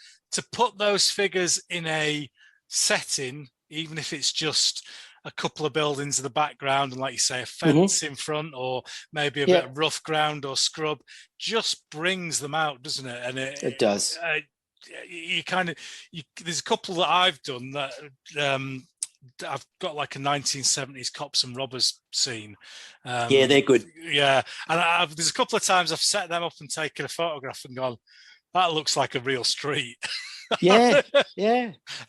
put those figures in a setting, even if it's just a couple of buildings in the background and, like you say, a fence in front, or maybe a bit of rough ground or scrub, just brings them out, doesn't it? And it does. There's a couple that I've done that I've got like a 1970s cops and robbers scene. They're good. Yeah, and there's a couple of times I've set them up and taken a photograph and gone, that looks like a real street. And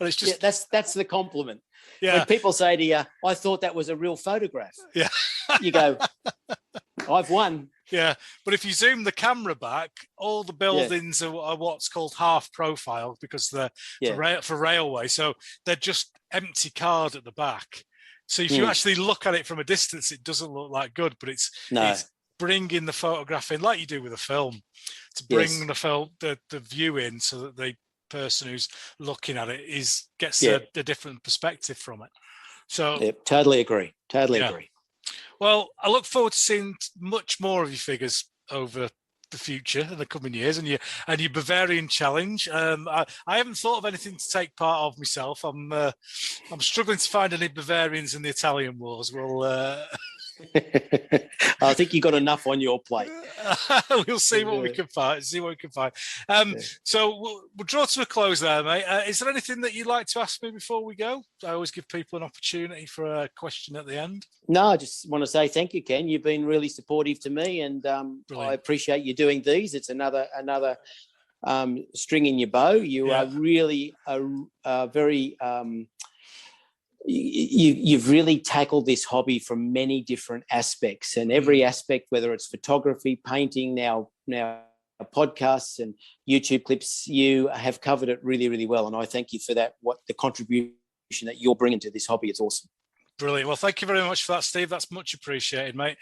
it's just that's the compliment. When people say to you, I thought that was a real photograph, you go, I've won. Yeah, but if you zoom the camera back, all the buildings are what's called half profile, because they're for railway, so they're just empty card at the back. So if you actually look at it from a distance, it doesn't look like good, but it's bringing the photograph in, like you do with a film, to bring the view in, so that the person who's looking at it gets a different perspective from it. So totally agree. Agree. Well, I look forward to seeing much more of your figures over the future in the coming years, and your Bavarian challenge. I haven't thought of anything to take part of myself. I'm struggling to find any Bavarians in the Italian wars. Well, I think you got enough on your plate. We'll see what we can find. So we'll draw to a close there, mate. Is there anything that you'd like to ask me before we go? I always give people an opportunity for a question at the end. No, I just want to say thank you, Ken. You've been really supportive to me, and I appreciate you doing these. It's another string in your bow. You are really very. You've really tackled this hobby from many different aspects, and every aspect, whether it's photography, painting, now podcasts and YouTube clips, you have covered it really, really well. And I thank you for that. What the contribution that you're bringing to this hobby, it's awesome. Brilliant. Well, thank you very much for that, Steve. That's much appreciated, mate.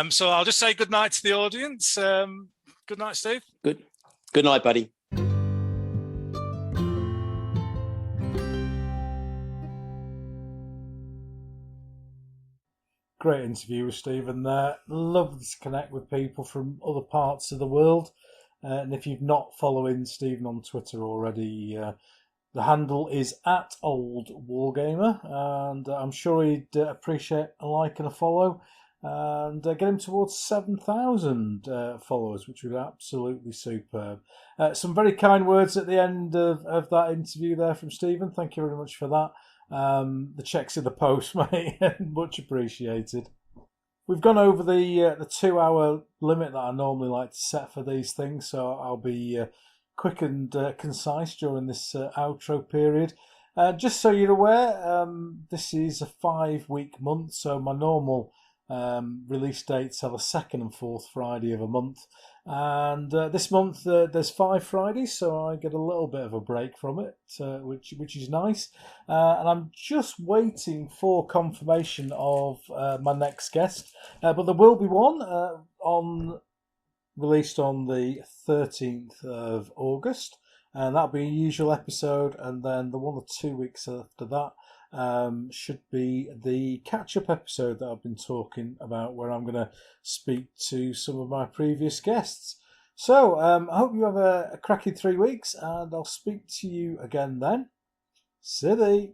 So I'll just say good night to the audience. Go Good night, Steve. Good night, buddy. Great interview with Stephen there. Lovely to connect with people from other parts of the world. And if you've not following Stephen on Twitter already, the handle is @OldWargamer, and I'm sure he'd appreciate a like and a follow, and get him towards 7,000 followers, which would be absolutely superb. Some very kind words at the end of that interview there from Stephen. Thank you very much for that. The check's in the post, mate. Much appreciated. We've gone over the 2-hour limit that I normally like to set for these things, so I'll be quick and concise during this outro period. Just so you're aware, this is a 5-week month, so my normal release dates are the 2nd and 4th Friday of a month. And this month there's 5 Fridays, so I get a little bit of a break from it, which is nice. And I'm just waiting for confirmation of my next guest, but there will be one released on the 13th of August, and that'll be a usual episode. And then the 1 or 2 weeks after that should be the catch-up episode that I've been talking about, where I'm going to speak to some of my previous guests. So I hope you have a cracking 3 weeks, and I'll speak to you again then. Sithee.